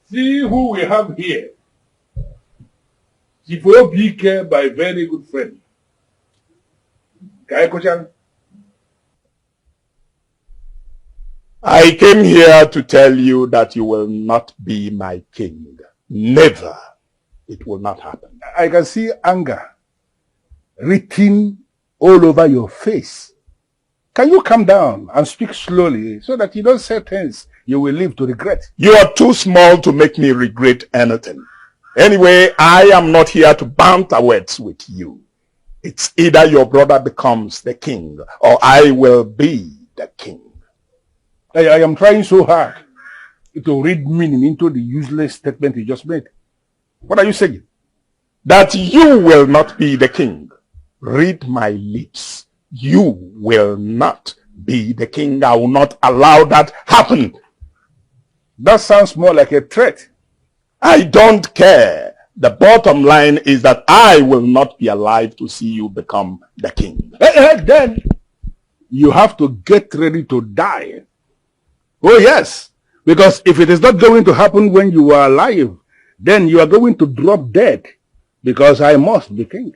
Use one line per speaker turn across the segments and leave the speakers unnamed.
See who we have here. Ebele, my very good friend.
I came here to tell you that you will not be my king. Never. It will not happen.
I can see anger written all over your face. Can you calm down and speak slowly so that you don't say things you will live to regret?
You are too small to make me regret anything. Anyway, I am not here to banter words with you. It's either your brother becomes the king or I will be the king.
I am trying so hard to read meaning into the useless statement you just made. What are you saying?
That you will not be the king. Read my lips. You will not be the king. I will not allow that happen.
That sounds more like a threat.
I don't care. The bottom line is that I will not be alive to see you become the king.
Then you have to get ready to die. Oh yes, because if it is not going to happen when you are alive, then you are going to drop dead, because I must be king.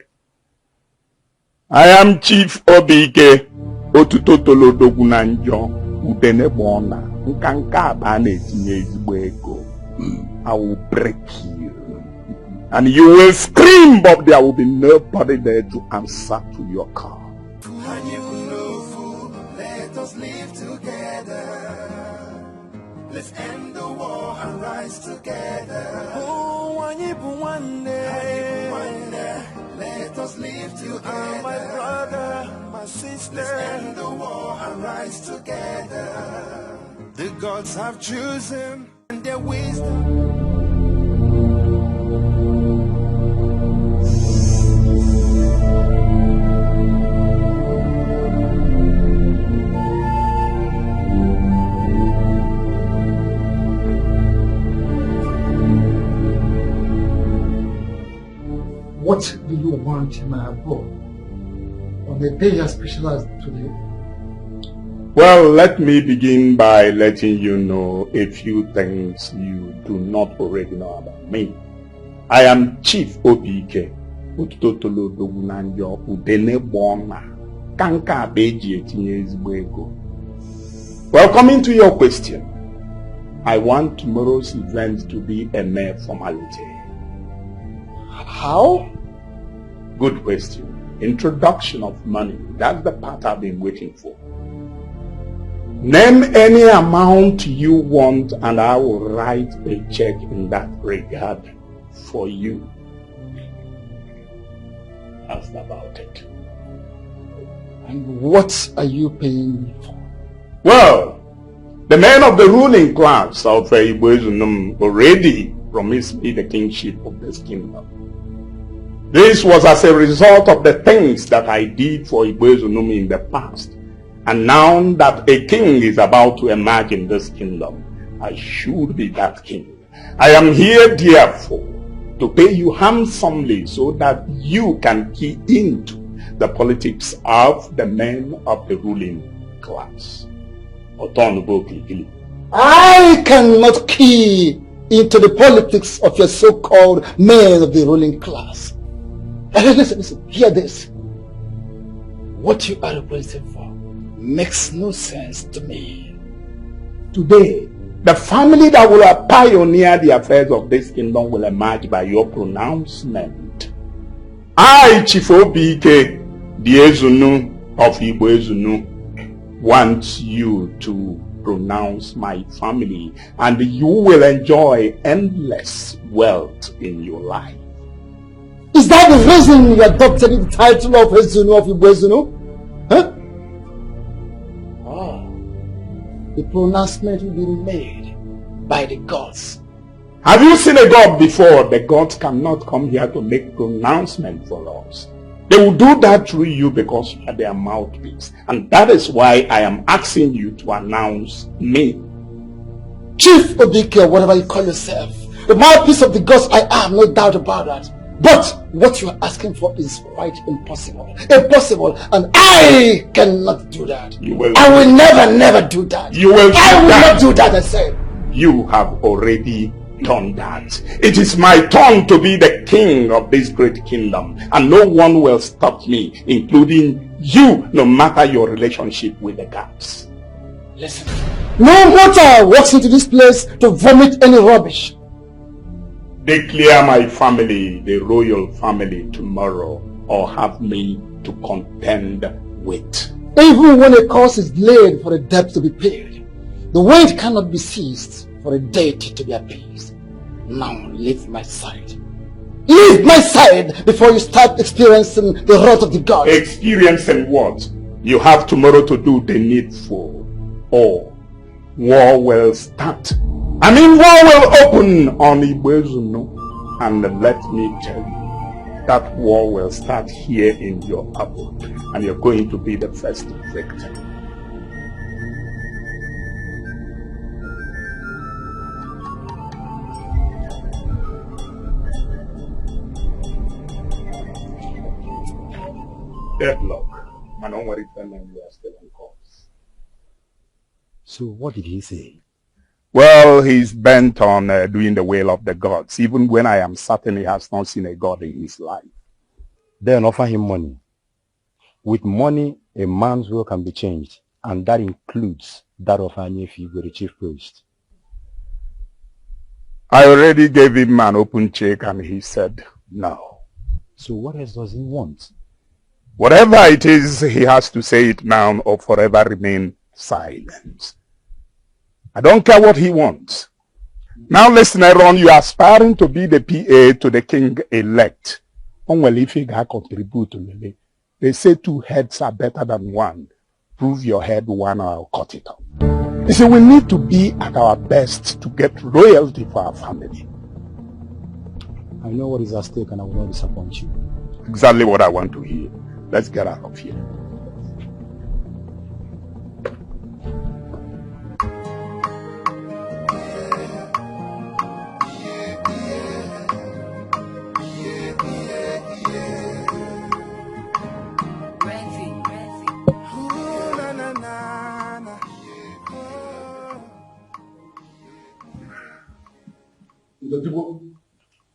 I am Chief Obike, Otutotolo Dogunanjo, Udenebona, Nkanka Bane Tinyezbeko. I will break you. And you will scream, but there will be nobody there to answer to your call.
Let us live together. Let's end the war and rise together. Oh, one day. Let us live together. My brother, my sister. Let's end the war and rise together. The gods have chosen and their wisdom.
What do you want, my abroad, on a day as special as today?
Well, let me begin by letting you know a few things you do not already know about me. I am Chief Obike, Utotolo Dogunanjo, Udenebona, Kanka Beji Etinyezbeko. Well, coming to your question, I want tomorrow's event to be a mere formality.
How?
Good question. Introduction of money. That's the part I've been waiting for. Name any amount you want and I will write a check in that regard for you. That's about it.
And what are you paying me for?
Well, the men of the ruling class of Igbo Ezeonu already promised me the kingship of this kingdom. This was as a result of the things that I did for Igbo Ezeonu in the past. And now that a king is about to emerge in this kingdom, I should be that king. I am here, therefore, to pay you handsomely so that you can key into the politics of the men of the ruling class.
I cannot key into the politics of your so-called men of the ruling class. Listen, hear this. What you are representing for makes no sense to me.
Today, the family that will pioneer the affairs of this kingdom will emerge by your pronouncement. I, Chief Obike, the Ezeonu of Igbo Ezeonu, want you to pronounce my family and you will enjoy endless wealth in your life.
Is that the reason you adopted the title of Ezeonu of Igbo Ezeonu? Huh? Oh, the pronouncement will be made by the gods.
Have you seen a god before? The gods cannot come here to make pronouncement for us. They will do that through you because you are their mouthpiece. And that is why I am asking you to announce me.
Chief Obike, or whatever you call yourself, the mouthpiece of the gods I am, no doubt about that. But what you are asking for is quite impossible. Impossible, and I cannot do that. I will never do that.
You will
I will not do that, I said.
You have already done that. It is my turn to be the king of this great kingdom, and no one will stop me, including you, no matter your relationship with the gods.
Listen, no mortal walks into this place to vomit any rubbish.
Declare my family the royal family tomorrow, or have me to contend with.
Even when a cause is laid for a debt to be paid, the weight cannot be seized for a debt to be appeased. Now leave my side. Leave my side before you start experiencing the wrath of the gods.
Experiencing what? You have tomorrow to do the needful, or war will start. I mean, war will open on Ebele Okaro, and let me tell you, that war will start here in your abode, and you're going to be the first victim. Deadlock. Man, don't worry, you are still on course.
So what did he say?
Well, he's bent on doing the will of the gods, even when I am certain he has not seen a god in his life.
Then offer him money. With money, a man's will can be changed, and that includes that of Anyefi with the chief priest.
I already gave him an open check, and he said no.
So what else does he want?
Whatever it is, he has to say it now or forever remain silent. I don't care what he wants. Now listen, Aaron, you are aspiring to be the PA to the king-elect. Contribute. They say 2 heads are better than 1. Prove your head 1 or I'll cut it off. You see, we need to be at our best to get royalty for our family.
I know what is at stake and I will not disappoint you.
Exactly what I want to hear. Let's get out of here.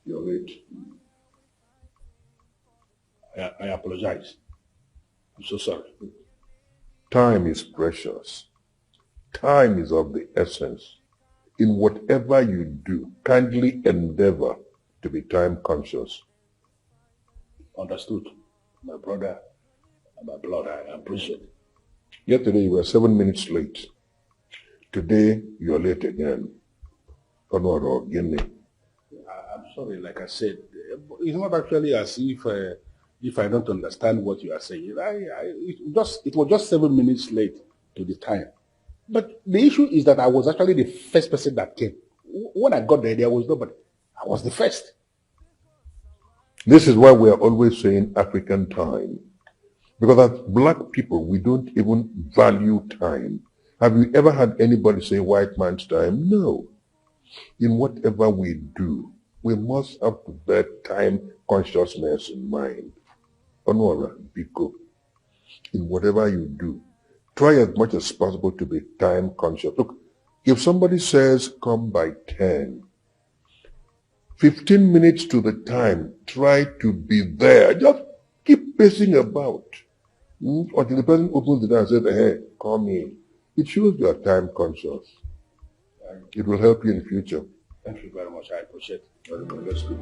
You're late. I apologize. I'm so sorry.
Time is precious. Time is of the essence. In whatever you do, kindly endeavor to be time conscious.
Understood. My brother and my blood, I appreciate it.
Yesterday you were 7 minutes late. Today you're late again.
I'm sorry, like I said, it's not actually as if I don't understand what you are saying. It was just 7 minutes late to the time. But the issue is that I was actually the first person that came. When I got there was nobody. I was the first.
This is why we are always saying African time. Because as black people, we don't even value time. Have you ever had anybody say white man's time? No. In whatever we do, we must have to bear time consciousness in mind. Onora, Biko, in whatever you do, try as much as possible to be time conscious. Look, if somebody says come by 10, 15 minutes to the time, try to be there. Just keep pacing about. Until the person opens the door and says, hey, come in. It shows you are time conscious. It will help you in the future.
Thank you very much. I appreciate it. Very much. Let's go.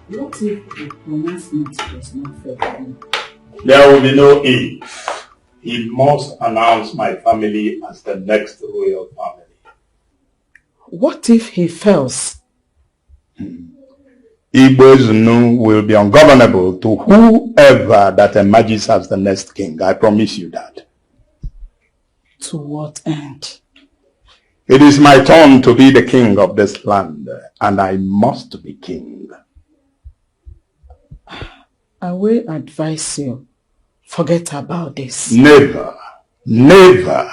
What if the pronouncement was not fair to him?
There will be no if. He must announce my family as the next royal family.
What if he fails?
Ebele Okaro will be ungovernable to whoever that emerges as the next king. I promise you that.
To what end?
It is my turn to be the king of this land, and I must be king.
I will advise you, forget about this.
Never, never.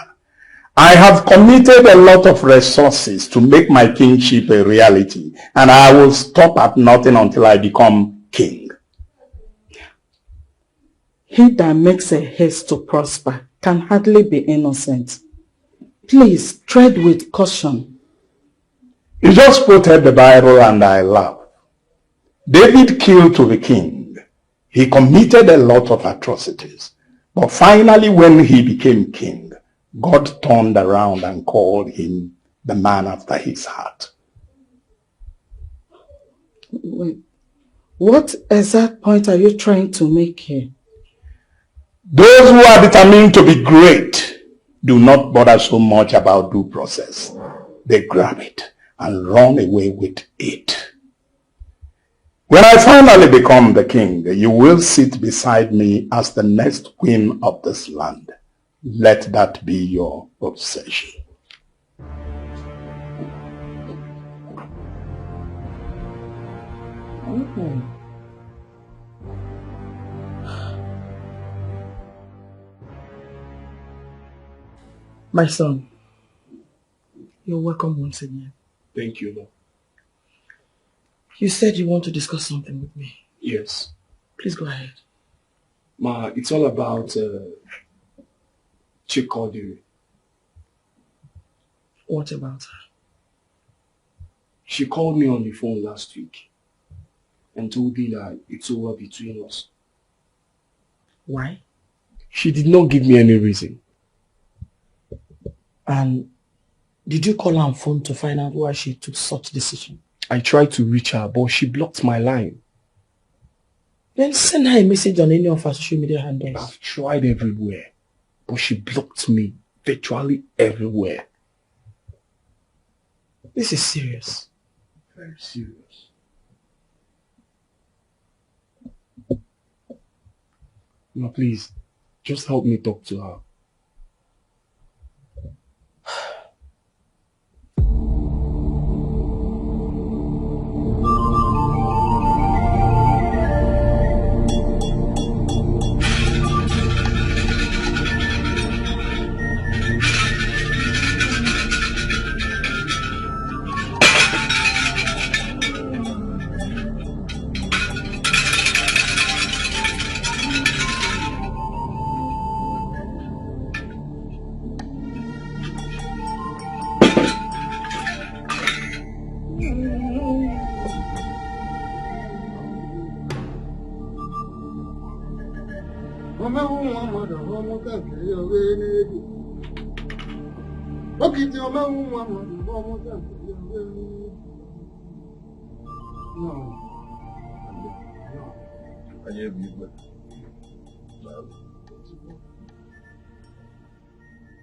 I have committed a lot of resources to make my kingship a reality, and I will stop at nothing until I become king.
He that makes a haste to prosper can hardly be innocent. Please tread with caution.
You just quoted the Bible and I laugh. David killed to be king. He committed a lot of atrocities. But finally, when he became king, God turned around and called him the man after his heart.
Wait, what exact point are you trying to make here?
Those who are determined to be great do not bother so much about due process. They grab it and run away with it. When I finally become the king, you will sit beside me as the next queen of this land. Let that be your obsession.
Okay. My son, you're welcome once again.
Thank you, Lord.
You said you want to discuss something with me.
Yes.
Please go ahead.
Ma, it's all about Chikodi.
What about her?
She called me on the phone last week and told me that it's over between us.
Why?
She did not give me any reason.
And did you call her on phone to find out why she took such decision?
I tried to reach her, but she blocked my line.
Then send her a message on any of her social media handles.
I've tried everywhere, but she blocked me virtually everywhere.
This is serious.
Very serious. Now please, just help me talk to her.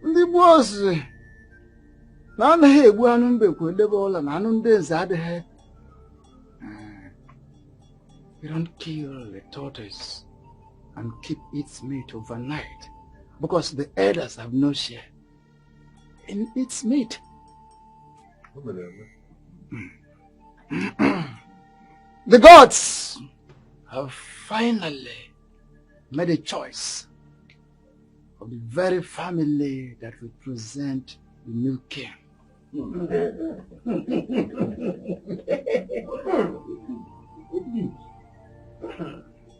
Ndị boss na anaghị egbu anụ mbekwu edebe ụlọ na anụ ndị nze adịghị. You don't kill a tortoise and keep its meat overnight because the elders have no share in its meat. The gods have finally made a choice of the very family that will present the new king.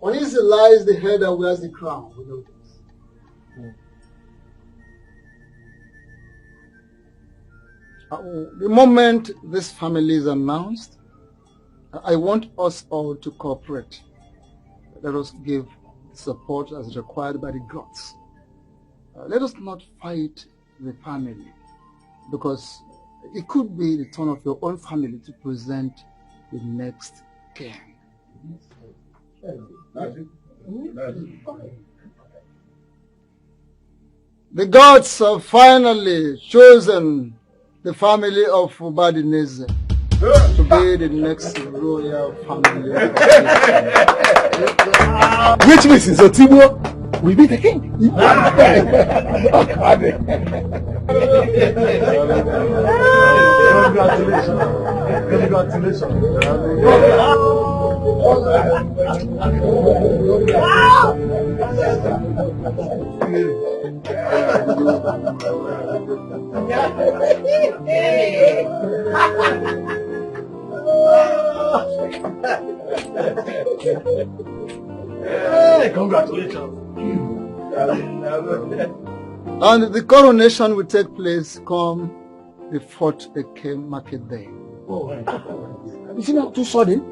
On his lies the head that wears the crown. We know this. The moment this family is announced, I want us all to cooperate. Let us give support as required by the gods. Let us not fight the family, because it could be the turn of your own family to present the next king. The gods have finally chosen the family of Ubadineze to be the next royal family.
Which means Otibo will be the king. Congratulations.
Hey, congratulations.
And the coronation will take place come the 4th Eke market day.
Oh, is it not too sudden?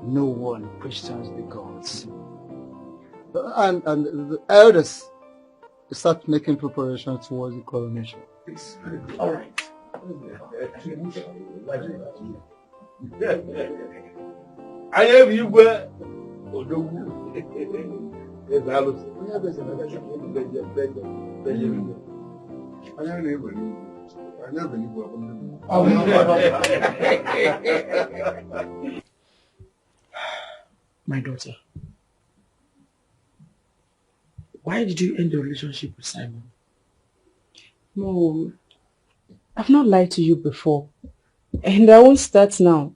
No one questions the gods. And the elders start making preparations towards the coronation.
All right.
I have you where
My daughter, why did you end the relationship with Simon?
Mom, I've not lied to you before. And I won't start now.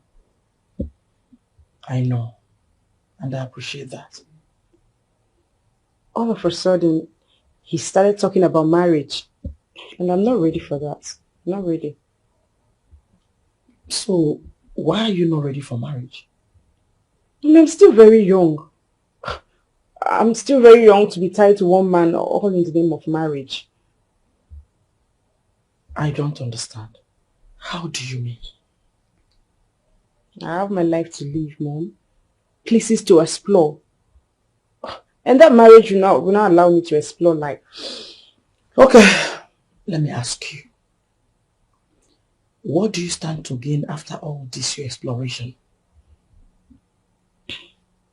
I know. And I appreciate that.
All of a sudden, he started talking about marriage. And I'm not ready for that. I'm not ready.
So, why are you not ready for marriage?
I'm still very young. I'm still very young to be tied to one man all in the name of marriage.
I don't understand. How do you mean?
I have my life to live, Mom. Places to explore. And that marriage will not allow me to explore life.
Okay, let me ask you. What do you stand to gain after all this your exploration?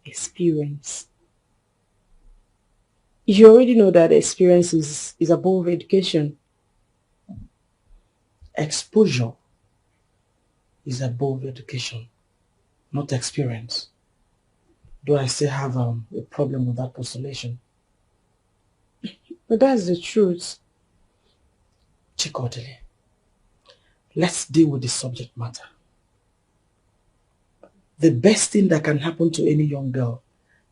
Experience. You already know that experience is above education.
Exposure is above education, not experience. Though I still have a problem with that postulation.
But that's the truth.
Chikodili, let's deal with the subject matter. The best thing that can happen to any young girl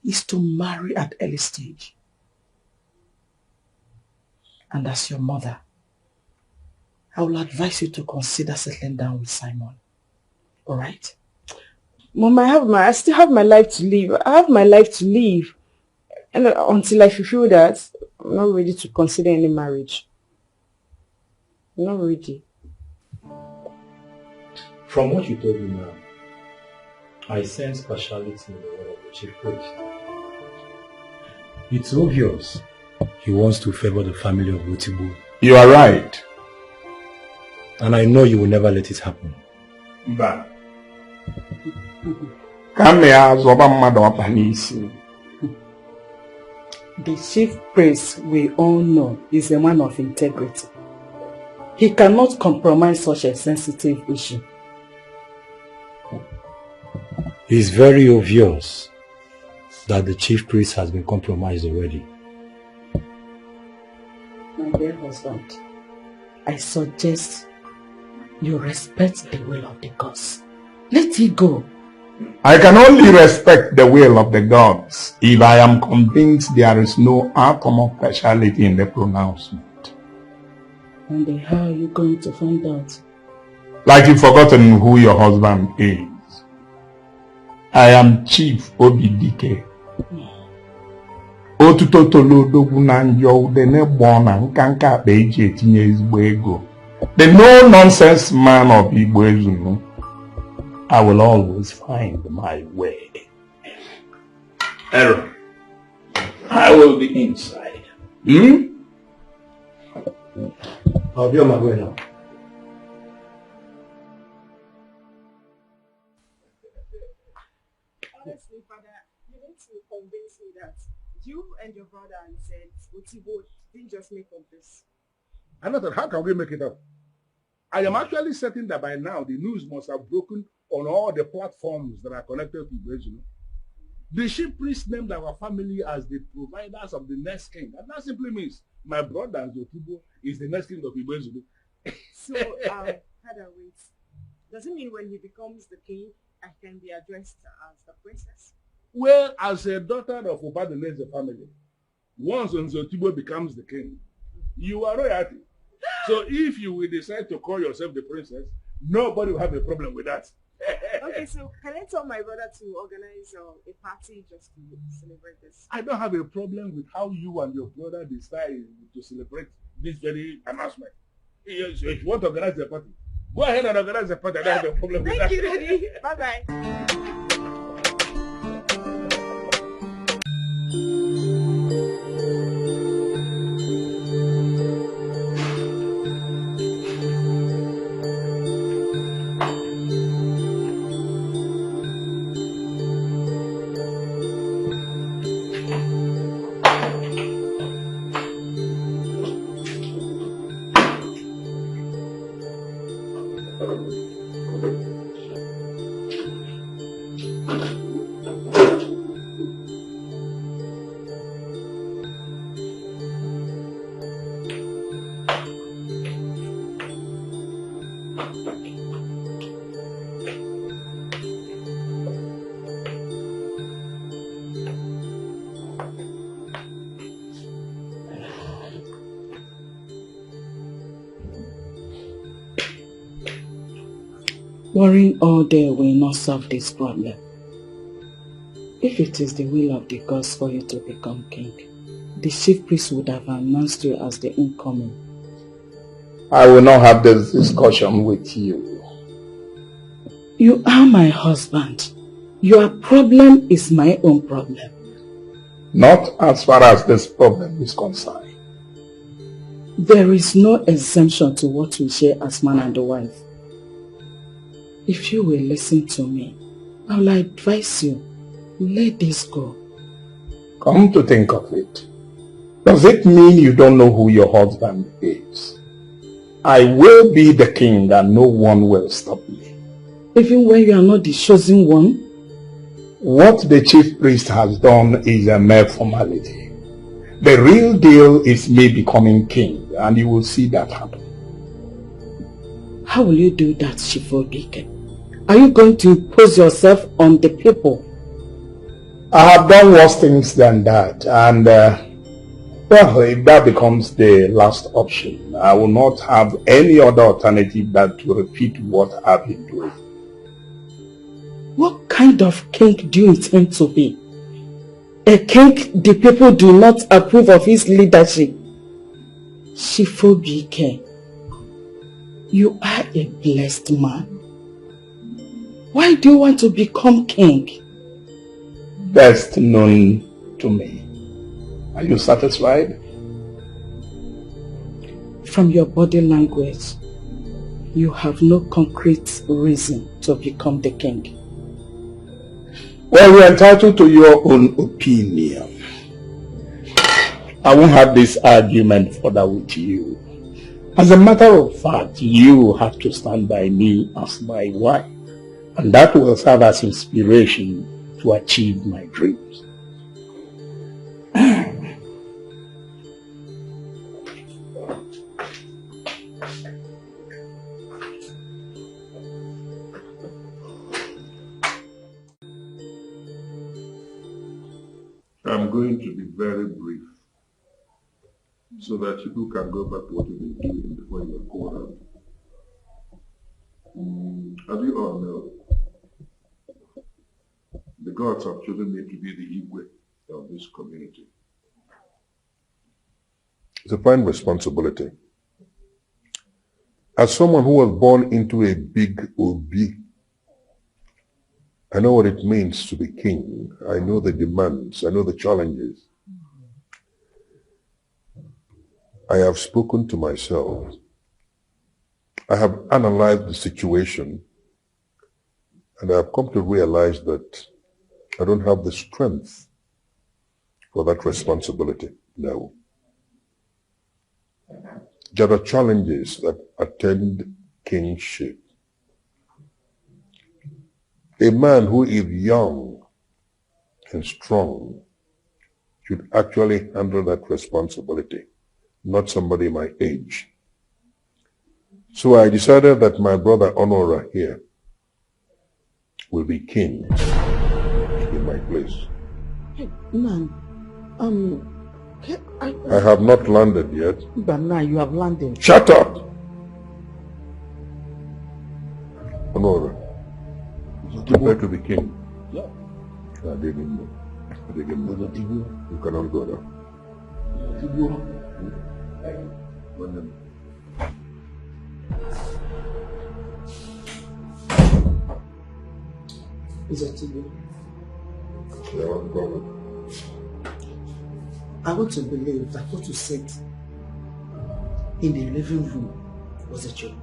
is to marry at early stage. And as your mother, I will advise you to consider settling down with Simon. Alright?
Mom, I still have my life to live. I have my life to live. And until I fulfill that, I'm not ready to consider any marriage. I'm not ready.
From what you told me now, I sense partiality in the word of the chief priest. It's obvious he wants to favor the family of Otigbo.
You are right.
And I know you will never let it happen.
But come here, Zoba Mmadopanici.
The chief priest we all know is a man of integrity. He cannot compromise such a sensitive issue.
It's very obvious that the chief priest has been compromised already.
My dear husband, I suggest you respect the will of the gods. Let it go.
I can only respect the will of the gods if I am convinced there is no atom of partiality in the pronouncement.
And how are you going to find out?
Like you've forgotten who your husband is. I am Chief Obidike. Otuto tolodogwu na njọ udene gbona nkanka akpa eji etinye ezigbo ego. The no-nonsense man of Igbo Ezunu. I will always find my way.
Error. I will be inside.
I'll be on my way now.
Honestly, Father, you need to convince me that you and your brother said Otigbo didn't just make up this.
Another, how can we make it up? I am actually certain that by now the news must have broken on all the platforms that are connected to Ezunu. The chief priest named our family as the providers of the next king. And that simply means my brother Otigbo is the next king of Ezunu.
So, Father, wait. Does it mean when he becomes the king, I can be addressed as the princess?
Well, as a daughter of Obadeneze family, once Otigbo becomes the king, You are royalty. So if you will decide to call yourself the princess, nobody will have a problem with that.
Okay, so can I tell my brother to organize a party just to celebrate this?
I don't have a problem with how you and your brother decide to celebrate this very announcement. If you want to organize the party, go ahead and organize the party. I don't have a problem with that.
Thank you, Daddy. Bye-bye.
Worrying all day will not solve this problem. If it is the will of the gods for you to become king, the chief priest would have announced you as the incoming.
I will not have this discussion with you.
You are my husband. Your problem is my own problem.
Not as far as this problem is concerned.
There is no exemption to what we share as man and wife. If you will listen to me, I will advise you, let this go.
Come to think of it, does it mean you don't know who your husband is? I will be the king and no one will stop me.
Even when you are not the chosen one?
What the chief priest has done is a mere formality. The real deal is me becoming king, and you will see that happen.
How will you do that, Chief Obike? Are you going to impose yourself on the people?
I have done worse things than that, and well, if that becomes the last option, I will not have any other alternative than to repeat what I've been doing.
What kind of king do you intend to be? A king the people do not approve of his leadership. Chief Obike, you are a blessed man. Why do you want to become king?
Best known to me. Are you satisfied?
From your body language, you have no concrete reason to become the king.
Well, you're entitled to your own opinion. I won't have this argument further with you. As a matter of fact, you have to stand by me as my wife, and that will serve as inspiration to achieve my dreams.
I'm going to be very brief so that you can go back to what you've been doing before you were called out. As you all know, the gods have chosen me to be the Igwe of this community. It's a fine responsibility. As someone who was born into a big Obi, I know what it means to be king. I know the demands. I know the challenges. I have spoken to myself. I have analyzed the situation, and I have come to realize that I don't have the strength for that responsibility now. There are challenges that attend kingship. A man who is young and strong should actually handle that responsibility, not somebody my age. So I decided that my brother Honora here will be king in my place.
Hey, man,
I have not landed yet.
But now you have landed.
Shut up! Honora, prepare to be king.
Yeah.
I didn't know. You cannot go now.
Is it to you?
Yeah,
I want to believe that what you said in the living room was a joke.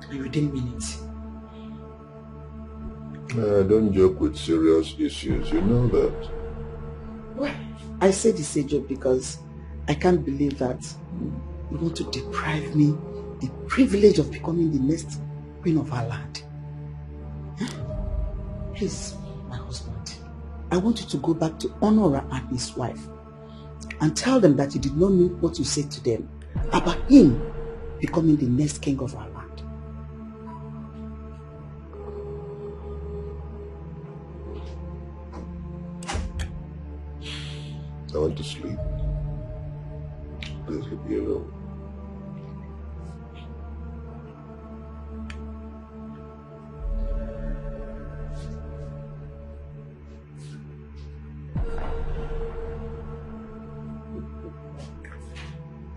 And you didn't mean it.
Don't joke with serious issues, you know that.
Well, I said it's a joke because I can't believe that you want to deprive me the privilege of becoming the next queen of our land. Please, my husband, I want you to go back to Honora and his wife and tell them that you did not mean what you said to them about him becoming the next king of our land.
I want to sleep. Please leave me alone.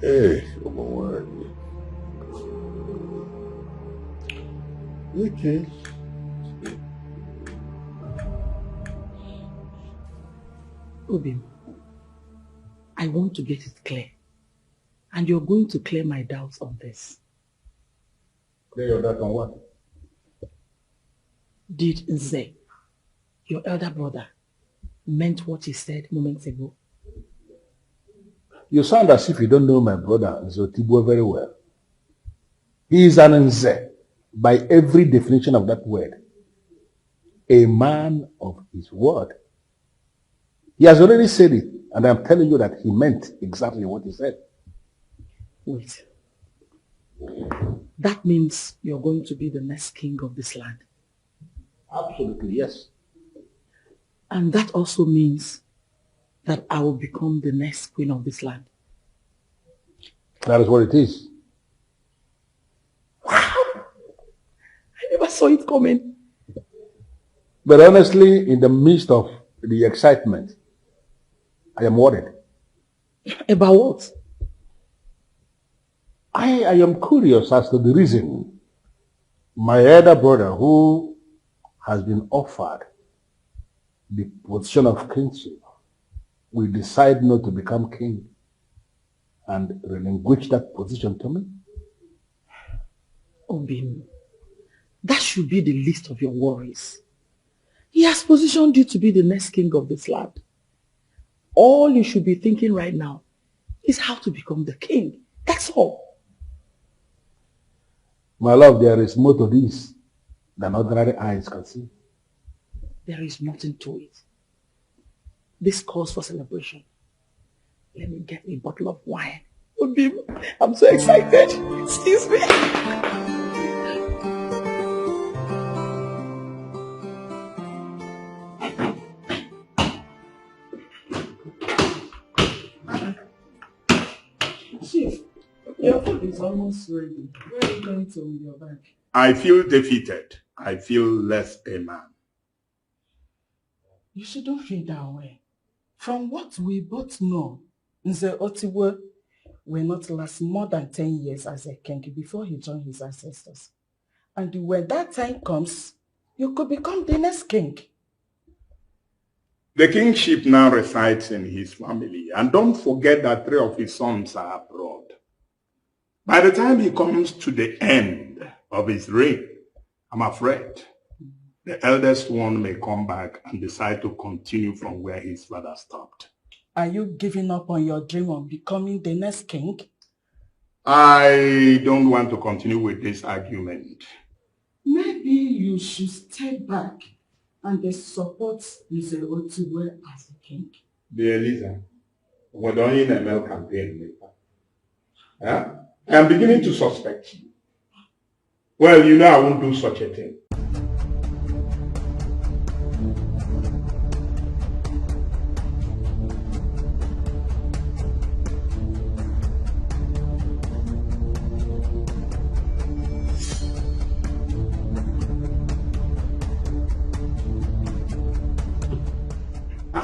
Hey, come on. Okay.
Obim, I want to get it clear. And you're going to clear my doubts on this.
Clear your doubt on what?
Did Nze, your elder brother, meant what he said moments ago?
You sound as if you don't know my brother Nzotibo very well. He is an Nze by every definition of that word. A man of his word. He has already said it, and I'm telling you that he meant exactly what he said.
Wait. That means you're going to be the next king of this land.
Absolutely, yes.
And that also means that I will become the next queen of this land.
That is what it is.
Wow! I never saw it coming.
But honestly, in the midst of the excitement, I am worried.
About what?
I am curious as to the reason my elder brother, who has been offered the position of kingship, will decide not to become king and relinquish that position to me.
Obim, that should be the least of your worries. He has positioned you to be the next king of this land. All you should be thinking right now is how to become the king. That's all.
My love, there is more to this than ordinary eyes can see.
There is nothing to it. This calls for celebration. Let me get a bottle of wine. Obim, I'm so excited. Excuse me. Chief, your food is almost ready. Where are you going to with your bag?
I feel defeated. I feel less a man.
You shouldn't feel that way. From what we both know, Nze Otiwe will not last more than 10 years as a king before he joined his ancestors. And when that time comes, you could become the next king.
The kingship now resides in his family. And don't forget that 3 of his sons are abroad. By the time he comes to the end of his reign, I'm afraid the eldest one may come back and decide to continue from where his father stopped.
Are you giving up on your dream of becoming the next king?
I don't want to continue with this argument.
Maybe you should step back and support Nze Otiwe as a king.
Dear Lisa, we're doing an ML campaign later. Huh? I'm beginning to suspect you. Well, you know I won't do such a thing.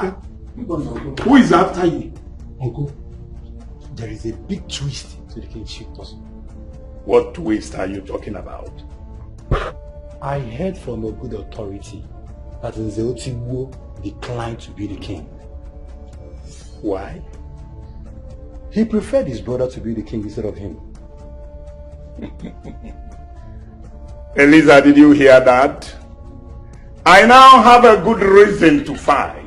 Who is after you?
Uncle, there is a big twist to the kingship puzzle.
What twist are you talking about?
I heard from a good authority that Nzeotigbo declined to be the king.
Why?
He preferred his brother to be the king instead of him.
Eliza, did you hear that? I now have a good reason to fight.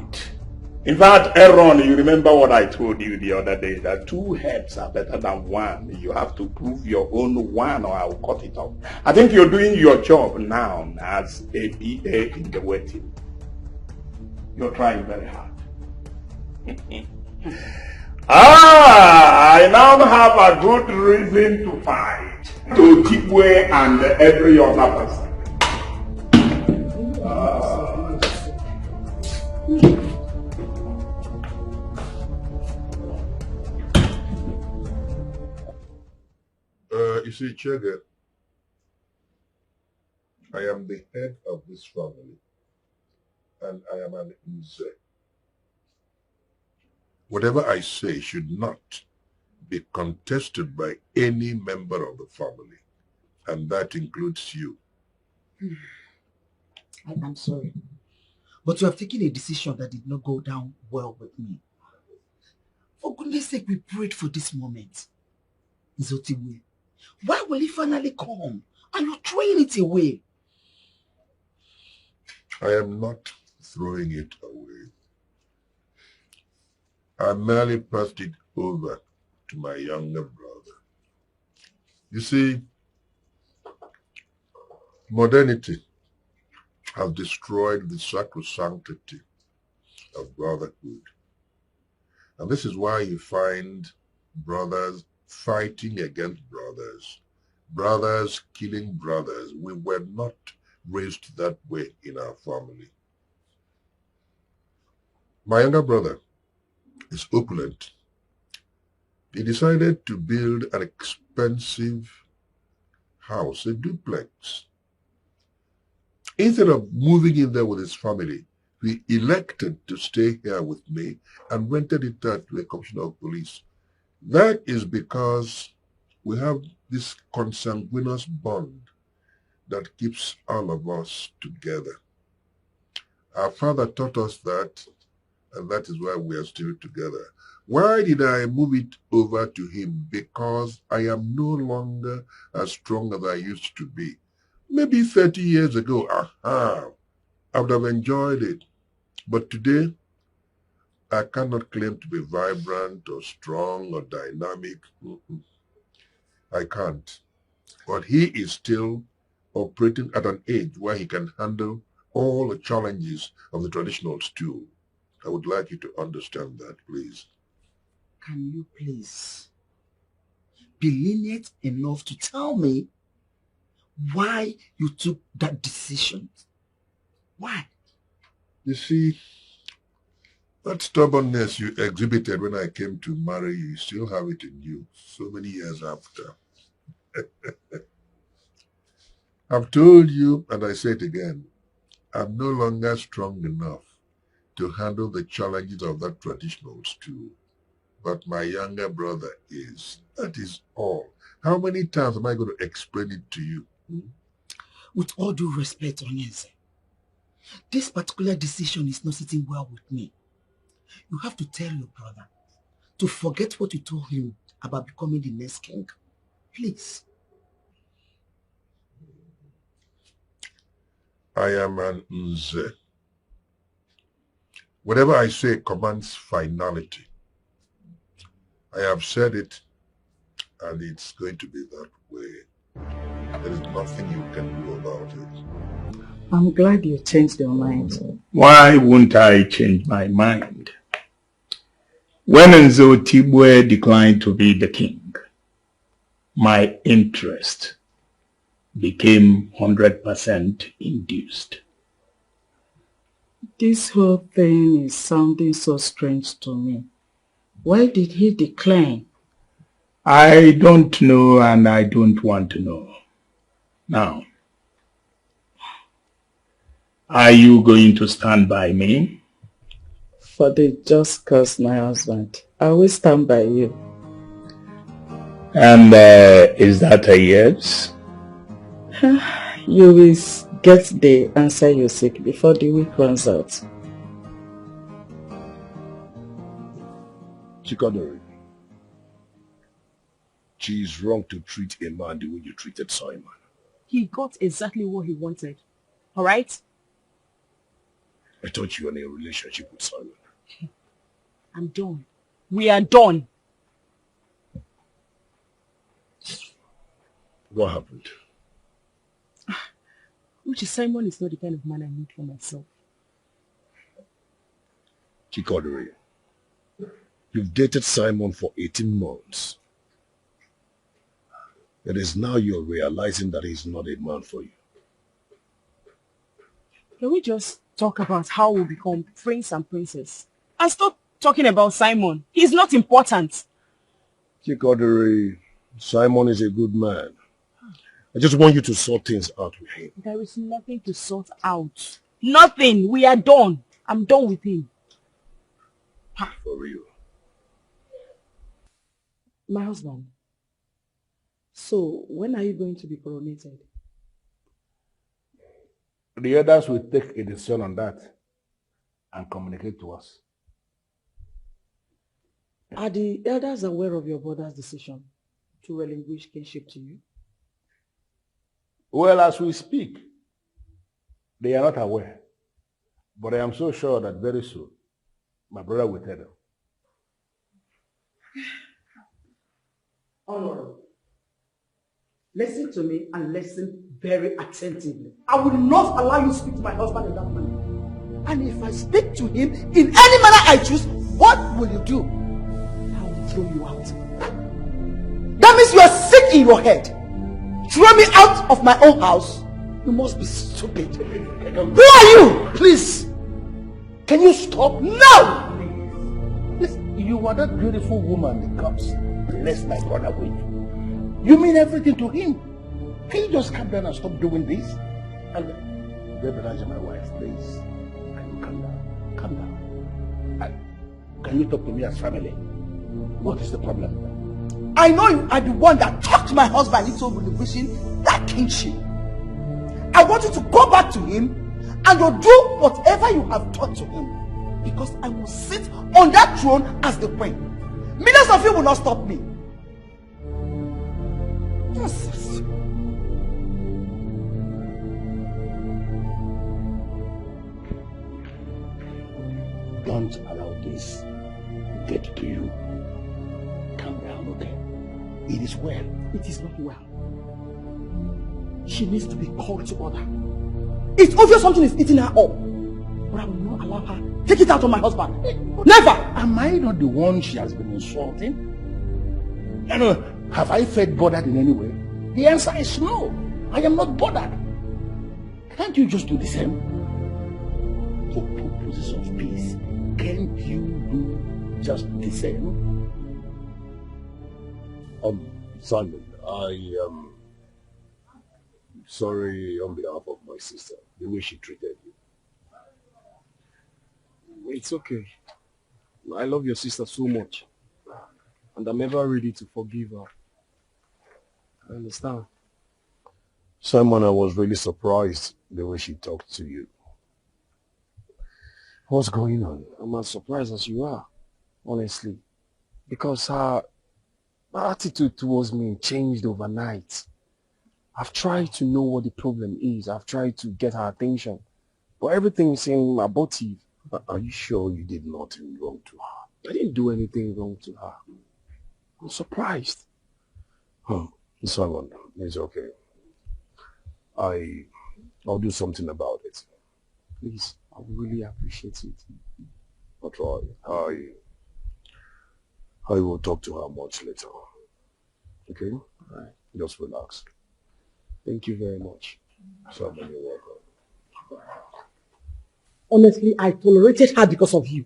In fact, Aaron, you remember what I told you the other day, that 2 heads are better than 1. You have to prove your own one or I'll cut it off. I think you're doing your job now as a BA in the waiting. You're trying very hard. I now have a good reason to fight. To Tikwe and every other person.
You see, Chege, I am the head of this family, and I am an Nze. Whatever I say should not be contested by any member of the family, and that includes you.
I'm sorry, but you have taken a decision that did not go down well with me. For goodness sake, we prayed for this moment. Nzotiwe, why will it finally come and you're throwing it away?
I am not throwing it away. I merely passed it over to my younger brother. You see, modernity has destroyed the sacrosanctity of brotherhood. And this is why you find brothers fighting against brothers, brothers killing brothers. We were not raised that way in our family. My younger brother is opulent. He decided to build an expensive house, a duplex. Instead of moving in there with his family, he elected to stay here with me and rented it out to a commissioner of police. That is because we have this consanguineous bond that keeps all of us together. Our father taught us that, and that is why we are still together. Why did I move it over to him? Because I am no longer as strong as I used to be. Maybe 30 years ago, I would have enjoyed it. But today, I cannot claim to be vibrant or strong or dynamic. I can't. But he is still operating at an age where he can handle all the challenges of the traditional stew. I would like you to understand that, please.
Can you please be lenient enough to tell me why you took that decision? Why?
You see, that stubbornness you exhibited when I came to marry you, you still have it in you so many years after. I've told you, and I say it again, I'm no longer strong enough to handle the challenges of that traditional stew. But my younger brother is. That is all. How many times am I going to explain it to you?
With all due respect, Onyeze, this particular decision is not sitting well with me. You have to tell your brother to forget what you told him about becoming the next king. Please.
I am an Nze. Whatever I say commands finality. I have said it, and it's going to be that way. There is nothing you can do about it.
I'm glad you changed your mind.
Why won't I change my mind? When Nzeotigbo declined to be the king, my interest became 100% induced.
This whole thing is sounding so strange to me. Why did he decline?
I don't know, and I don't want to know. Now, are you going to stand by me?
For the just cause, my husband. I will stand by you.
And is that a yes?
You will get the answer you seek before the week runs out.
Chikodori, she is wrong to treat a man the way you treated Simon.
He got exactly what he wanted. Alright?
I thought you were in a relationship with Simon.
I'm done. We are done.
What happened?
Uchi, Simon is not the kind of man I need for myself.
Chikodori, you've dated Simon for 18 months. It is now you're realizing that he's not a man for you.
Can we just talk about how we become prince and princess? And stop talking about Simon. He's not important.
Chikodori, Simon is a good man. I just want you to sort things out with him.
There is nothing to sort out. Nothing. We are done. I'm done with him.
For real.
My husband. So, when are you going to be coronated?
The others will take a decision on that and communicate to us.
Are the elders aware of your brother's decision to relinquish kinship to you?
Well, as we speak, they are not aware. But I am so sure that very soon, my brother will tell them.
Honorable, listen to me and listen very attentively. I will not allow you to speak to my husband in that manner. And if I speak to him in any manner I choose, what will you do? I will throw you out. That means you are sick in your head. Throw me out of my own house? You must be stupid. Who are you? Please. Can you stop? No!
Listen, you are that beautiful woman the cops blessed my brother with. You mean everything to him. Can you just calm down and stop doing this? And Rebecca, my wife, please. Can you calm down? Calm down. And can you talk to me as family? What is the problem?
I know you are the one that talked to my husband into relinquishing that kingship. I want you to go back to him and you'll do whatever you have taught to him. Because I will sit on that throne as the queen. Millions of you will not stop me. Yes.
Don't allow this to get to you. Calm down, okay? It is well.
It is not well. She needs to be called to order. It's obvious something is eating her up. But I will not allow her. Take it out on my husband. Never!
Am I not the one she has been insulting? You know, have I felt bothered in any way? The answer is no. I am not bothered. Can't you just do the same? For purposes of peace, can't you do just the same? Simon, I am sorry on behalf of my sister, the way she treated you.
It's okay. I love your sister so much. And I'm ever ready to forgive her. I understand.
Simon, I was really surprised the way she talked to you. What's going on?
I'm as surprised as you are, honestly. Because her attitude towards me changed overnight. I've tried to know what the problem is. I've tried to get her attention. But everything seemed abortive.
Are you sure you did nothing wrong to her?
I didn't do anything wrong to her. I'm surprised.
Simon, it's okay. I'll do something about it.
Please, I would really appreciate it.
I'll try. I will talk to her much later. Okay?
Right.
Just relax.
Thank you very much.
Simon, you're welcome.
Honestly, I tolerated her because of you.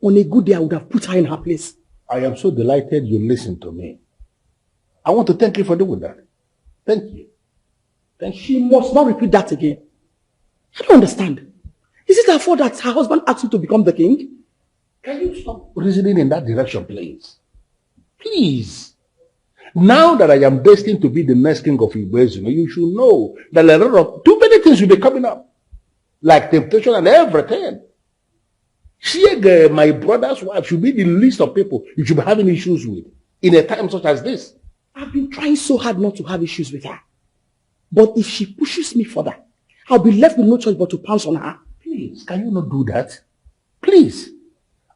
On a good day, I would have put her in her place.
I am so delighted you listened to me. I want to thank you for doing that. Thank you.
She must not repeat that again. I don't understand. Is it her fault that her husband asked you to become the king?
Can you stop reasoning in that direction, please? Please. Now that I am destined to be the next king of Igbo, you should know that a lot of too many things will be coming up, like temptation and everything. She, my brother's wife, should be the least of people you should be having issues with in a time such as this.
I've been trying so hard not to have issues with her. But if she pushes me further, I'll be left with no choice but to pounce on her.
Please, can you not do that? Please,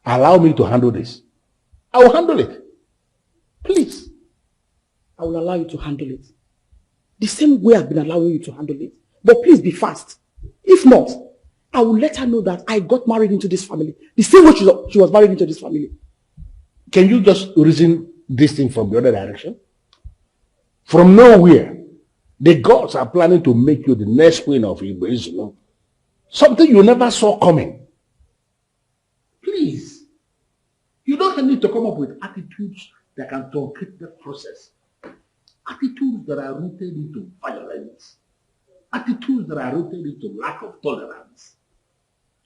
allow me to handle this. I will handle it. Please.
I will allow you to handle it. The same way I've been allowing you to handle it. But please be fast. If not, I will let her know that I got married into this family. The same way she was married into this family.
Can you just reason this thing from the other direction? From nowhere, the gods are planning to make you the next queen of Igbo. Something you never saw coming. Please. You don't need to come up with attitudes that can truncate the process. Attitudes that are rooted into violence. Attitudes that are rooted into lack of tolerance.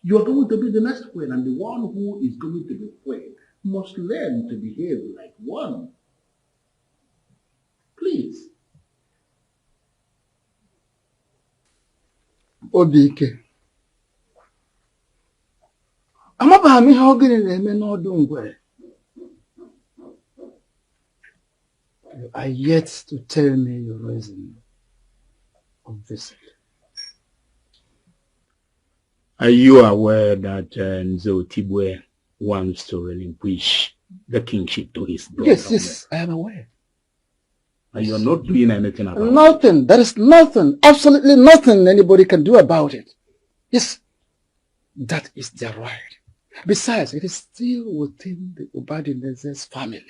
You are going to be the next queen, and the one who is going to be queen must learn to behave like one. Please.
Obike. Amabaghị m ihe ọ gịnị na-eme n'ọdụ ngwere. You are yet to tell me your reason of visit.
Are you aware that Nzotibwe wants to relinquish the kingship to his brother?
Yes, I am aware.
And you're not doing anything about it?
Nothing. There is nothing, absolutely nothing anybody can do about it. Yes, that is their right. Besides, it is still within the Obadineze's family.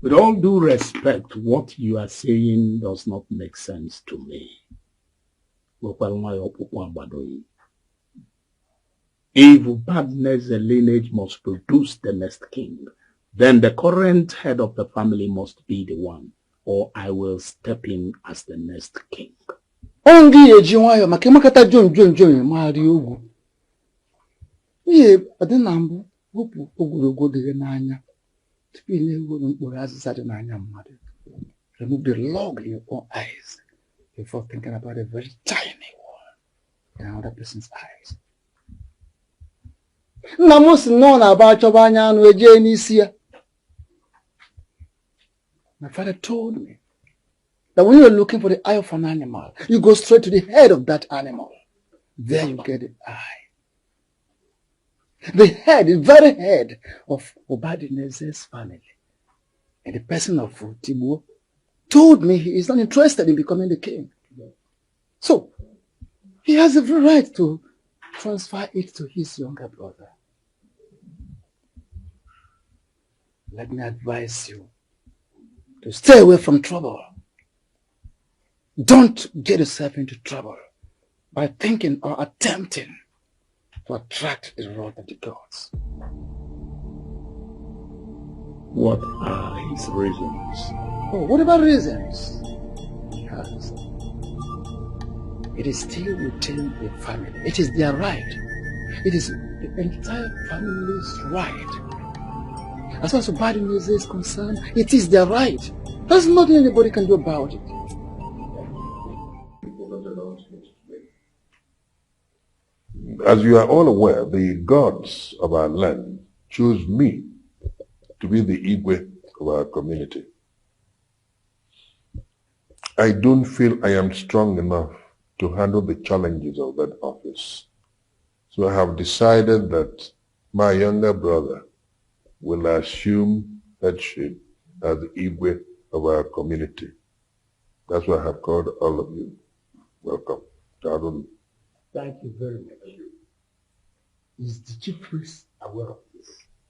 With all due respect, what you are saying does not make sense to me. If Obadineze's lineage must produce the next king, then the current head of the family must be the one, or I will step in as the next king.
Remove the log in your own eyes before thinking about a very tiny one in another person's eyes. My father told me that when you are looking for the eye of an animal, you go straight to the head of that animal. There you get the eye. The head, the very head of Obadineze's family, and the person of Tibu, told me he is not interested in becoming the king. So, he has every right to transfer it to his younger brother. Let me advise you to stay away from trouble. Don't get yourself into trouble by thinking or attempting to attract the wrath of the gods.
What are his reasons?
Oh, whatever reasons he has, it is still within the family. It is their right. It is the entire family's right. As far as Obadineze is concerned, it is their right. There's nothing anybody can do about it.
As you are all aware, the gods of our land chose me to be the Igwe of our community. I don't feel I am strong enough to handle the challenges of that office. So I have decided that my younger brother will assume headship as the Igwe of our community. That's why I have called all of you. Welcome.
Thank you very much. Is the chief priest aware of this?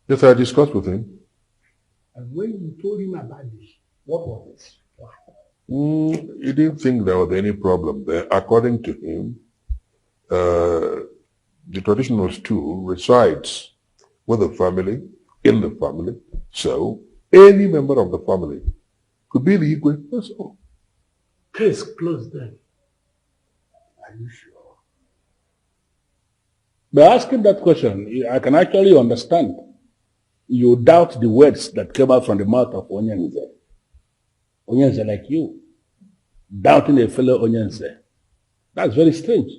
Yes, I discussed with him.
And when you told him about this, what was this?
He didn't think there was any problem there. According to him, the traditional stool resides with the family, in the family. So, any member of the family could be the Igwe. That's all.
Case closed then. Are you sure? By asking that question, I can actually understand. You doubt the words that came out from the mouth of Onyenze. Onyenze like you. Doubting a fellow Onyenze. That's very strange.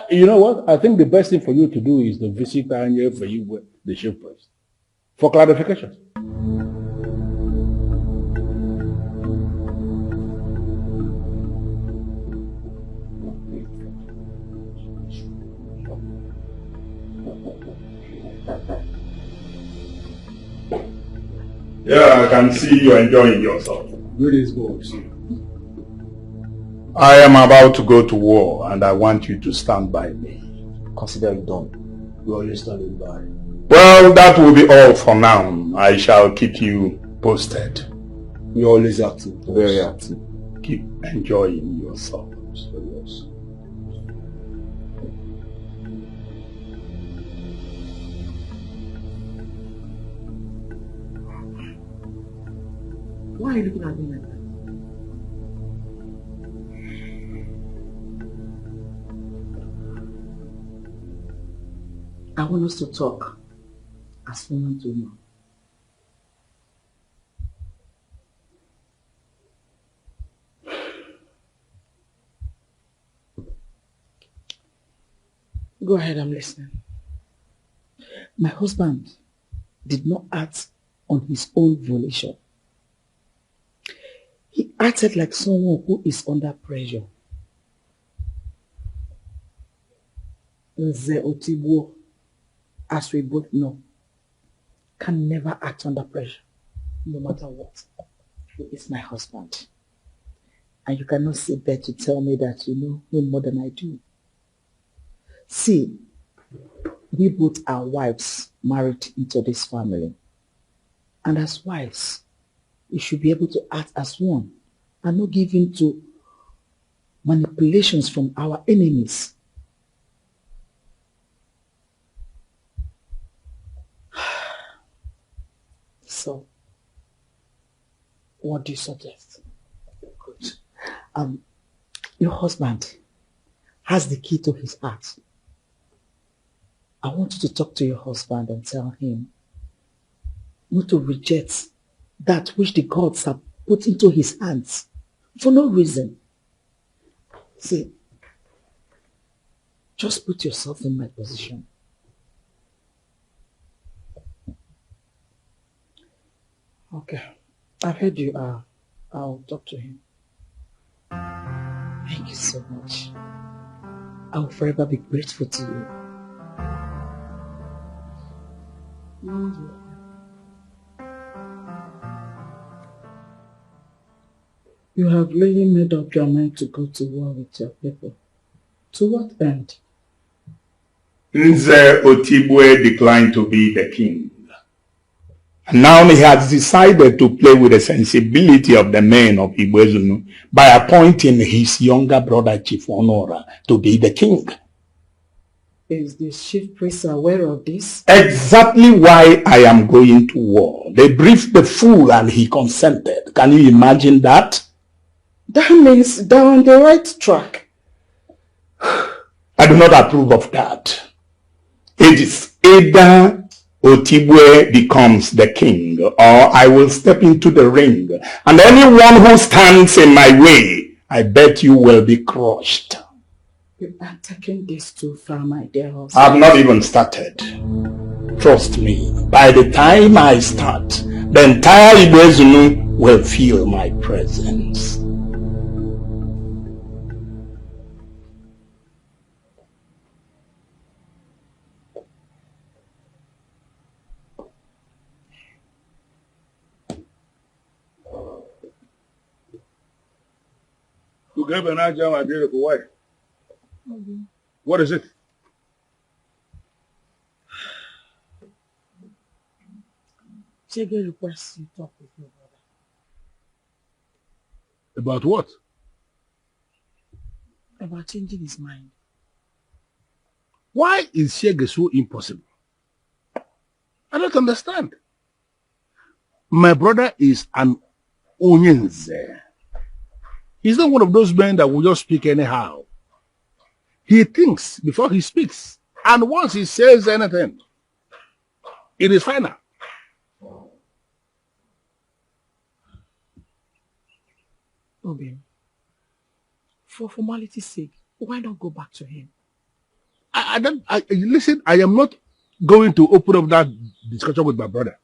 You know what? I think the best thing for you to do is to visit Anya for you, the chief priest, for clarification.
Yeah, I can see you enjoying yourself.
Good is good.
I am about to go to war and I want you to stand by me.
Consider it done.
We always standing by.
Well, that will be all for now. I shall keep you posted.
We're always active. Very active.
Keep enjoying yourself.
Yes.
Why are you looking at me like that? I want us to talk as woman to woman. Go ahead, I'm listening. My husband did not act on his own volition. He acted like someone who is under pressure. Nze Otigbo, as we both know, can never act under pressure, no matter what. He is my husband. And you cannot sit there to tell me that you know him more than I do. See, we both are wives married into this family. And as wives, we should be able to act as one and not give in to manipulations from our enemies. So, what do you suggest? Good. Your husband has the key to his heart. I want you to talk to your husband and tell him not to reject that which the gods have put into his hands for no reason. See, just put yourself in my position. Okay, I've heard you. I'll talk to him. Thank you so much. I will forever be grateful to you. You have really made up your mind to go to war with your people. To what end?
Nze Otigbo declined to be the king. And now he has decided to play with the sensibility of the men of Igbo Ezeonu by appointing his younger brother Chief Honora to be the king.
Is the chief priest aware of this?
Exactly why I am going to war. They briefed the fool and he consented. Can you imagine that?
That means they're on the right track.
I do not approve of that. It is either Otigbo becomes the king or I will step into the ring. And anyone who stands in my way, I bet you will be crushed.
You are taking this too far, my dear husband.
I have not even started. Trust me, by the time I start, the entire Igbo Ezeonu will feel my presence.
You gave an answer, my beautiful wife.
Mm-hmm.
What is it?
Chege requests you to talk with your brother.
About what?
About changing his mind.
Why is Shege so impossible? I don't understand. My brother is an Onyenze. He's not one of those men that will just speak anyhow. He thinks before he speaks. And once he says anything, it is final.
Obi, for formality's sake, why not go back to him?
Listen, I am not going to open up that discussion with my brother.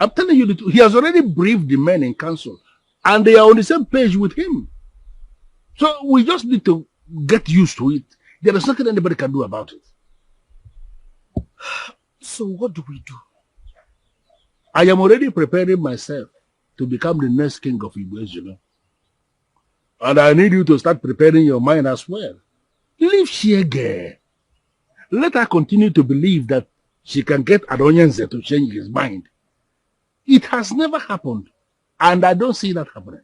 I'm telling you, he has already briefed the men in council, and they are on the same page with him. So we just need to get used to it. There is nothing anybody can do about it.
So what do we do?
I am already preparing myself to become the next king of Igbo, And I need you to start preparing your mind as well. Leave Shiege. Let her continue to believe that she can get Adonyenze to change his mind. It has never happened, and I don't see that happening.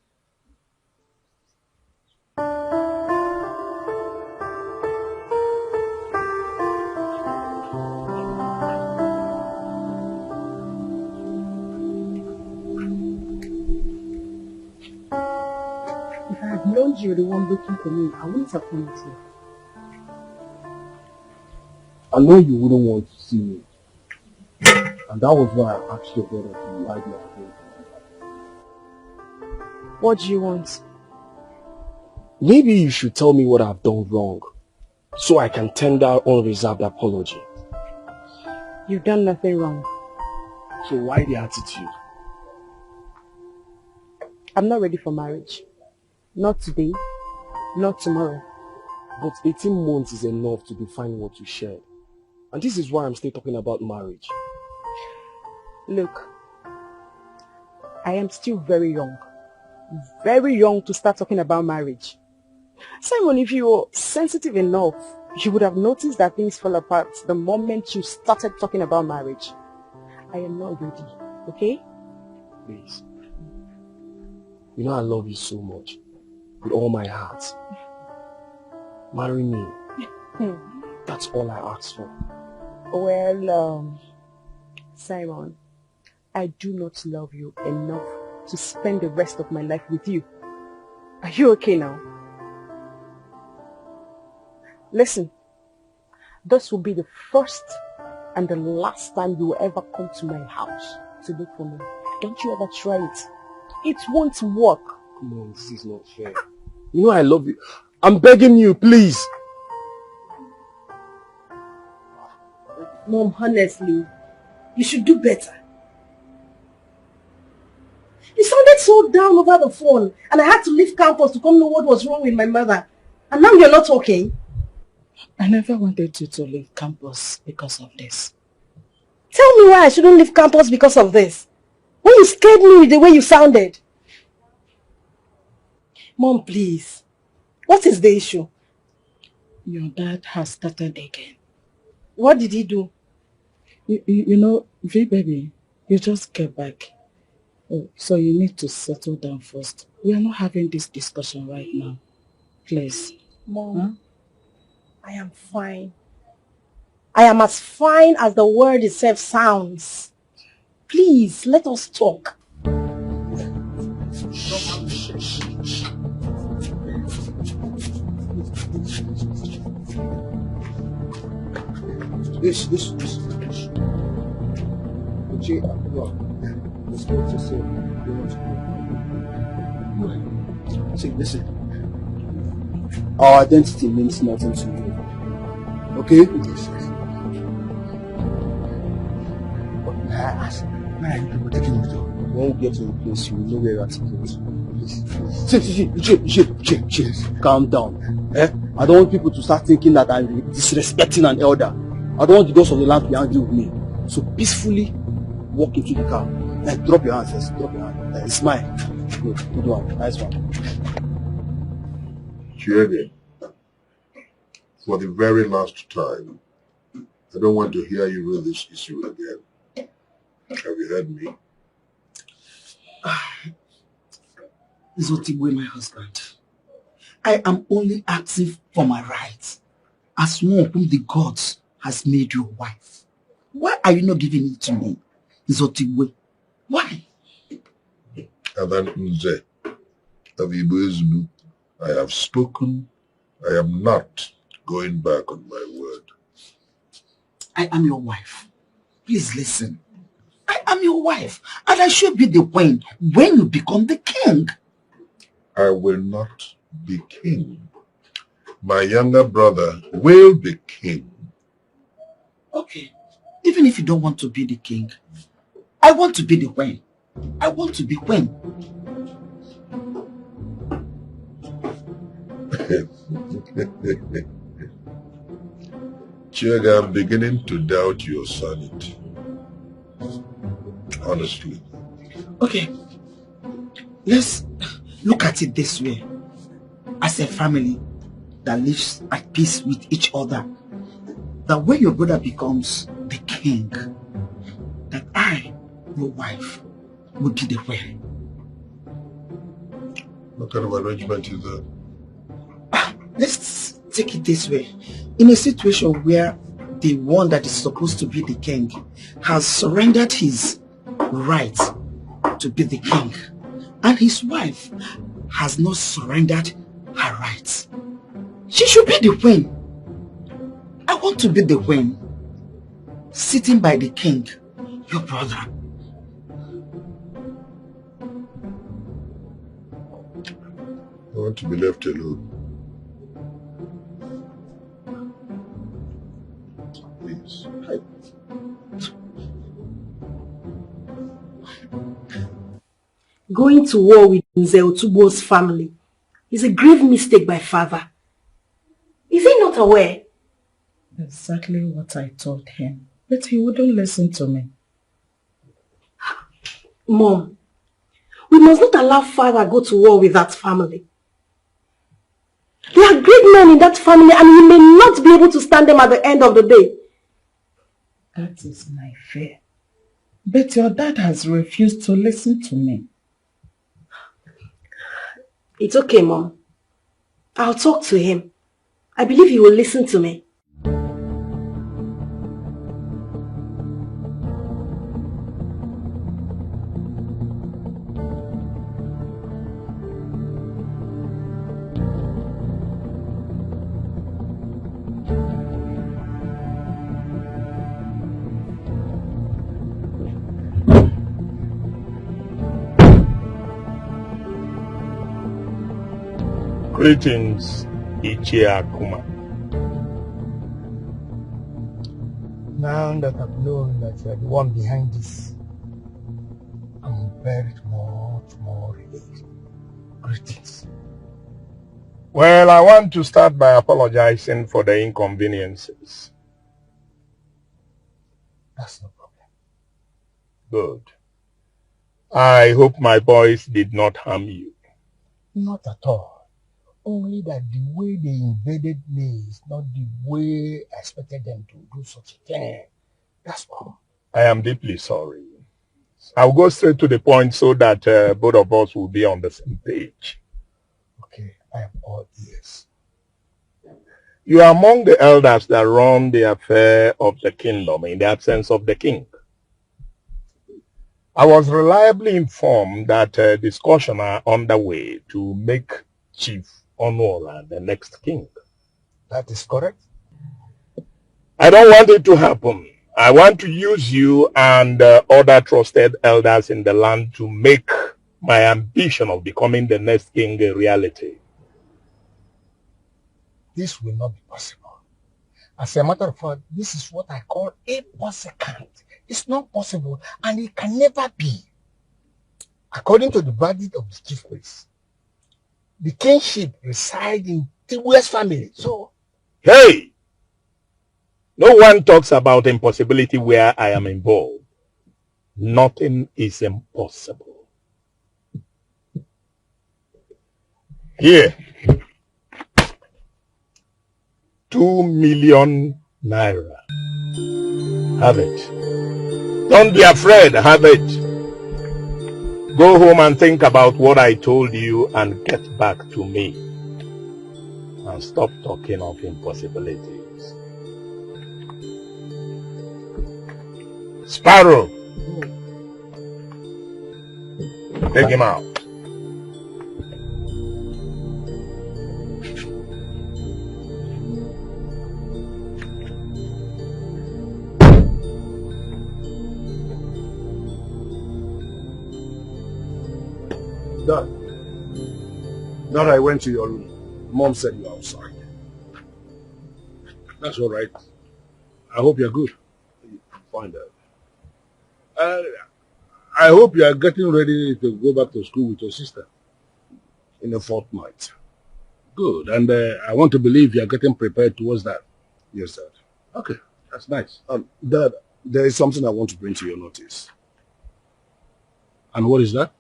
If I had known you were the one looking for me, I wouldn't have come with you.
I know you wouldn't want to see me. And that was why I asked your brother to hide my face.
What do you want?
Maybe you should tell me what I've done wrong, so I can tender unreserved apology.
You've done nothing wrong.
So why the attitude?
I'm not ready for marriage. Not today, not tomorrow.
But 18 months is enough to define what you shared. And this is why I'm still talking about marriage.
Look, I am still very young. Very young to start talking about marriage. Simon, if you were sensitive enough, you would have noticed that things fell apart the moment you started talking about marriage. I am not ready, okay?
Please. You know I love you so much. With all my heart. Marry me. That's all I ask for.
Well, Simon, I do not love you enough to spend the rest of my life with you. Are you okay now? Listen, this will be the first and the last time you will ever come to my house to look for me. Don't you ever try it. It won't work.
Come on, this is not fair. You know I love you. I'm begging you, please.
Mom, honestly, you should do better. You sounded so down over the phone, and I had to leave campus to come know what was wrong with my mother. And now you're not okay.
I never wanted you to leave campus because of this.
Tell me why I shouldn't leave campus because of this. When you scared me with the way you sounded. Mom, please. What is the issue?
Your dad has started again.
What did he do?
You know, V-baby, you just get back. Oh, so you need to settle down first. We are not having this discussion right now. Please.
Mom, huh? I am fine. I am as fine as the word itself sounds. Please, let us talk.
This. See, listen. Our identity means nothing to you. Okay? Yes. But may I ask, where are you people taking me to? When we get to the place, you will know where you are taking us. Please. Calm down. I don't want people to start thinking that I'm disrespecting an elder. I don't want the doors of the land to be angry with me. So peacefully walk into the car. Drop your hands first. Drop your hand. Smile. Good one. Nice one.
Chiege, for the very last time, I don't want to hear you raise this issue again. Have you heard me?
Zotigwe, my husband. I am only asking for my rights as one whom the gods has made your wife. Why are you not giving it to me, Zotigwe? Why?
And then Nze, of Igbo Ezeonu, I have spoken. I am not going back on my word.
I am your wife. Please listen. I am your wife, and I should be the queen when you become the king.
I will not be king. My younger brother will be king.
Okay. Even if you don't want to be the king, I want to be the queen. I want to be queen.
Chiaga, I'm beginning to doubt your sanity. Honestly.
Okay. Let's look at it this way. As a family that lives at peace with each other, that when your brother becomes the king, that I, your wife, will be the queen.
What kind of arrangement is that?
Let's take it this way. In a situation where the one that is supposed to be the king has surrendered his right to be the king, and his wife has not surrendered her rights, she should be the queen. I want to be the queen, sitting by the king, your brother.
I want to be left alone. Please.
Going to war with Nze Otubo's family is a grave mistake by father. Is he not aware?
Exactly what I told him, but he wouldn't listen to me.
Mom, we must not allow father go to war with that family. There are great men in that family and we may not be able to stand them at the end of the day.
That is my fear. But your dad has refused to listen to me.
It's okay, Mom. I'll talk to him. I believe he will listen to me.
Greetings, Ichie Akuma.
Now that I've known that you are the one behind this, I'm very much more relieved. Greetings.
Well, I want to start by apologizing for the inconveniences.
That's no problem.
Good. I hope my boys did not harm you.
Not at all. Only that the way they invaded me is not the way I expected them to do such a thing. That's all.
I am deeply sorry. I'll go straight to the point so that both of us will be on the same page.
Okay, I am all ears.
You are among the elders that run the affair of the kingdom in the absence of the king. I was reliably informed that discussions are underway to make Chief Onola the next king.
That is correct.
I don't want it to happen. I want to use you and other trusted elders in the land to make my ambition of becoming the next king a reality.
This will not be possible. As a matter of fact, this is what I call impossible. It's not possible and it can never be. According to the verdict of the chief priest, the kingship resides in Tibue's family. So,
hey! No one talks about impossibility where I am involved. Nothing is impossible. Here. 2 million naira. Have it. Don't be afraid, have it. Go home and think about what I told you and get back to me. And stop talking of impossibilities. Sparrow! Take him out.
Dad, I went to your room. Mom said you were outside. That's all right. I hope you're good. Fine, Dad. I hope you are getting ready to go back to school with your sister in a fortnight. Good. And I want to believe you are getting prepared towards that.
Yes, Dad.
Okay, that's nice.
Dad, there is something I want to bring to your notice.
And what is that?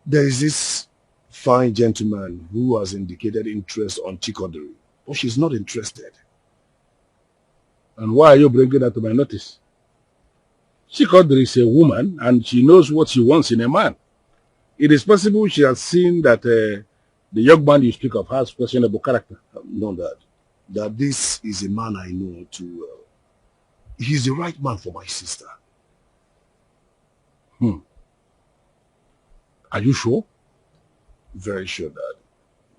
There is this fine gentleman who has indicated interest on Chikodiri, but she's not interested.
And why are you bringing that to my notice? Chikodiri is a woman and she knows what she wants in a man. It is possible she has seen that the young man you speak of has questionable character.
No, Dad. That this is a man I know too well. He's the right man for my sister.
Are you sure?
Very sure, Dad.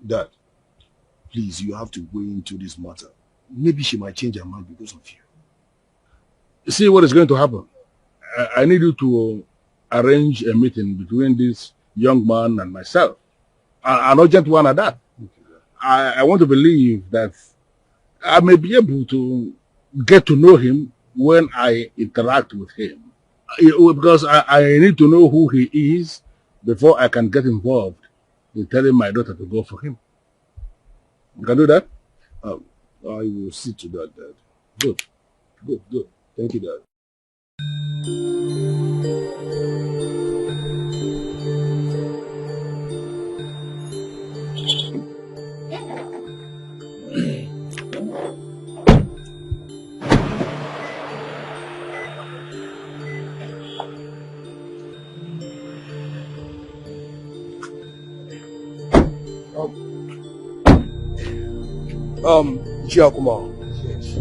Dad, please, you have to weigh into this matter. Maybe she might change her mind because of you.
See what is going to happen. I need you to arrange a meeting between this young man and myself. An urgent one at that. I want to believe that I may be able to get to know him when I interact with him. Because I need to know who he is before I can get involved in telling my daughter to go for him. You can do that?
I will see to that, Dad.
Good. Good, good.
Thank you, Dad.
Giacomo. Yes.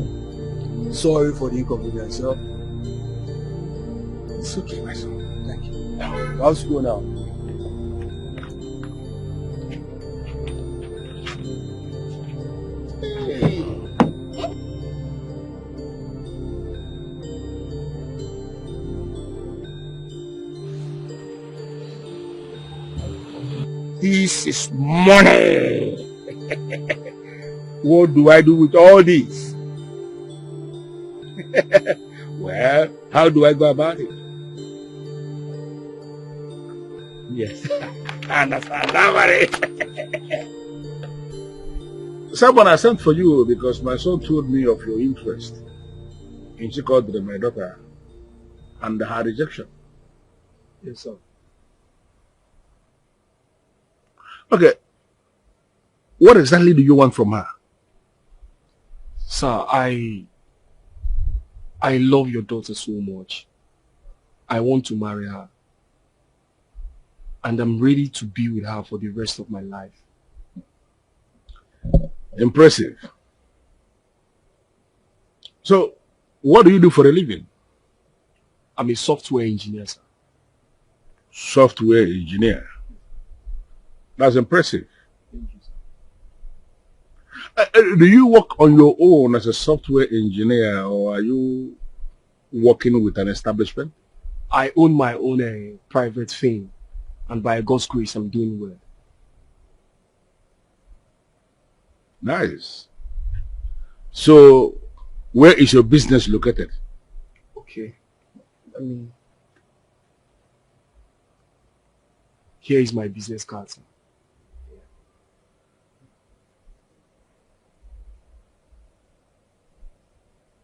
Sorry for the inconvenience, sir.
It's okay, my son. Thank you.
How's school now?
This is money. What do I do with all this? Well, how do I go about it? Yes, I understand. Someone I sent for you because my son told me of your interest in Chikodiri, my daughter, and her rejection.
Yes, sir.
Okay. What exactly do you want from her?
Sir, I love your daughter so much. I want to marry her. And I'm ready to be with her for the rest of my life.
Impressive. So, what do you do for a living?
I'm a software engineer, sir.
Software engineer? That's impressive. Do you work on your own as a software engineer, or are you working with an establishment?
I own my own private firm, and by God's grace, I'm doing well.
Nice. So, where is your business located?
Okay. Here is my business card, sir.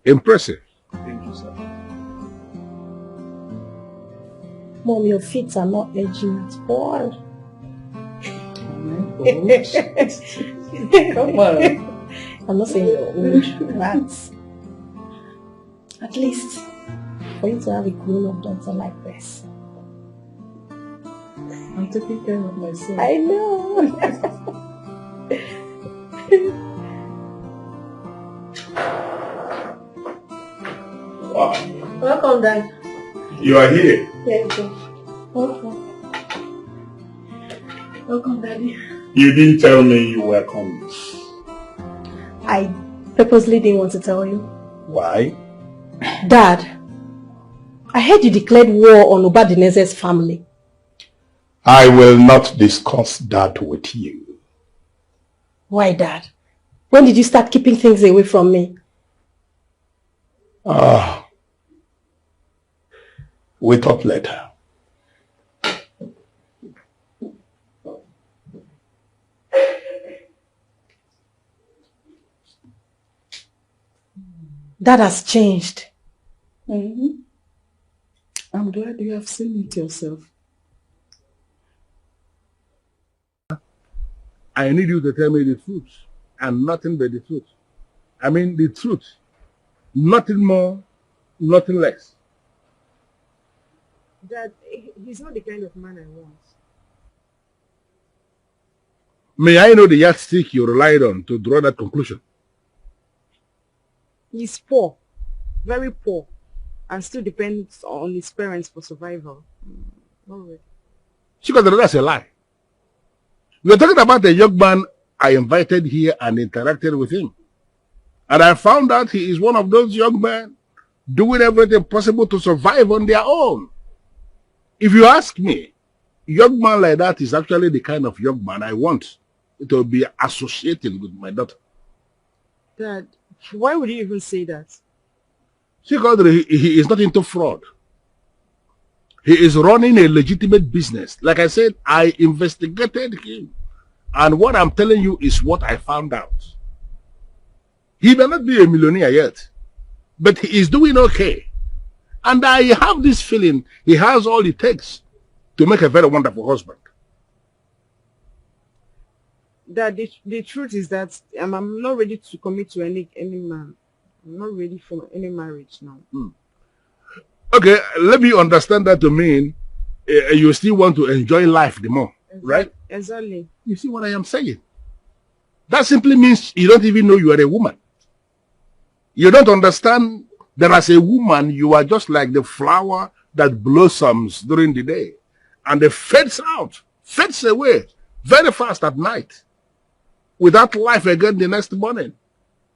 Impressive.
Thank you, sir.
Mom, your feet are not edging at all.
Come on.
I'm not saying you're old, but at least for you to have a grown-up daughter like this.
I'm taking care of myself.
I know.
Wow.
Welcome, Dad.
You are here.
There you go. Welcome. Welcome, Daddy.
You didn't tell me you were coming.
I purposely didn't want to tell you.
Why?
Dad, I heard you declared war on Obadineze's family.
I will not discuss that with you.
Why, Dad? When did you start keeping things away from me?
We'll talk later.
That has changed.
I'm glad you have seen it yourself.
I need you to tell me the truth and nothing but the truth. I mean the truth. Nothing more, nothing less.
Dad, he's not the kind of man I want.
May I know the yardstick you relied on to draw that conclusion?
He's poor, very poor, and still depends on his parents for survival. Not really.
That's a lie. We are talking about a young man I invited here and interacted with him. And I found out he is one of those young men doing everything possible to survive on their own. If you ask me, a young man like that is actually the kind of young man I want to be associated with my daughter.
Dad, why would you even say that?
See, Godre, he is not into fraud. He is running a legitimate business. Like I said, I investigated him. And what I'm telling you is what I found out. He may not be a millionaire yet, but he is doing okay. And I have this feeling he has all it takes to make a very wonderful husband.
Dad, the truth is that I'm not ready to commit to any man. I'm not ready for any marriage now.
Okay, let me understand that to mean you still want to enjoy life the more, right?
Exactly.
You see what I am saying? That simply means you don't even know you are a woman. You don't understand that as a woman, you are just like the flower that blossoms during the day and it fades out, fades away very fast at night without life again the next morning.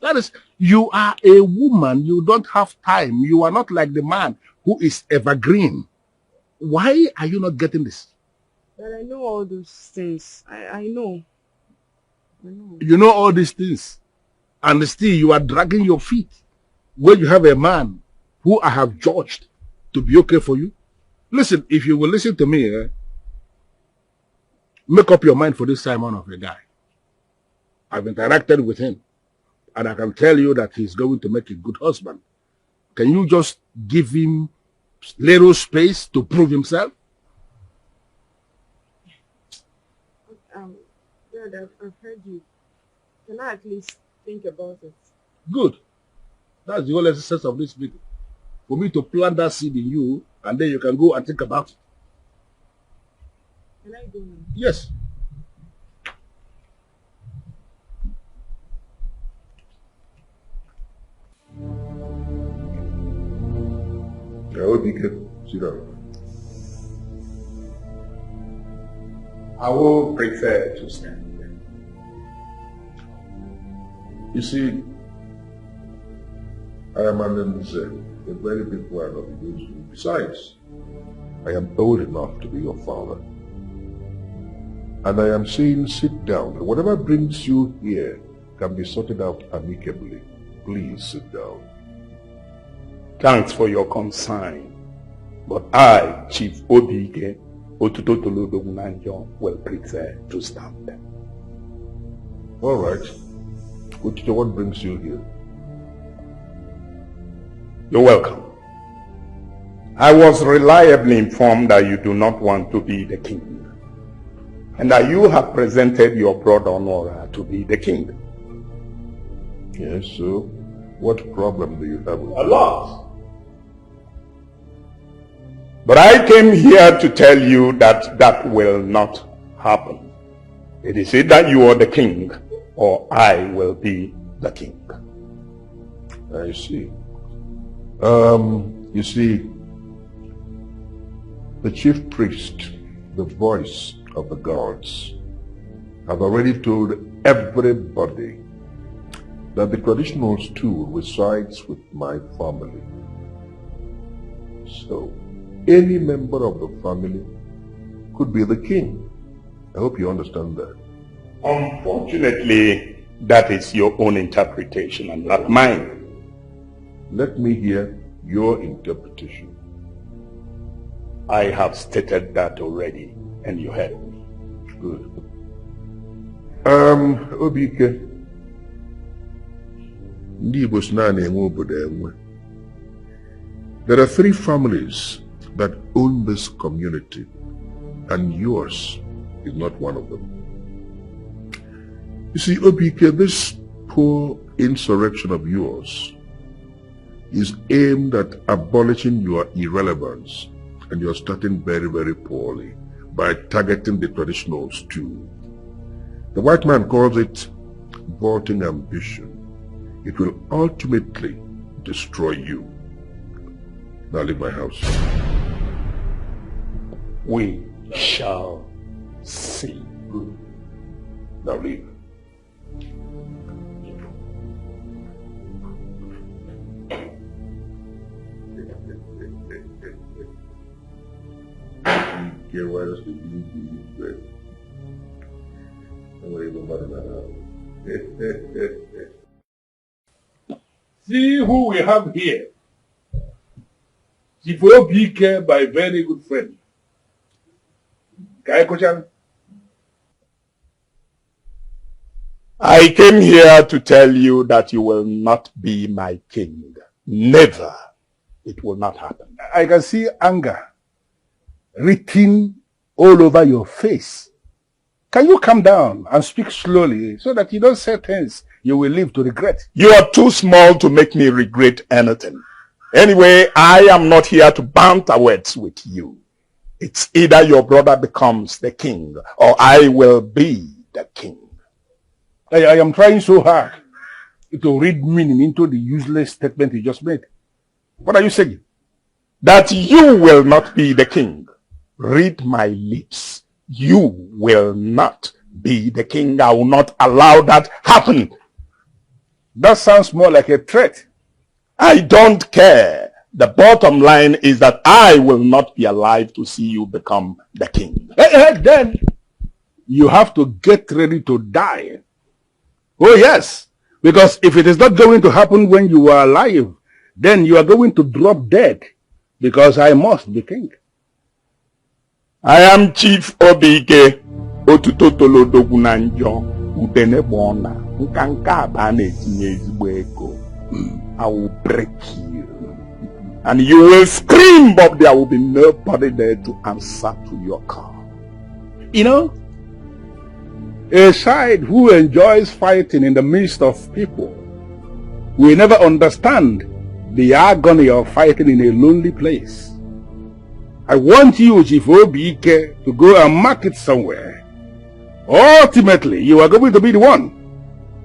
That is, you are a woman, you don't have time. You are not like the man who is evergreen. Why are you not getting this?
But I know all those things. I know.
You know all these things. And still you are dragging your feet when you have a man who I have judged to be okay for you. Listen, if you will listen to me, make up your mind for this Simon of a guy. I've interacted with him. And I can tell you that he's going to make a good husband. Can you just give him little space to prove himself?
Dad, I've heard you. Can I at least think about it?
Good. That's the whole essence of this video. For me to plant that seed in you, and then you can go and think about it.
Can I go now?
Yes.
Sit down.
I will prefer to stand.
You see, I am an Nze, a very big one of those. Besides, I am old enough to be your father. And I am saying sit down. Whatever brings you here can be sorted out amicably. Please sit down.
Thanks for your concern. But I, Chief Obike Otutotolodogunanjo, will prefer to stand.
All right. What brings you here?
You're welcome. I was reliably informed that you do not want to be the king, and that you have presented your brother Nora to be the king.
Yes, so what problem do you have with
A lot. But I came here to tell you that that will not happen. It is either you are the king, or I will be the king.
I see. You see, the chief priest, the voice of the gods, have already told everybody that the traditional stool resides with my family. So, any member of the family could be the king. I hope you understand that.
Unfortunately, that is your own interpretation and not mine.
Let me hear your interpretation.
I have stated that already, and you heard me.
Good. Obike. There are 3 families that own this community, and yours is not one of them. You see, Obike, this poor insurrection of yours is aimed at abolishing your irrelevance, and you're starting very, very poorly by targeting the traditionals too. The white man calls it vaulting ambition. It will ultimately destroy you. Now leave my house.
We shall see.
Good. Now leave. Why does the bread?
See who we have here. Chief Obike, my very good friend. Kaiko-chan.
I came here to tell you that you will not be my king. Never. It will not happen.
I can see anger written all over your face. Can you calm down and speak slowly so that you don't say things you will live to regret?
You are too small to make me regret anything. Anyway, I am not here to banter words with you. It's either your brother becomes the king or I will be the king.
I am trying so hard to read meaning into the useless statement you just made. What are you saying?
That you will not be the king. Read my lips. You will not be the king. I will not allow that happen.
That sounds more like a threat.
I don't care. The bottom line is that I will not be alive to see you become the king.
Then you have to get ready to die. Oh yes, because if it is not going to happen when you are alive, then you are going to drop dead, because I must be king.
I am Chief Obike, Otutotolodogu na njọ, Udene Bona, Nkanka Abane etinye ezigbo ego. I will break you. And you will scream, but there will be nobody there to answer to your call.
You know, a side who enjoys fighting in the midst of people will never understand the agony of fighting in a lonely place. I want you, Chief Obike, to go and mark it somewhere. Ultimately, you are going to be the one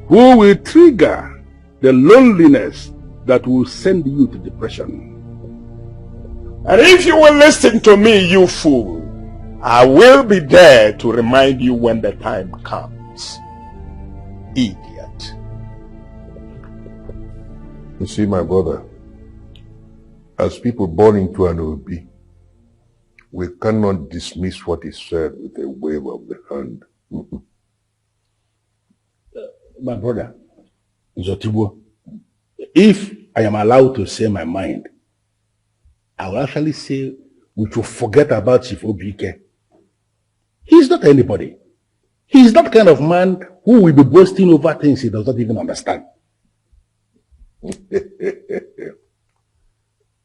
who will trigger the loneliness that will send you to depression.
And if you will listen to me, you fool, I will be there to remind you when the time comes. Idiot.
You see, my brother, as people born into an Obi, we cannot dismiss what is said with a wave of the hand.
My brother, Zotibo, if I am allowed to say my mind, I will actually say we should forget about Chief Obike. He is not anybody. He is that kind of man who will be boasting over things he does not even understand.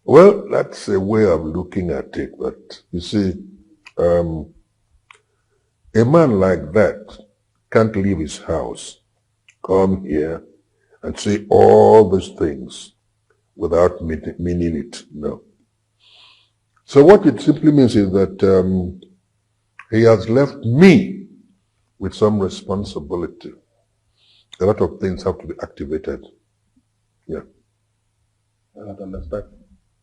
Well, that's a way of looking at it, but you see, a man like that can't leave his house, come here, and say all these things without meaning it. No. So what it simply means is that he has left me with some responsibility. A lot of things have to be activated. Yeah.
I don't understand.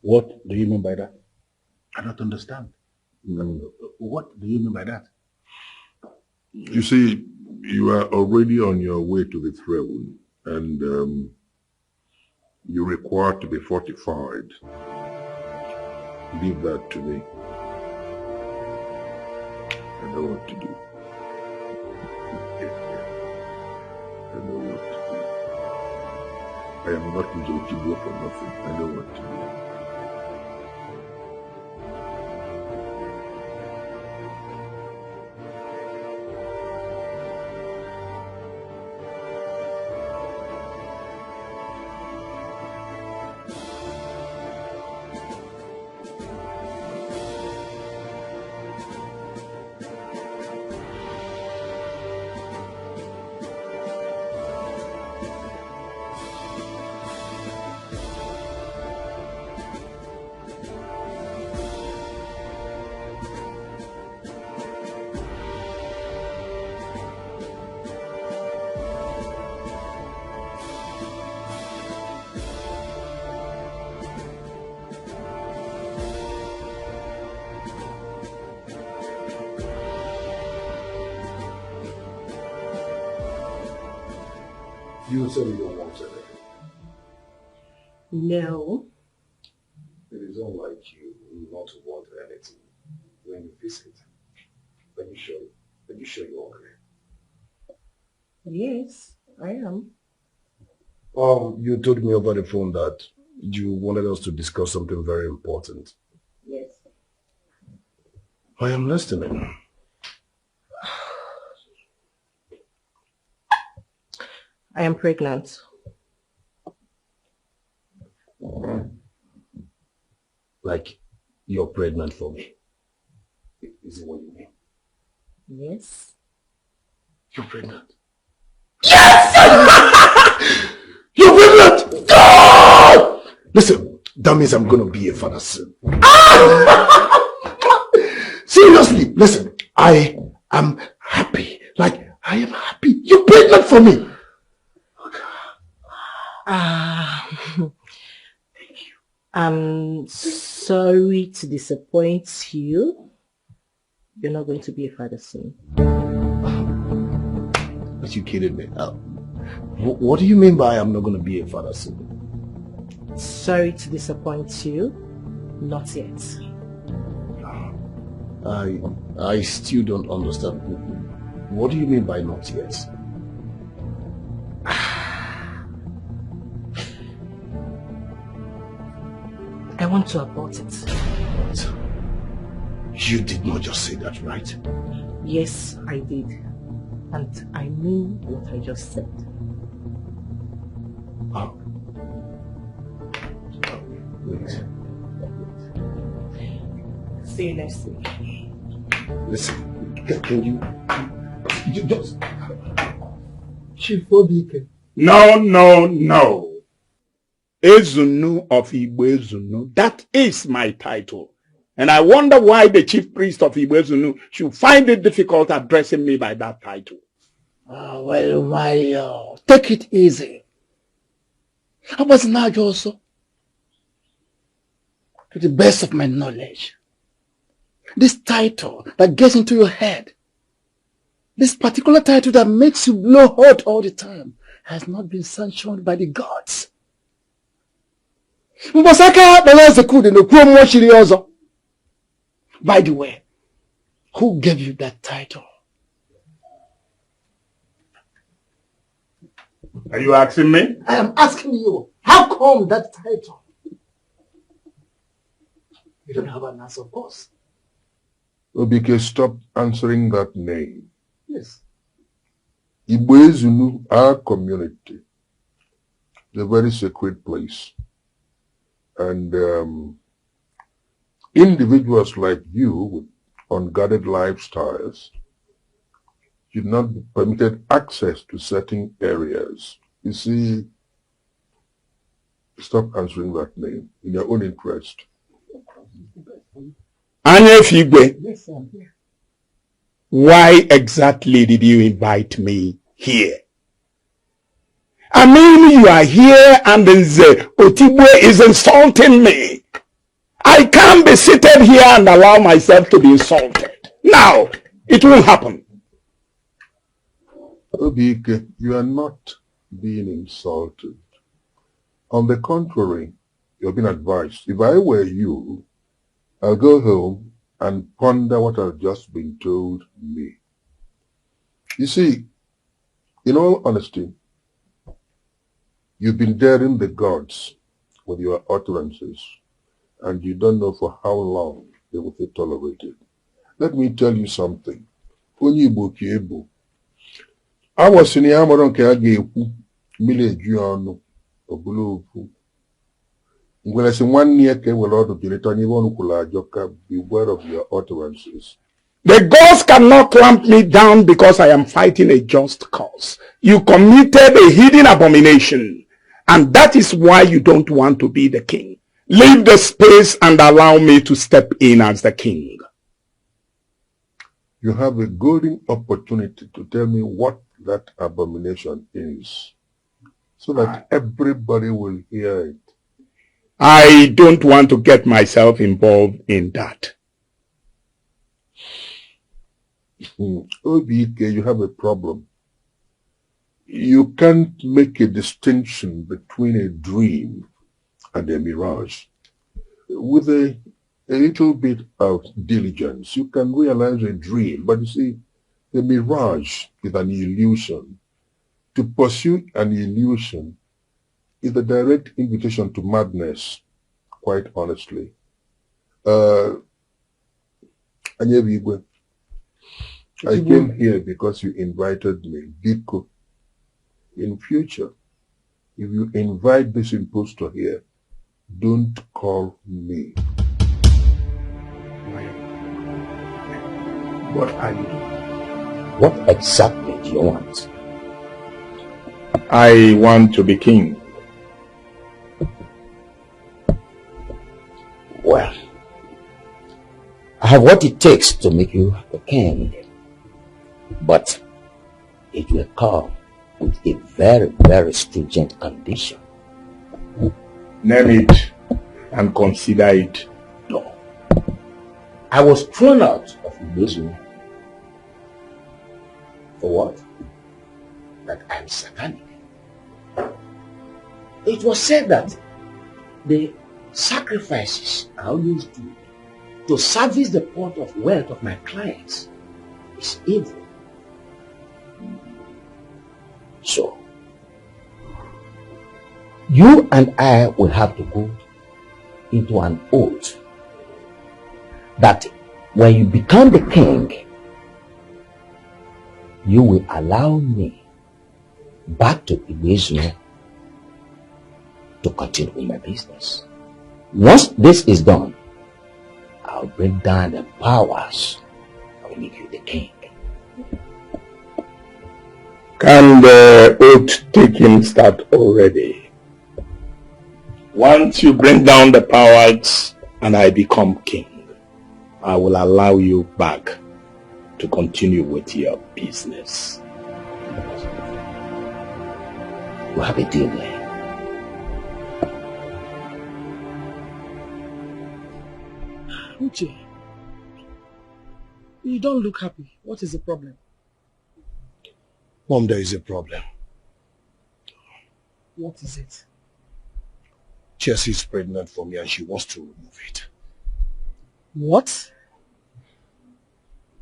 What do you mean by that? I don't understand. What do you mean by that?
You see, you are already on your way to the throne, and you require to be fortified. Leave that to me. I know what to do. I know what to do. I am not Uju Okoli for nothing. I know what to do.
You said you don't want anything.
No.
It is unlike you not to want anything when you visit. Are you sure you're okay?
Yes, I am.
You told me over the phone that you wanted us to discuss something very important.
Yes.
I am listening.
I am pregnant.
Like, you're pregnant for me. Is it what you mean?
Yes.
You're pregnant. Yes! You're pregnant! God! Listen, that means I'm gonna be a father soon. Seriously, listen, I am happy. Like, I am happy. You're pregnant for me.
Thank you. I'm sorry to disappoint you. You're not going to be a father soon.
Are you kidding me? What do you mean by I'm not going to be a father soon?
Sorry to disappoint you. Not yet.
I still don't understand. What do you mean by not yet?
I want to abort it.
What? You did not just say that, right?
Yes, I did. And I mean what I just said.
Oh. Wait.
See you next week.
Listen, can you just...
Chief Obike.
No. Ezunu of Igbo Ezunu. That is my title. And I wonder why the chief priest of Igbo Ezunu should find it difficult addressing me by that title.
Well, Mario, take it easy. I was not also, to the best of my knowledge, this title that gets into your head, this particular title that makes you blow hot all the time, has not been sanctioned by the gods. By the way, who gave you that title?
Are you asking me?
I am asking you, how come that title? You don't have an answer, of course.
Obike, stop answering that name.
Yes.
Igbo Ezunu, our community, is a very sacred place. And individuals like you with unguarded lifestyles should not be permitted access to certain areas. You see, stop answering that name in your own interest.
Anya Figwe,
Yes, I'm here.
why exactly did you invite me here? I mean, you are here and Otigwe is insulting me. I can't be seated here and allow myself to be insulted. Now, it won't happen.
Obike, you are not being insulted. On the contrary, you're being advised. If I were you, I'll go home and ponder what has just been told me. You see, in all honesty, you've been daring the gods with your utterances, and you don't know for how long they will be tolerated. Let me tell you something. Onye Igbo ka Igbo. I was in the armor on Kagekwu, Mile Juano, or Blue. When I say 1 year, will order to return you on Kula Joka, beware of your utterances.
The gods cannot clamp me down because I am fighting a just cause. You committed a hidden abomination, and that is why you don't want to be the king. Leave the space and allow me to step in as the king.
You have a golden opportunity to tell me what that abomination is, so that everybody will hear it.
I don't want to get myself involved in that.
OBK, you have a problem. You can't make a distinction between a dream and a mirage. With a little bit of diligence, you can realize a dream, but you see, the mirage is an illusion. To pursue an illusion is a direct invitation to madness, quite honestly. Anyebigwe, I came here because you invited me. Biko, in future, if you invite this impostor here, don't call me.
What are you doing?
What exactly do you want?
I want to be king.
Well, I have what it takes to make you a king, but it will come with a very, very stringent condition.
Name it and consider it done.
I was thrown out of Ibezu. For what? That I'm satanic. It was said that the sacrifices I always do to service the pot of wealth of my clients is evil. So, you and I will have to go into an oath that when you become the king, you will allow me back to Ibezu to continue with my business. Once this is done, I'll break down the powers that will make you the king.
Can the oath taking start already? Once you bring down the powers and I become king, I will allow you back to continue with your business.
We'll have a deal there.
Uche, you don't look happy. What is the problem?
Mom, there is a problem.
What is it?
Chelsea is pregnant for me and she wants to remove it.
What?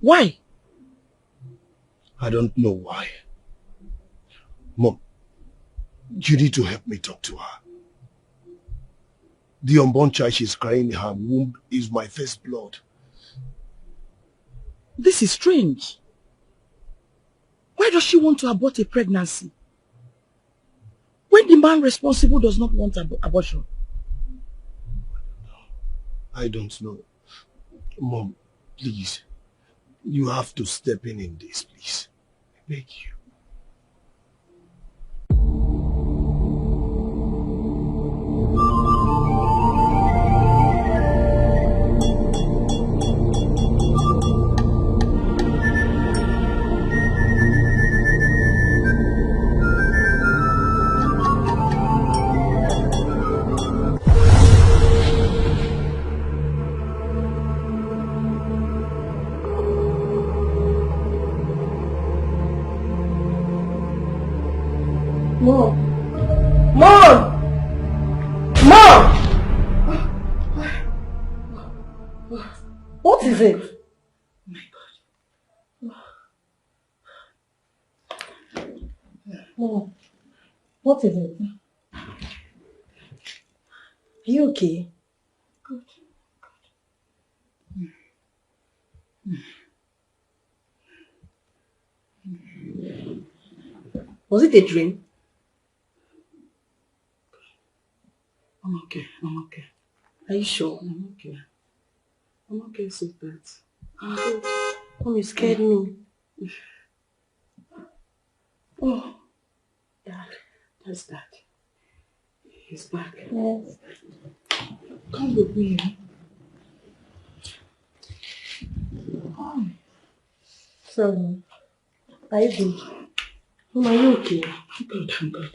Why?
I don't know why. Mom, you need to help me talk to her. The unborn child she's carrying in her womb is my first blood.
This is strange. Why does she want to abort a pregnancy? When the man responsible does not want abortion?
I don't know. Mom, please. You have to step in this, please. I beg you.
What is it? Mom, what is it? Are you okay? Good. Was it a dream?
I'm okay. I'm okay.
Are you sure?
I'm okay. I'm okay, sweetheart. I'm good.
Mom, you scared me.
Oh, Dad. That's Dad. He's back.
Yes.
Come with me. Oh.
Sorry. Are you good? Mom, are you okay?
I'm good. I'm good.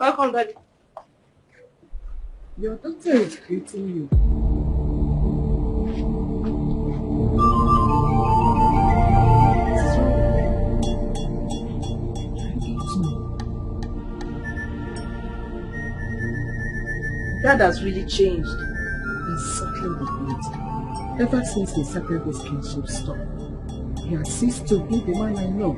Welcome, Daddy.
Your doctor is greeting you.
Dad has really changed.
Exactly the point. Ever since he started this kinship stuff, he has ceased to be the man I know.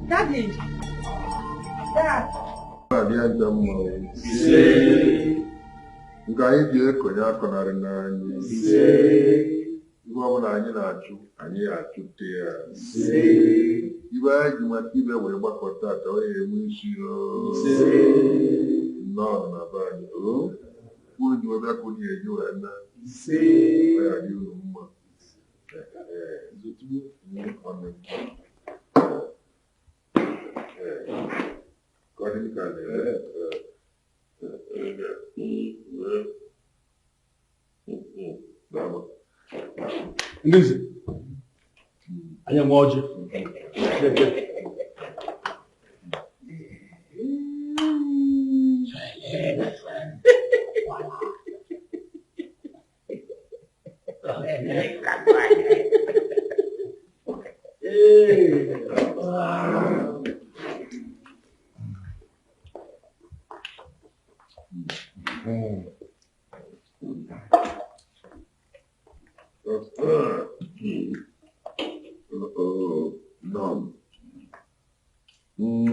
Daddy! Dad!
Nke anyị ji ekonye akọnarị n'anyị ibe ọbụla anyị na-achụ anyị achụte ya ibe anyị ji maka ibe wee gbakọta ata onye enwe isi nnọọ na be anyị unu ji webe ka unu eji wee na ya dị unu mma
Listen, I am watching.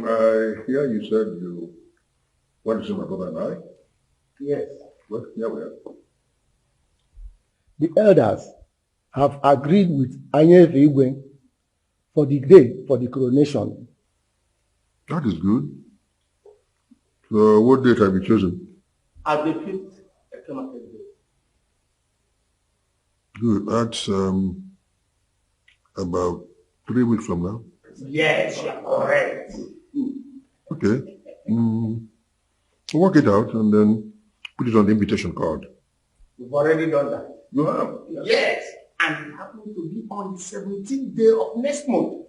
I hear you said you want to see my brother and I?
Yes.
Well, yeah, we are.
The elders have agreed with Anyefe Igwe for the day for the coronation.
That is good. So what date have you chosen?
At the 5th economic day.
Good. That's about 3 weeks from now.
Yes, you're correct.
Okay. Work it out and then put it on the invitation card.
We've already done that.
You have?
Yes. And it happens to be on the 17th day of next month.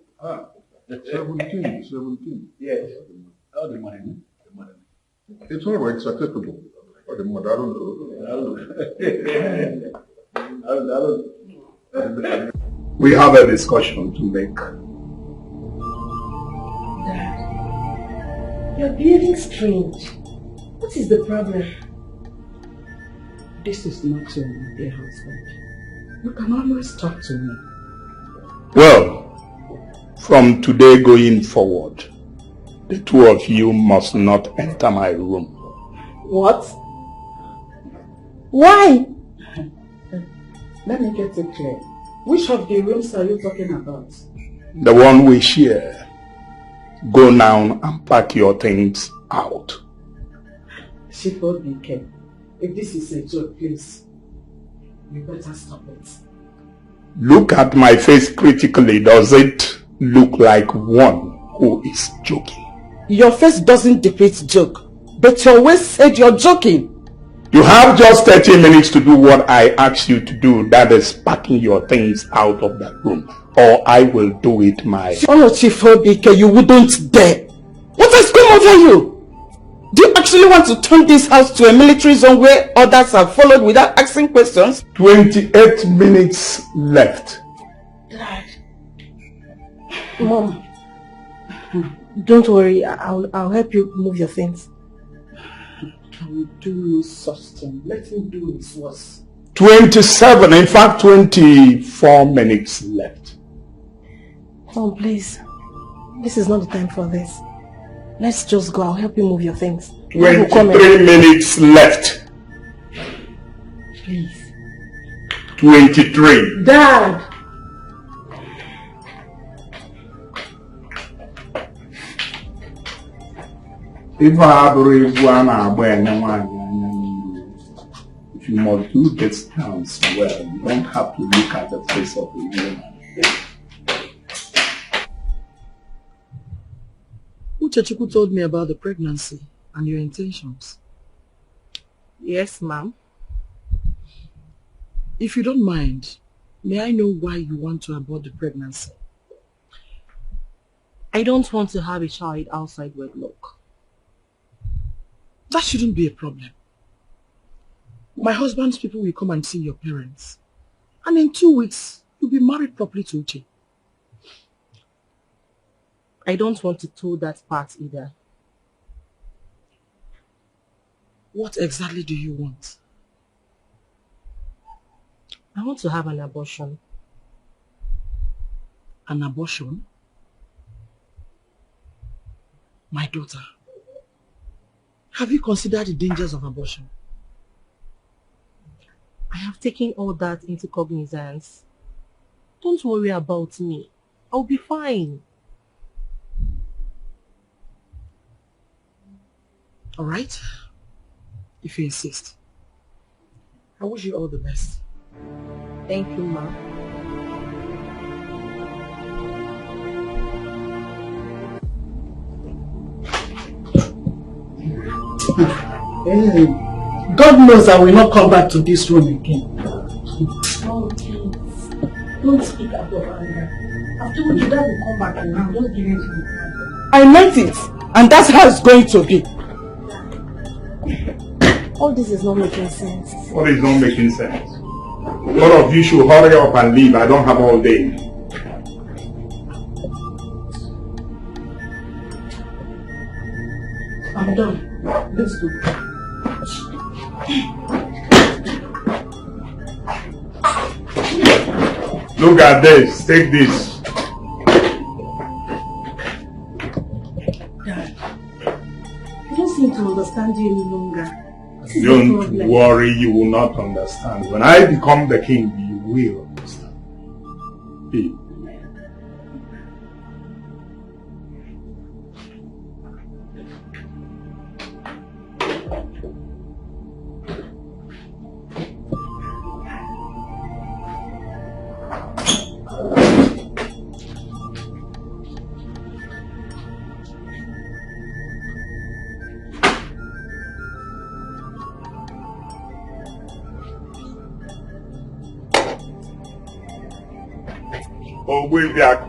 17.
Yes. All the money.
It's all right. It's acceptable. But the mother, I don't know.
We have a discussion to make.
Dad, you're behaving strange. What is the problem?
This is not your dear husband. You can always talk to me.
Well, from today going forward, the two of you must not enter my room.
What? Why?
Let me get it clear. Which of the rooms are you talking about?
The one we share. Go now and pack your things out.
Shifo BK, if this is a joke, please, you better stop it.
Look at my face critically. Does it look like one who is joking?
Your face doesn't depict joke, but your waist said you're joking.
You have just 30 minutes to do what I asked you to do. That is packing your things out of that room. Or I will do it myself.
Oh, Shifo BK, you wouldn't dare. What has come over you? Do you actually want to turn this house to a military zone where others have followed without asking questions?
28 minutes left.
Dad, Mom, don't worry. I'll help you move your things.
I will do no such thing. Let him do his worst.
27, in fact 24 minutes left.
Mom, please. This is not the time for this. Let's just go. I'll help you move your things.
23 minutes left.
Please.
23.
Dad!
If you must do this dance well, you don't have to look at the face of a woman.
Uchechukwu told me about the pregnancy and your intentions.
Yes, ma'am.
If you don't mind, may I know why you want to abort the pregnancy?
I don't want to have a child outside wedlock.
That shouldn't be a problem. My husband's people will come and see your parents. And in 2 weeks, you'll be married properly to Uche.
I don't want to toe that part either.
What exactly do you want?
I want to have an abortion.
An abortion? My daughter, have you considered the dangers of abortion?
I have taken all that into cognizance. Don't worry about me. I'll be fine.
All right? If you insist. I wish you all the best.
Thank you, Ma.
Hey, God knows I will not come back to this room again.
Oh, please. Don't speak above anger. I've told you that will come back and now. Just give it to me.
I meant it, and that's how it's going to be.
All this is not making sense.
What is not making sense? One of you should hurry up and leave. I don't have all day.
I'm done. Let's go.
Look at this. Take this.
Dad, I don't seem to understand you any longer.
Don't worry, you will not understand. When I become the king, you will understand. Hey. Oh, we'll be back.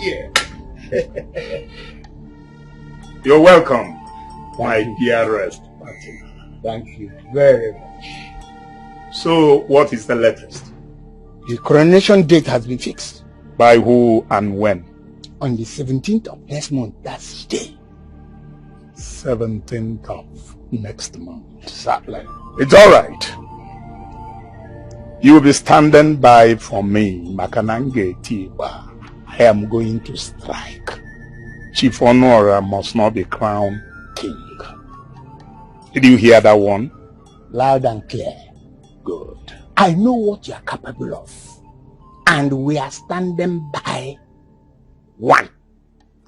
Yeah. You're welcome, my dearest partner.
Thank you very much.
So, what is the latest?
The coronation date has been fixed.
By who and when?
On the 17th of next month, that's today.
17th of next month.
Exactly.
It's all right. You will be standing by for me, Makanange Tiba. I am going to strike. Chief Honora must not be crowned king. Did you hear that one?
Loud and clear.
Good.
I know what you are capable of. And we are standing by one.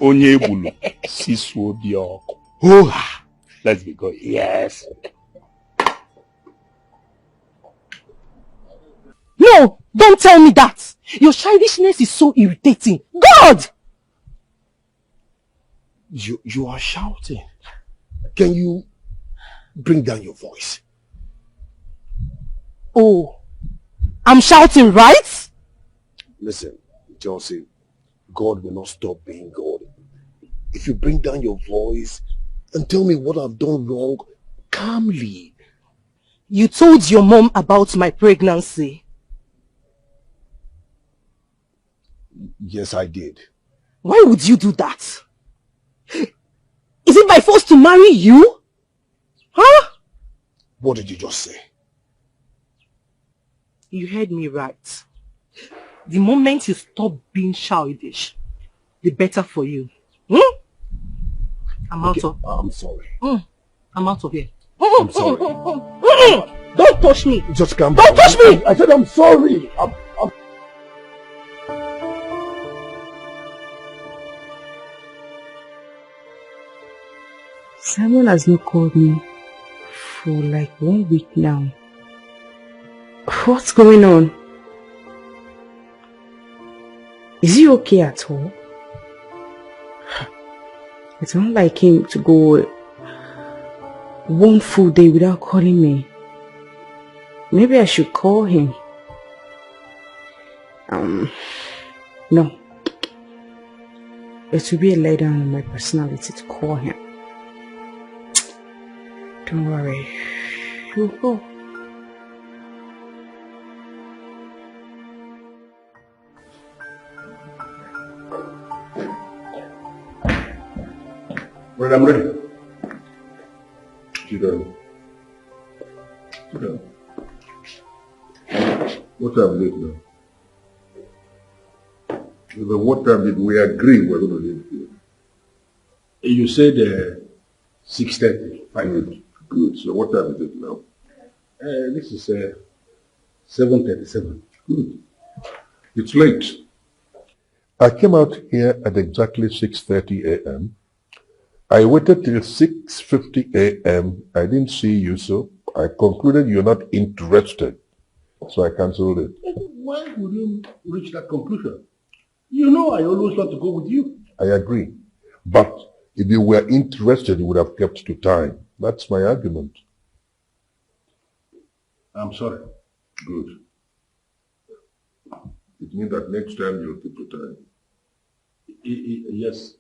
Onye bulu, sisu obioko. Let's be going.
Yes.
No, don't tell me that. Your childishness is so irritating. God!
You are shouting. Can you bring down your voice?
Oh, I'm shouting, right?
Listen, Johnson, God will not stop being God. If you bring down your voice and tell me what I've done wrong, calmly.
You told your mom about my pregnancy.
Yes, I did.
Why would you do that? Is it by force to marry you? Huh?
What did you just say?
You heard me right. The moment you stop being childish, the better for you. Hmm? I'm out of...
I'm sorry.
I'm out of here.
I'm sorry.
Don't touch me.
Just calm
down.
Don't touch me! I said I'm sorry.
Simon has not called me for like 1 week now. What's going on? Is he okay at all? It's not like him to go 1 full day without calling me. Maybe I should call him. No. It will be a letdown on my personality to call him. Don't worry. He'll go.
Well, I'm ready. Sit down. Sit down. What time is it now? What time did we agree we're going to leave here? You said 6:30. 5:30. Good. So what time is it now? This is 7:37. Good. It's late.
I came out here at exactly 6:30 a.m. I waited till 6:50 a.m. I didn't see you, so I concluded you're not interested. So I cancelled it.
Why would you reach that conclusion? You know I always want to go with you.
I agree. But if you were interested, you would have kept to time. That's my argument.
I'm sorry. Good. It means that next time you'll keep to time. Yes.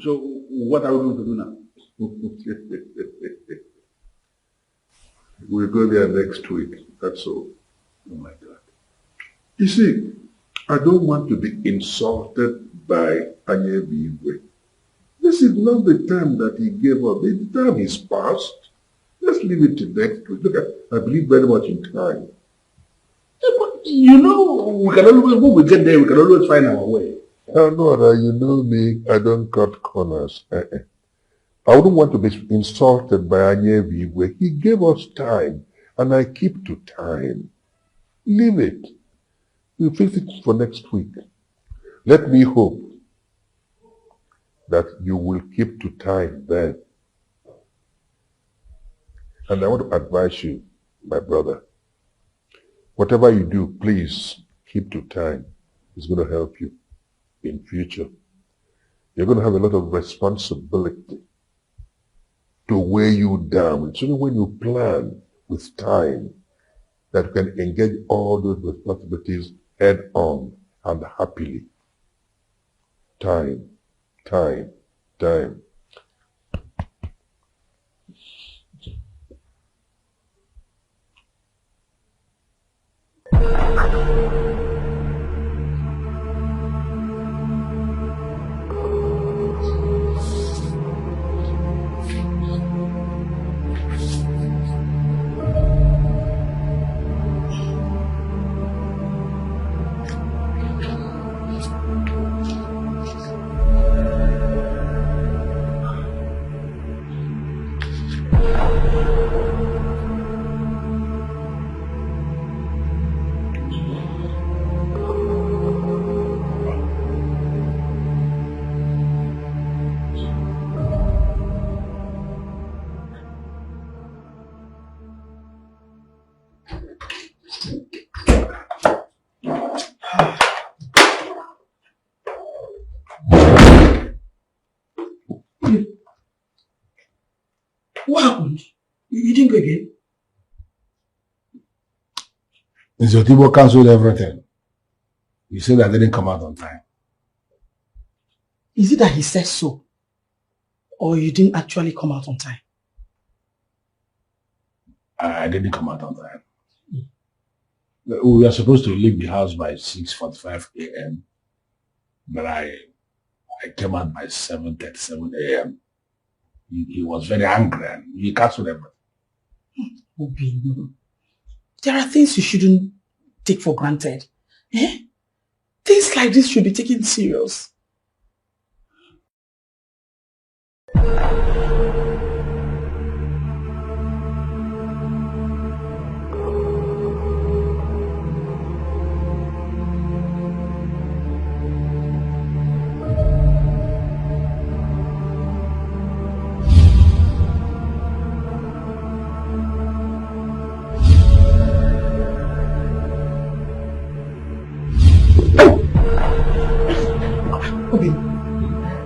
So what are we going to do now? We'll go there next week. That's all. Oh my God. You see, I don't want to be insulted by Anyebiwe. This is not the time that he gave up. The time is past. Let's leave it to next week. Look, I believe very much in time. Yeah, but you know, we can always, when we get there, we can always find our way.
No, you know me, I don't cut corners. I wouldn't want to be insulted by Anyebiwe. He gave us time, and I keep to time. Leave it. We'll fix it for next week. Let me hope that you will keep to time then. And I want to advise you, my brother, whatever you do, please keep to time. It's going to help you in future. You're going to have a lot of responsibility to weigh you down. It's only when you plan with time that you can engage all those responsibilities head on and happily. Time.
What happened? You didn't go again?
Mr. Tibo cancelled everything. He said I didn't come out on time.
Is it that he said so? Or you didn't actually come out on time?
I didn't come out on time. We were supposed to leave the house by 6:45 a.m. But I came out by 7:37 a.m. He was very angry and he cancelled everything.
Obi, there are things you shouldn't take for granted. Eh? Things like this should be taken serious.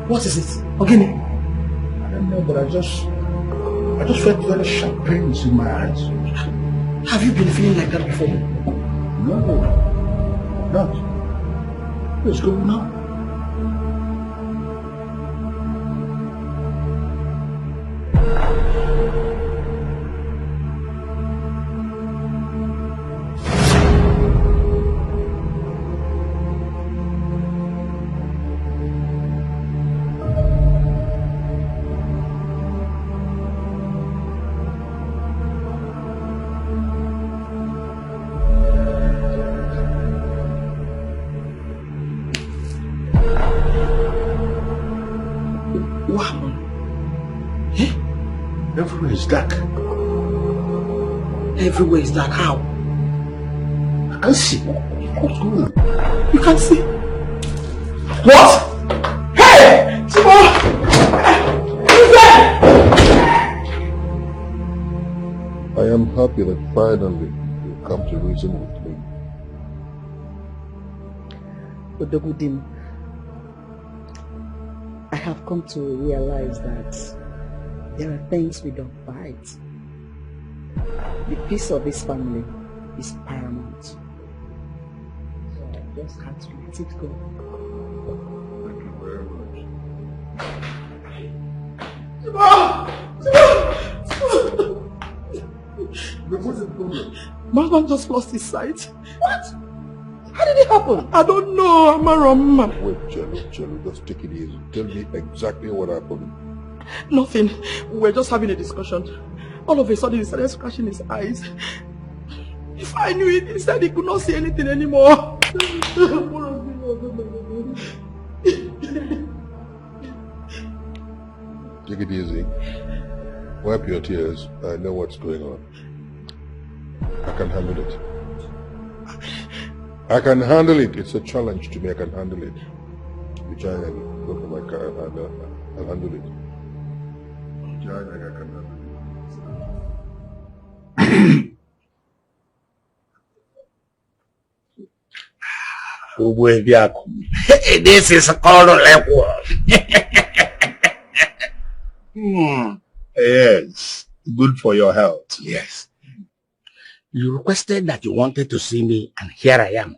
What is it? Ogini?
I don't know, but I just felt very sharp pains in my eyes.
Have you been feeling like that before?
No, not. What's going on? Everywhere is dark.
Everywhere is dark. How?
I can't see. What's going on?
You can't see. What? Hey! Chibo! Who's there?
I am happy that finally you come to reason with me.
Odogudim, I have come to realize that there are things we don't fight. The peace of this family is paramount. So I just have to let it go.
Thank you very much.
What's the problem? My man just lost his sight.
What? How did it happen?
I don't know, Amaram.
Wait, Jello, just take it easy. Tell me exactly what happened.
Nothing. We were just having a discussion. All of a sudden he started scratching his eyes. If I knew it, he said he could not see anything anymore.
Take it easy. Wipe your tears. I know what's going on. I can handle it. I can handle it. It's a challenge to me. I can handle it. You try and go to my car and I'll handle it.
This is called level. Yes, good for your health.
Yes. You requested that you wanted to see me, and here I am.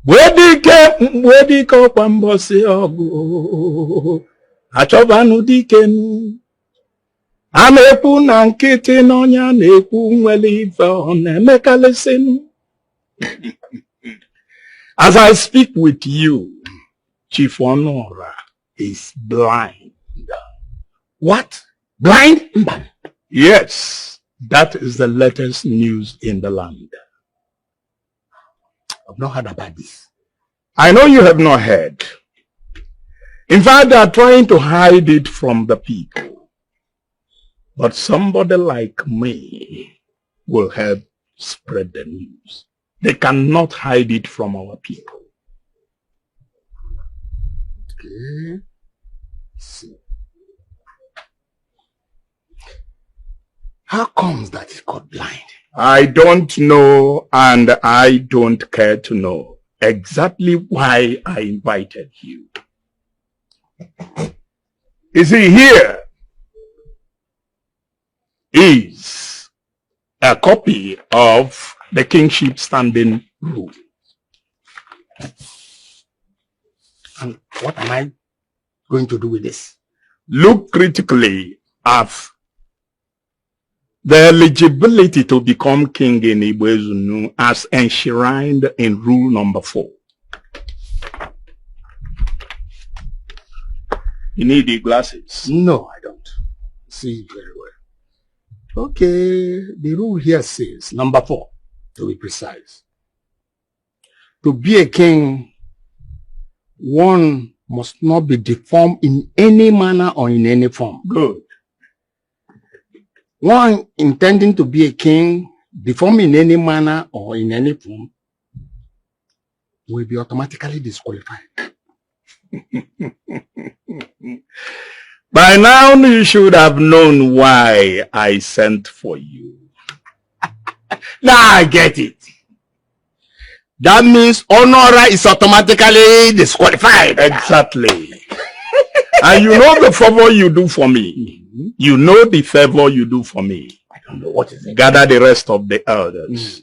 Wedike kwambosi ogu achọbanụ dike m a na-ekwu na nkịtị n'ọnya na-ekwu nwere ife ọ na-emekalịsịnụ. As I speak with you, Chief Onora is blind.
What? Blind?
Yes, that is the latest news in the land.
I've not heard about this.
I know you have not heard. In fact, they are trying to hide it from the people. But somebody like me will help spread the news. They cannot hide it from our people.
Okay. See. How comes that he got blind?
I don't know, and I don't care to know exactly why I invited you. You see, here is a copy of the Kingship Standing Rule.
And what am I going to do with this?
Look critically at The eligibility to become king in Igbo Ezunu as enshrined in rule number 4. You need the glasses?
No, I don't. See very well. Okay, the rule here says, number 4, to be precise. To be a king, one must not be deformed in any manner or in any form.
Good.
One intending to be a king, deformed in any manner or in any form, will be automatically disqualified.
By now you should have known why I sent for you.
Now I get it. That means Honora is automatically disqualified.
Exactly. And you know the favor you do for me. You know the favor you do for me.
I don't know what is it.
Gather the rest of the elders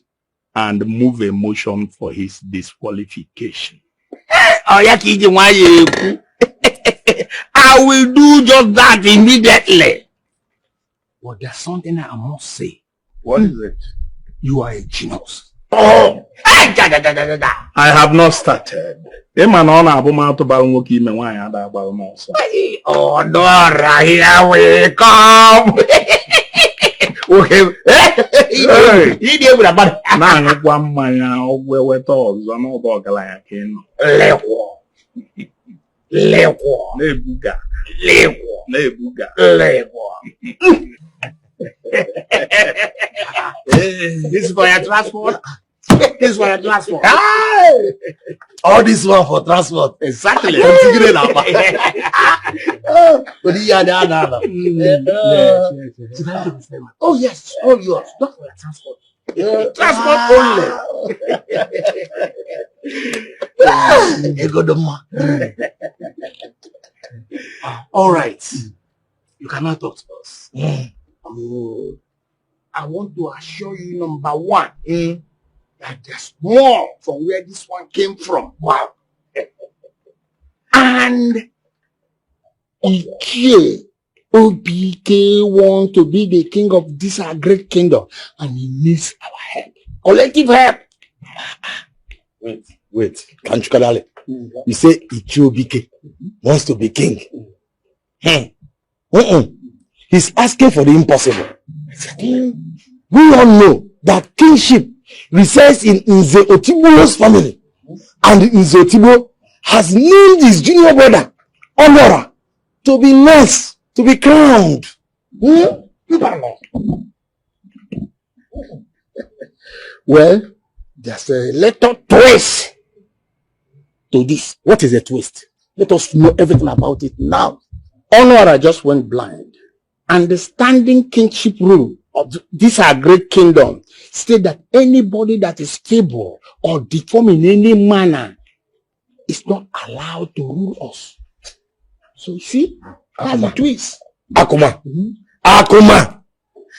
and move a motion for his disqualification.
I will do just that immediately. But there's something I must say.
What is it?
You are a genius.
Oh! I have not started. Honora,
here we come. Okay. This is for your transport. This is for your transport.
All this one for transport.
Exactly.
Oh yes, all yours. Not for your transport.
Transport only. All right. You cannot talk to us. I want to assure you, number 1, that there's more from where this one came from. Wow. And Ike OBK wants to be the king of this our great kingdom, and he needs our help. Collective help.
Wait. Kanchukadale. You say Ike OBK wants to be king. He's asking for the impossible. We all know that kingship resides in Nze Otibo's family, and Nze Otibo has named his junior brother, Honora, to be next, to be crowned.
Well, there's a little twist to this.
What is a twist?
Let us know everything about it now. Honora just went blind. And the standing kingship rule of this our great kingdom state that anybody that is feeble or deformed in any manner is not allowed to rule us. So you see, that's the twist.
Akuma. Akuma.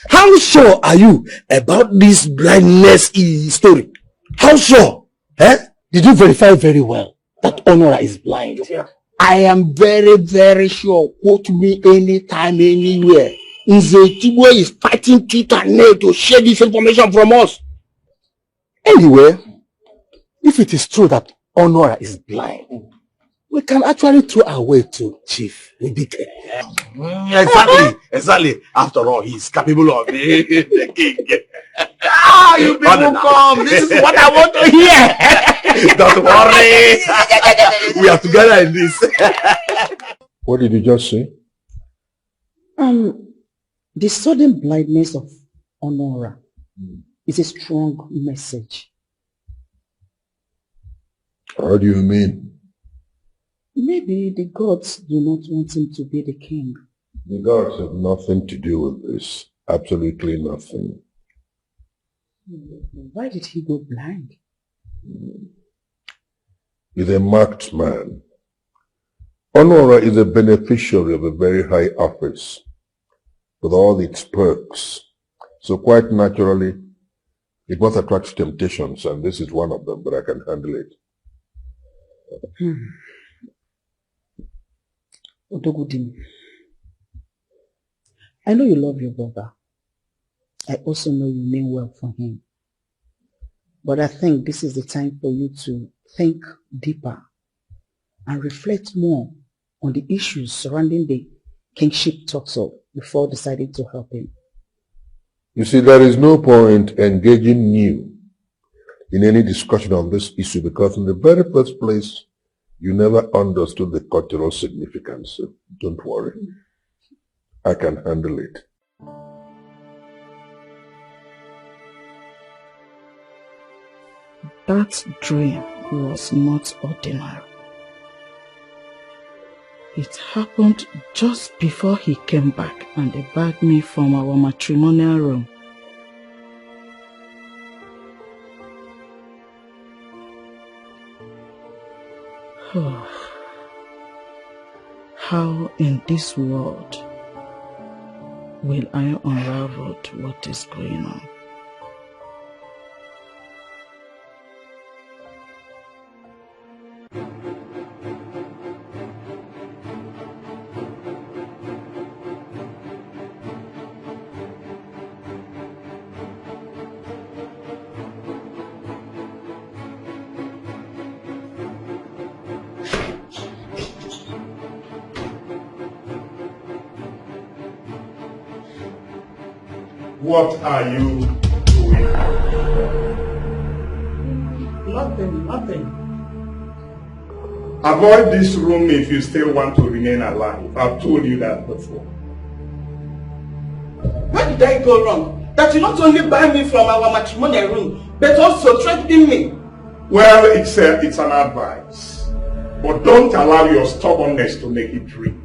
How sure are you about this blindness story? How sure? Did you verify very well that Honora is blind?
Yeah. I am very, very sure. Quote me anytime, anywhere. Nze Otibo is fighting tooth and nail to share this information from us.
Anyway, if it is true that Honora is blind, we can actually throw away to Chief Ebele.
Exactly. After all, he is capable of being the king. You people come. This is what I want to hear. Don't worry. We are together in this.
What did you just say?
The sudden blindness of Honora is a strong message.
How do you mean?
Maybe the gods do not want him to be the king.
The gods have nothing to do with this. Absolutely nothing.
Why did he go blind?
He's a marked man. Honora is a beneficiary of a very high office with all its perks. So quite naturally, it must attract temptations, and this is one of them, but I can handle it.
Odogudin, I know you love your brother, I also know you mean well for him. But I think this is the time for you to think deeper and reflect more on the issues surrounding the kingship tussle before deciding to help him.
You see, there is no point engaging you in any discussion on this issue because in the very first place, you never understood the cultural significance. So don't worry. I can handle it.
That dream was not ordinary. It happened just before he came back and debarred me from our matrimonial room. How in this world will I unravel what is going on?
What are you doing?
Nothing.
Avoid this room if you still want to remain alive. I've told you that before.
Where did I go wrong? That you not only buy me from our matrimonial room, but also threatening me?
Well, it's an advice. But don't allow your stubbornness to make it real.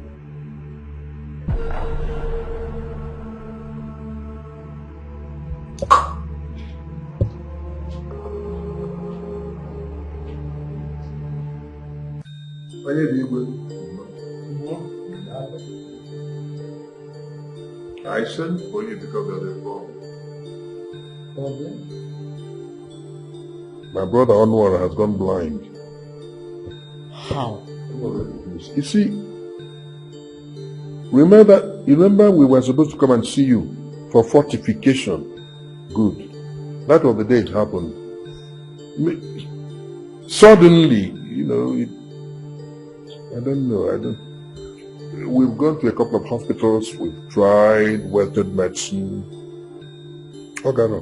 I sent for you because of the phone. My brother Onwara has gone blind.
How?
You see, remember we were supposed to come and see you for fortification. Good. That was the day it happened. Suddenly, I don't know. We've gone to a couple of hospitals. We've tried Western medicine. Okay, no.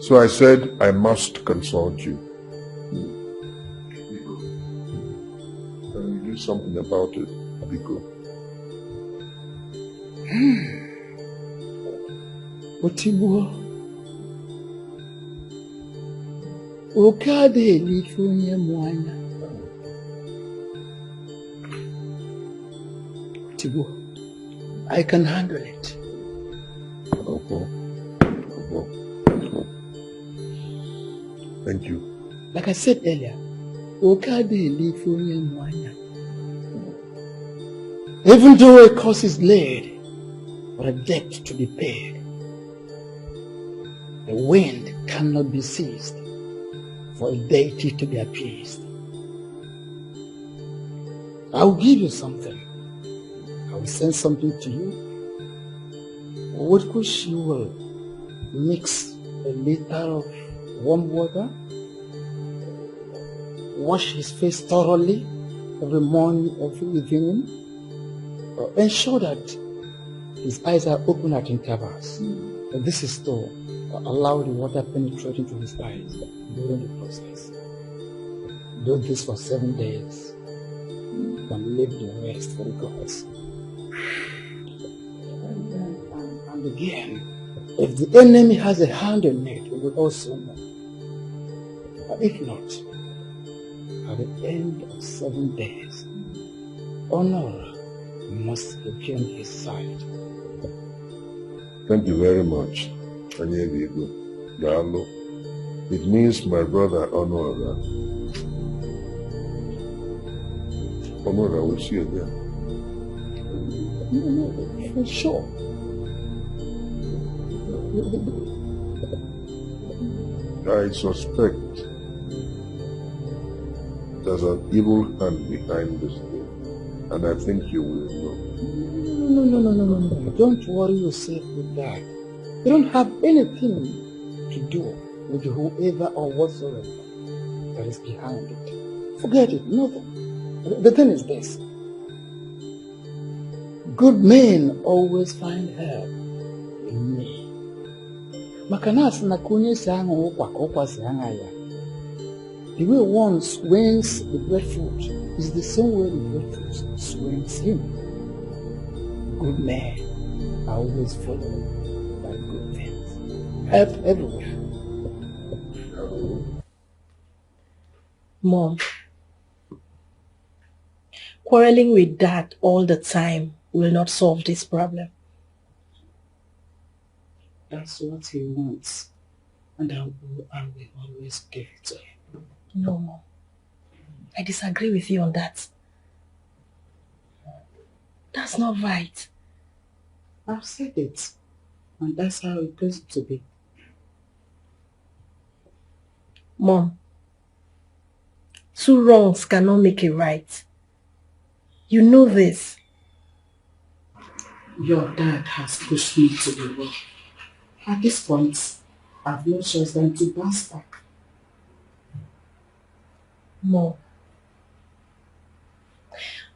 So I said, I must consult you. Can you do something about it, Biko?
Otibo. Okade lifunye mwana. Otibo, I can handle it.
Thank you.
Like I said earlier, Okade lifunye mwana. Even though a cost is laid for a debt to be paid, the wind cannot be seized for a deity to be appeased. I will give you something. I will send something to you. What you will mix a liter of warm water, wash his face thoroughly every morning, every evening, ensure that his eyes are open at intervals. And this is to allow the water penetrate into his eyes during the process. Do this for 7 days and leave the rest for the gods. And again, if the enemy has a hand in it, we will also know. But if not, at the end of 7 days, honor must appear on his side.
Thank you very much. It means my brother Onora. Onora will see you again.
No, for sure.
I suspect there's an evil hand behind this thing, and I think you will know.
No. Don't worry yourself with that.
You don't have anything to do with whoever or whatsoever that is behind it. Forget it, nothing. The thing is this. Good men always find help in me. Makanas na kunye sango kwa sangaya. The way one swings the breadfruit is the same way the breadfruit swings him. Good men are always followed by good things. Help everywhere.
Mom, quarreling with Dad all the time will not solve this problem.
That's what he wants. And I will always give it to him.
No, Mom. I disagree with you on that. That's not right.
I've said it. And that's how it goes to be.
Mom, two wrongs cannot make it right. You know this.
Your dad has pushed me to the wall. At this point, I have no choice than to bounce back.
Mom,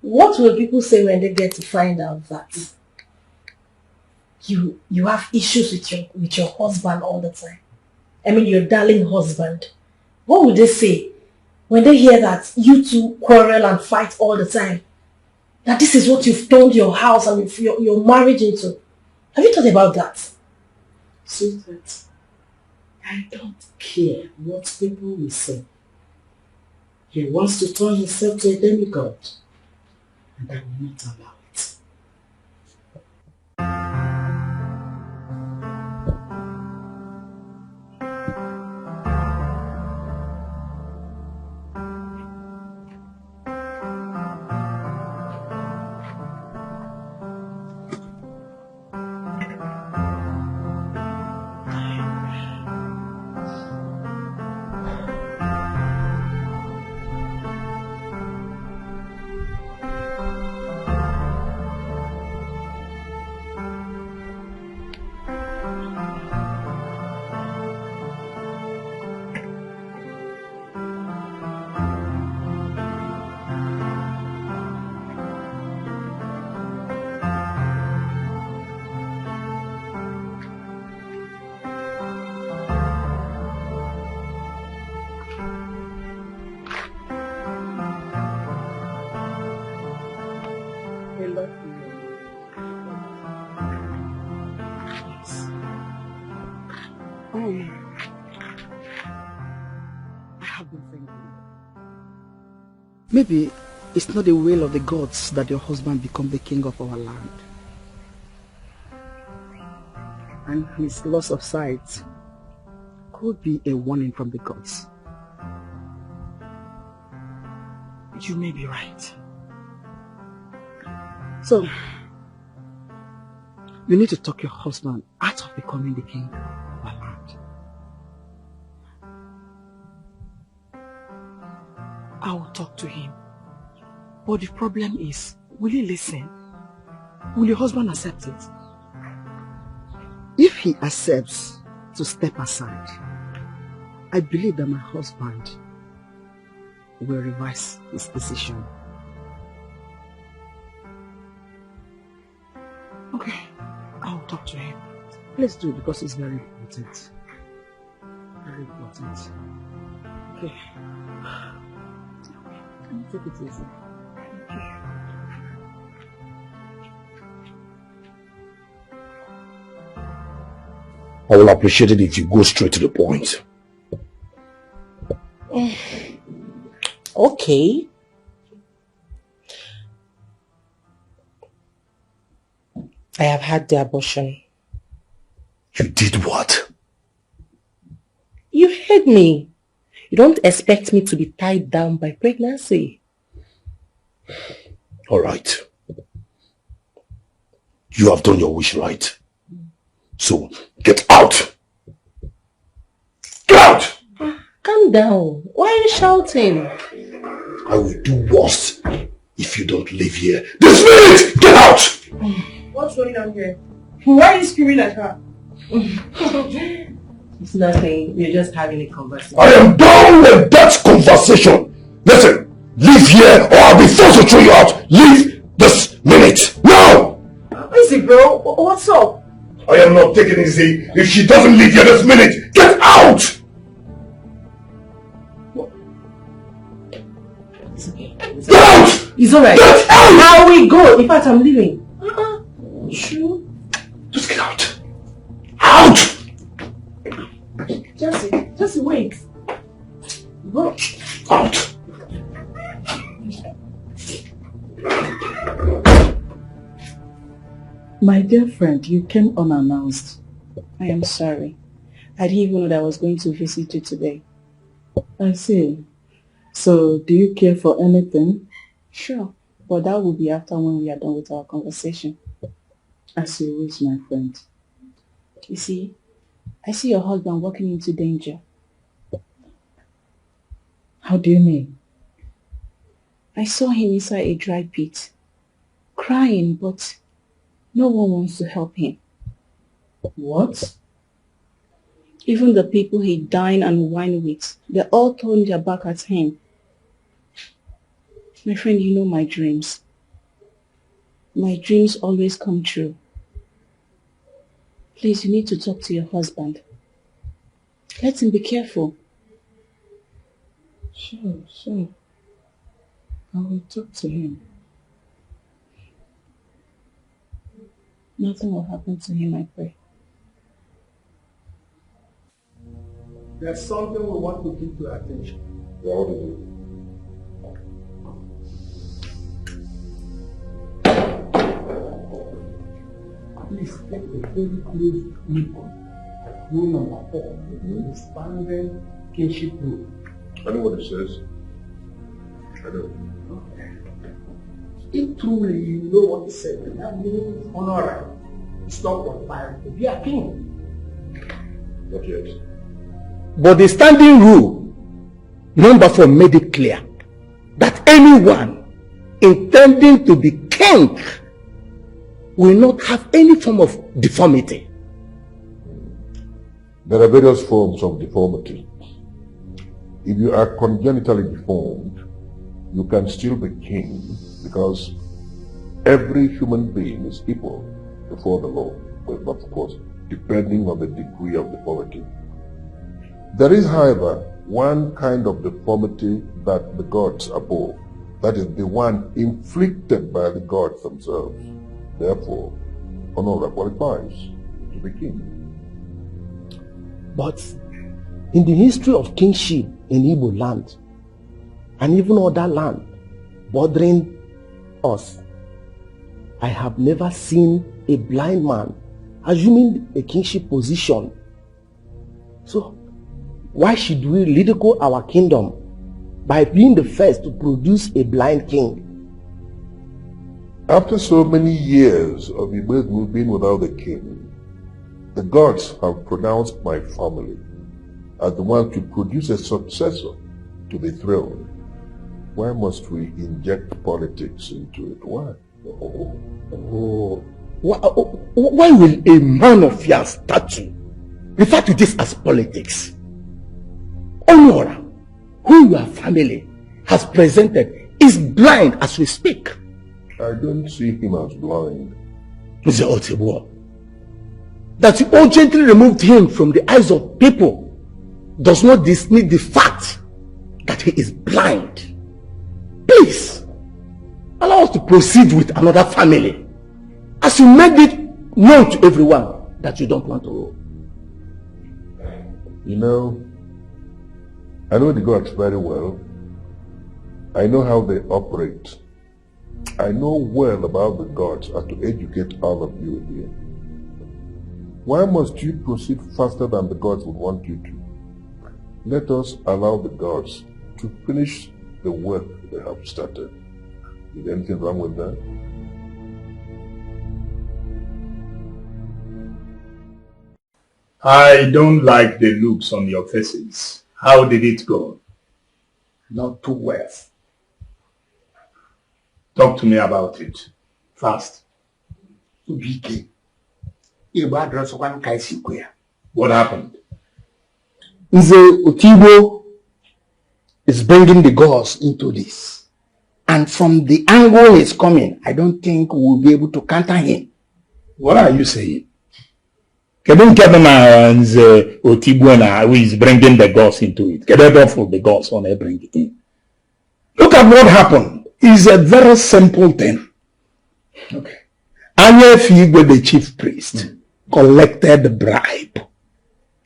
what will people say when they get to find out that you have issues with your husband all the time? I mean, your darling husband. What will they say when they hear that you two quarrel and fight all the time? That this is what you've turned your house and your marriage into. Have you thought about that?
Sweetheart, I don't care what people will say. He wants to turn himself to a demigod, and I will not allow it. Maybe it's not the will of the gods that your husband become the king of our land. And his loss of sight could be a warning from the gods. You may be right. So, you need to talk your husband out of becoming the king of our land. I will talk to him. But the problem is, will he listen? Will your husband accept it? If he accepts to step aside, I believe that my husband will revise his decision. Okay, I'll talk to him. Let's do it because it's very important. Very important. Okay. Can you take it easy? Okay.
I will appreciate it if you go straight to the point.
Okay. I have had the abortion.
You did what?
You heard me. You don't expect me to be tied down by pregnancy.
All right. You have done your wish, right? So, get out! Get out!
Calm down. Why are you shouting?
I will do worse if you don't leave here. This minute! Get out!
What's going on here? Why are you screaming at her?
It's nothing. We're just having a conversation.
I am done with that conversation. Listen, leave here or I'll be forced to throw you out. Leave this minute. Now!
Easy, bro. What's up?
I am not taking it easy. If she doesn't leave here this minute, get out!
It's okay.
Get out!
It's alright.
Get out!
Now we go. In fact, I'm leaving. Sure.
Just get out. Out!
Just wait. Go.
Out.
My dear friend, you came unannounced.
I am sorry. I didn't even know that I was going to visit you today.
I see. So, do you care for anything?
Sure, but that will be after when we are done with our conversation.
As you wish, my friend.
You see, I see your husband walking into danger.
How do you mean?
I saw him inside a dry pit, crying, but no one wants to help him.
What?
Even the people he dined and wined with, they all turned their back at him. My friend, you know my dreams. My dreams always come true. Please, you need to talk to your husband. Let him be careful.
Sure. I will talk to him.
Nothing will happen to him, I pray.
There's something we want to give to attention.
What is it?
Please take a very close look. Rule number 4, the expanded kinship rule.
I know what it says. I know.
If truly you know what it says, that means honor. It's not qualified to be a king.
Not yet.
But the standing rule, number 4, made it clear that anyone intending to be king will not have any form of deformity.
There are various forms of deformity. If you are congenitally deformed, you can still be king because every human being is equal before the law, but of course, depending on the degree of deformity. There is, however, one kind of deformity that the gods abhor. That is the one inflicted by the gods themselves. Therefore, honor qualifies to be king.
But in the history of kingship in Igbo land, and even other land bordering us, I have never seen a blind man assuming a kingship position. So, why should we ridicule our kingdom by being the first to produce a blind king?
After so many years of Igbo being without a king, the gods have pronounced my family as the one to produce a successor to the throne. Why must we inject politics into it? Why?
Why will a man of your stature refer to this as politics? Honora, who your family has presented, is blind as we speak.
I don't see him as blind.
Mr. Otibwa, that you urgently removed him from the eyes of people does not dismiss the fact that he is blind. Please, allow us to proceed with another family, as you made it known to everyone that you don't want to rule.
You know, I know the gods very well. I know how they operate. I know well about the gods as to educate all of you here. Why must you proceed faster than the gods would want you to? Let us allow the gods to finish the work they have started. Is there anything wrong with that?
I don't like the looks on your faces. How did it go?
Not too well.
Talk to me about it. Fast.
BK,
What happened?
Nze Otigbo is bringing the gods into this. And from the angle he's coming, I don't think we'll be able to counter him.
What are you saying? Kevin Nze Otigbo who is bringing the gods into it. Kevin for the gods on bring it in. Look at what happened. It's a very simple thing. Okay. Anyefigwe, the chief priest, collected the bribe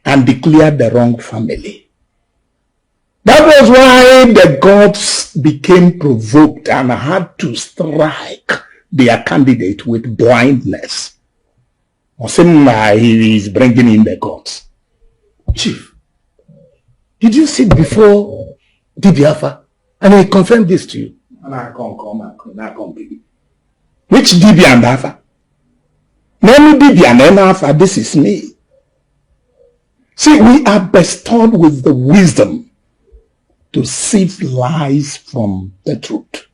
and declared the wrong family. That was why the gods became provoked and had to strike their candidate with blindness. Osimma, he is bringing in the gods.
Chief, did you sit before Dibiafa and he confirmed this to you?
Which Dibi and Afa? Name Dibi and Afa, this is me. See, we are bestowed with the wisdom to sift lies from the truth.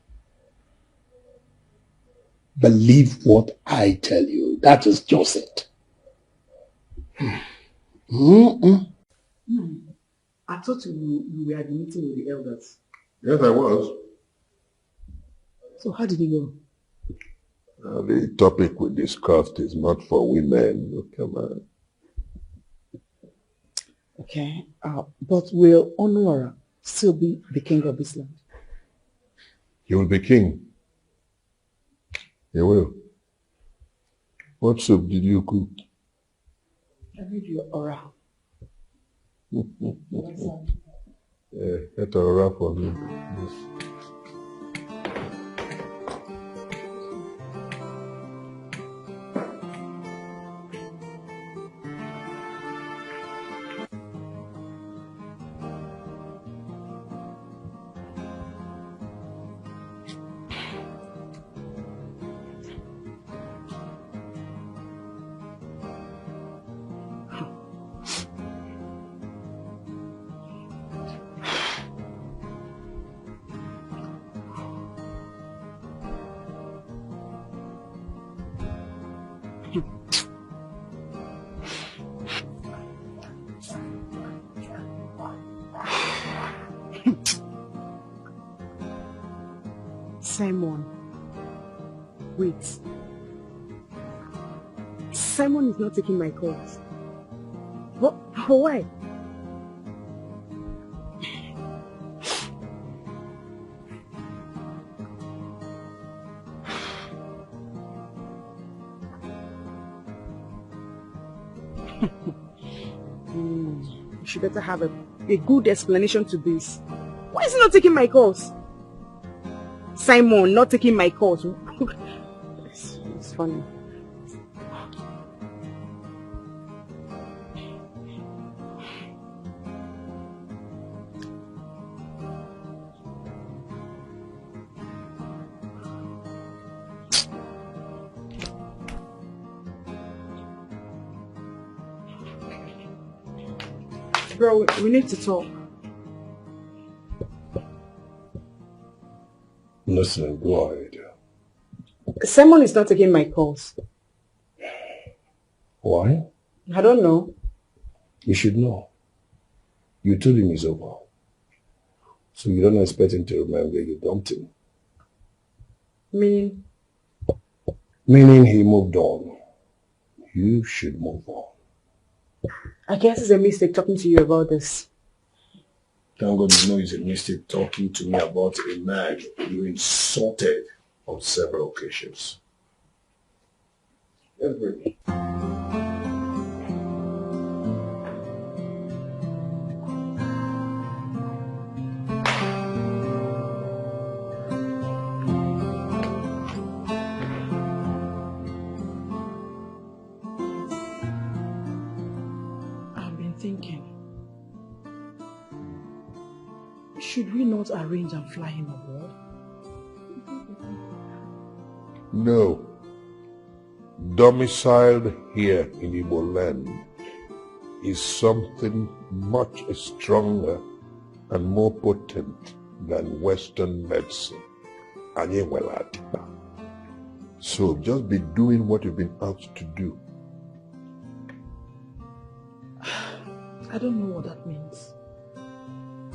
Believe what I tell you. That is just it.
I thought you were at the meeting with the elders.
Yes, I was.
So how did it go?
The topic we discussed is not for women. Come on.
Okay, but will Onwara still be the king of this land?
He will be king. He will. What soup did you cook?
I read your aura.
Get aura for me. Yes.
Simon, wait. Simon is not taking my calls. What? Why? You should better have a good explanation to this. Why is he not taking my calls? Simon not taking my calls. It's funny. Bro, we need to talk.
Listen, go ahead.
Simon is not taking my calls.
Why?
I don't know.
You should know. You told him it's over. So you don't expect him to remember you dumped him.
Meaning?
Meaning he moved on. You should move on.
I guess it's a mistake talking to you about this.
Thank God you know it's a mistake talking to me about a man you insulted on several occasions. Let's bring it.
Should we not arrange and fly him abroad?
No. Domiciled here in Igbo land is something much stronger and more potent than Western medicine. So just be doing what you've been asked to do
I don't know what that means.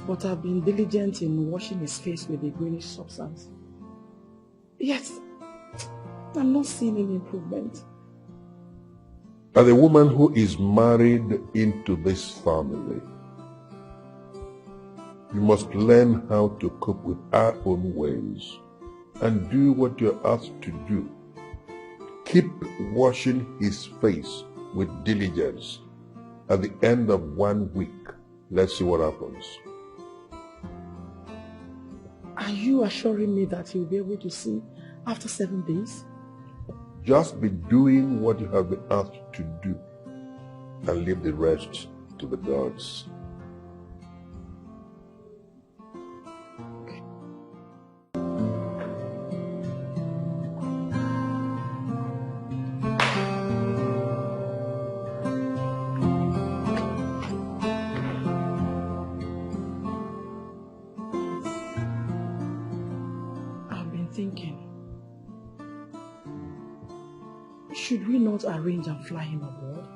But I've been diligent in washing his face with a greenish substance. Yet, I'm not seeing any improvement.
As a woman who is married into this family, you must learn how to cope with our own ways and do what you're asked to do. Keep washing his face with diligence. At the end of 1 week, let's see what happens.
Are you assuring me that he'll be able to see after 7 days?
Just be doing what you have been asked to do and leave the rest to the gods.
Should we not arrange and fly him aboard?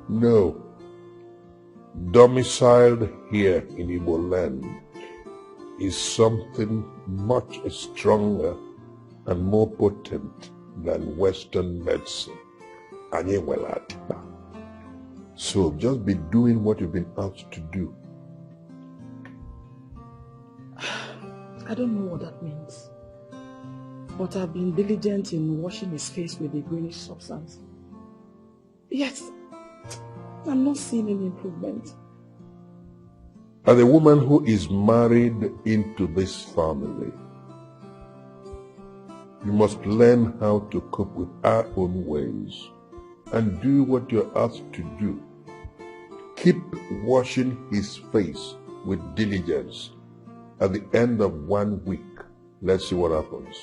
No. Domiciled here in Igbo land is something much stronger and more potent than Western medicine. So just be doing what you've been asked to do.
I don't know what that means. But I've been diligent in washing his face with a greenish substance. Yet, I'm not seeing any improvement.
As a woman who is married into this family, you must learn how to cope with our own ways and do what you're asked to do. Keep washing his face with diligence. At the end of 1 week, let's see what happens.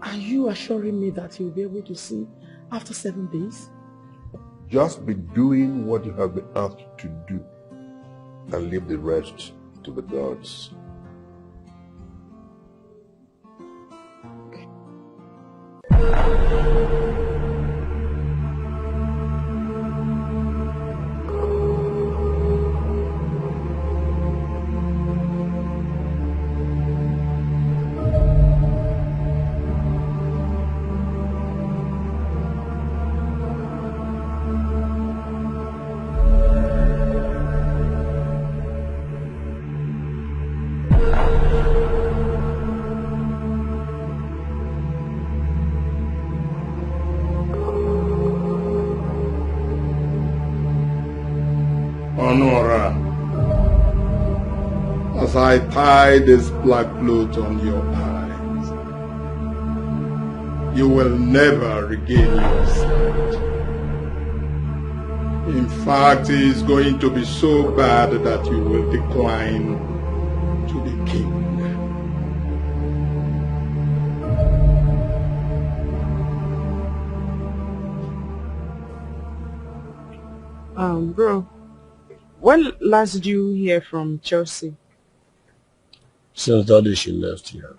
Are you assuring me that he'll be able to see after 7 days?
Just be doing what you have been asked to do and leave the rest to the gods.
Honora, as I tie this black cloth on your eyes, you will never regain your sight. In fact, it is going to be so bad that you will decline to be king.
Bro, when last did you hear from Chelsea?
Since that day she left here,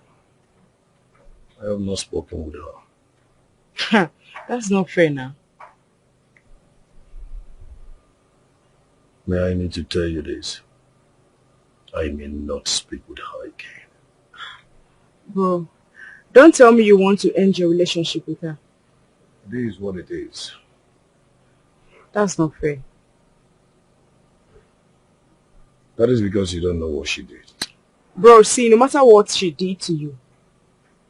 I have not spoken with her.
That's not fair now.
May I need to tell you this? I may not speak with her again.
Bro, don't tell me you want to end your relationship with her.
It is what it is.
That's not fair.
That is because you don't know what she did.
Bro, see, no matter what she did to you,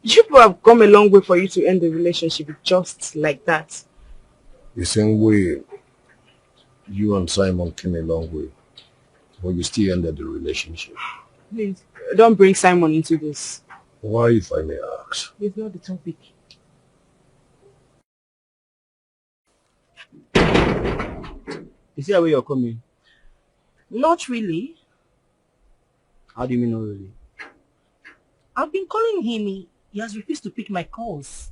you people have come a long way for you to end the relationship just like that.
The same way you and Simon came a long way, but you still ended the relationship.
Please, don't bring Simon into this.
Why, if I may ask?
It's not the topic.
Is that where you're coming?
Not really.
How do you mean not really?
I've been calling him. He has refused to pick my calls.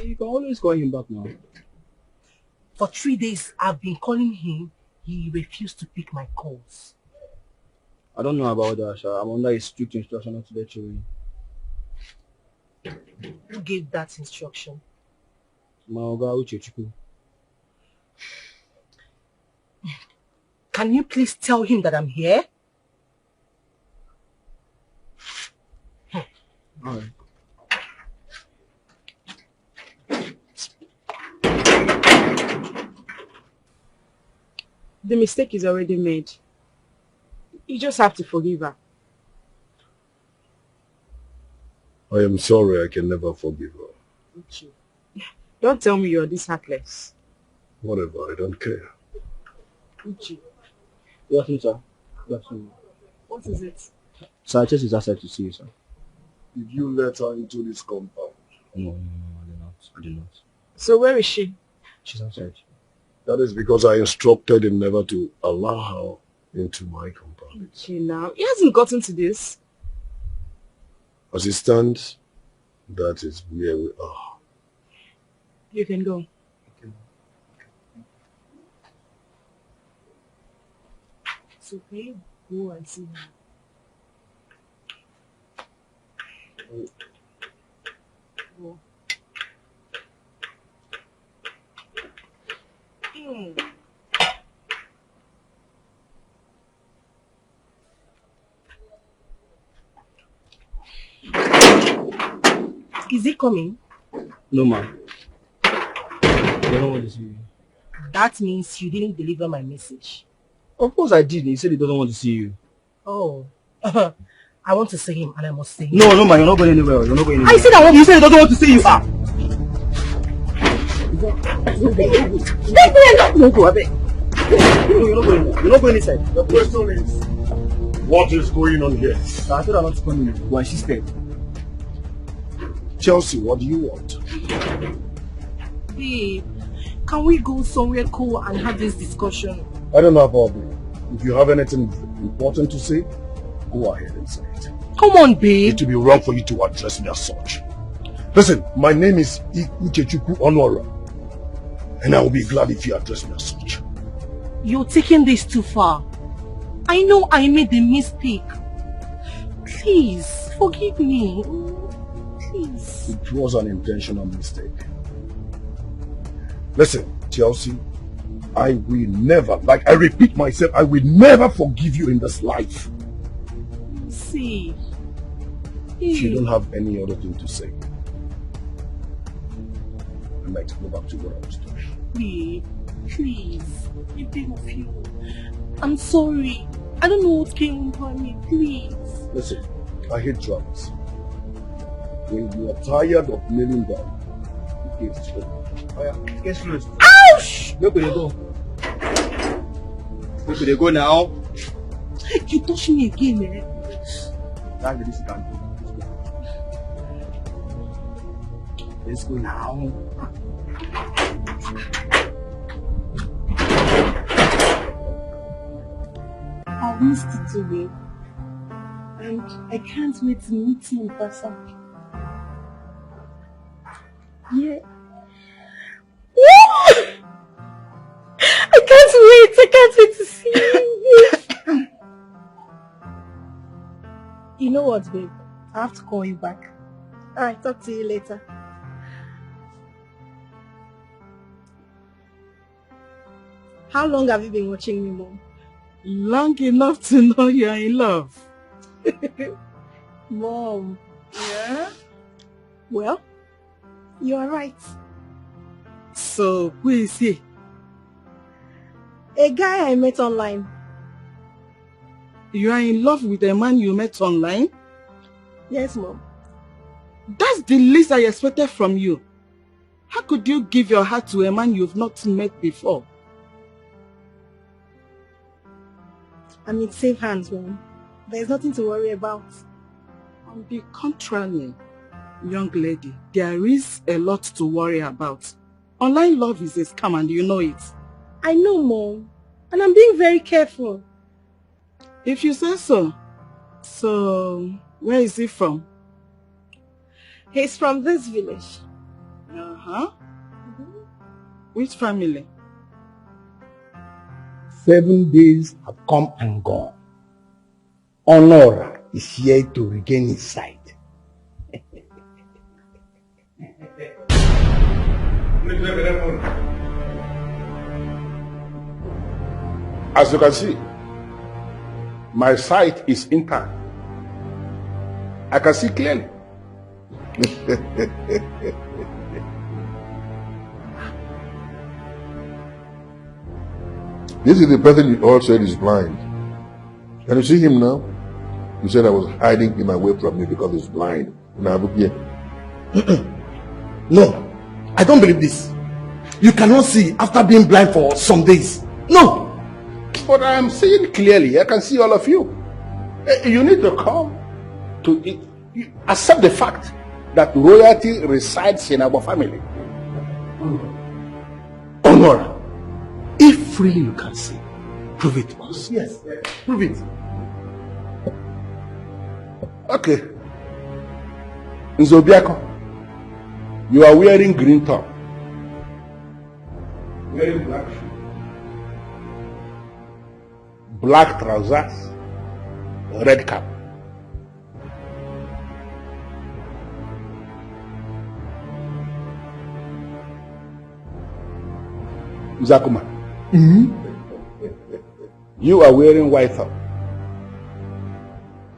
You can always call him back now.
For 3 days, I've been calling him. He refused to pick my calls.
I don't know about that, sir. I'm under a strict instruction not to let you in.
Who gave that instruction?
My Oga Uche.
Can you please tell him that I'm here?
All right.
The mistake is already made. You just have to forgive her.
I am sorry, I can never forgive her.
Don't tell me you're this heartless.
Whatever, I don't care.
Uju.
Good afternoon, sir. Good afternoon.
What is it?
Sir, I just is outside to see you, sir.
Did you let her into this compound?
No, I did not. I did not.
So where is she?
She's outside.
That is because I instructed him never to allow her into my compound.
Uju now. He hasn't gotten to this.
As it stands, that is where we are.
You can go. So can you go and see her? Go.
Is he coming?
No, ma'am. I don't want to see you.
That means you didn't deliver my message.
Of course I did. He said he doesn't want to see you.
Oh. I want to see him and I must see him.
No, no, man, you're not going anywhere. You're not going anywhere.
I said I want.
You said he doesn't want to see you. Ah!
No, go away.
You're not going. You're not going inside.
The question is, what is going on here?
I thought I want to come in. Why she stayed?
Chelsea, what do you want?
Babe, can we go somewhere cool and have this discussion?
I don't know about you. If you have anything important to say, go ahead and say it.
Come on, babe.
It will be wrong for you to address me as such. Listen, my name is Uchechukwu Onora, and I will be glad if you address me as such.
You're taking this too far. I know I made a mistake. Please, forgive me. Please.
It was an intentional mistake. Listen, Chelsea, I will never, like I repeat myself, I will never forgive you in this life.
See.
If you don't have any other thing to say, I'd like to go back to what I was doing.
Babe, please. I beg of you. I'm sorry. I don't know what came over me. Please.
Listen, I hate dramas. When you are tired of kneeling down, you get straight.
Get straight.
Ouch!
Where could they go? Where could they go now?
You touch me again, eh?
That's the least you can do. Let's go now.
I missed it today. And I can't wait to meet you in person. Yeah. I can't wait to see you. You know what, babe? I have to call you back. Alright, talk to you later. How long have you been watching me, Mom?
Long enough to know you're in love.
Mom.
Yeah?
Well, you are right.
So, who is he?
A guy I met online.
You are in love with a man you met online?
Yes, Mom.
That's the least I expected from you. How could you give your heart to a man you've not met before?
I'm in safe hands, Mom. There's nothing to worry about.
On the contrary, young lady, there is a lot to worry about. Online love is a scam and you know it.
I know, Mom. And I'm being very careful.
If you say so. So, where is he from?
He's from this village.
Uh-huh. Which family?
7 days have come and gone. Honor is here to regain his sight.
As you can see, my sight is intact. I can see clearly.
This is the person you all said is blind. Can you see him now? You said I was hiding him away from you because he's blind. Now, here.
No, I don't believe this. You cannot see after being blind for some days. No.
But I am seeing clearly. I can see all of you. You need to come to accept the fact that royalty resides in our family.
Honor, if really you can see, prove it to us.
Yes,
prove it.
Okay. Nzobiako, you are wearing green top. Wearing black shoe. Black trousers. Red cap. Zakuma. You are wearing white top.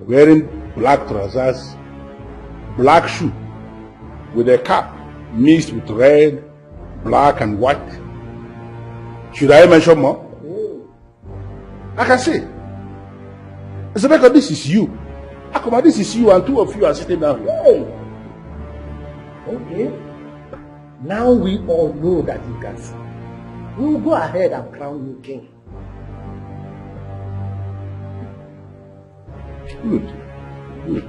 Wearing black trousers, black shoe with a cap mixed with red, black and white. Should I mention more? I can see. Zubeko, this is you. Akuma, this is you, and two of you are sitting down here.
Hey. Okay. Now we all know that you can see. We will go ahead and crown you king.
Good. Good.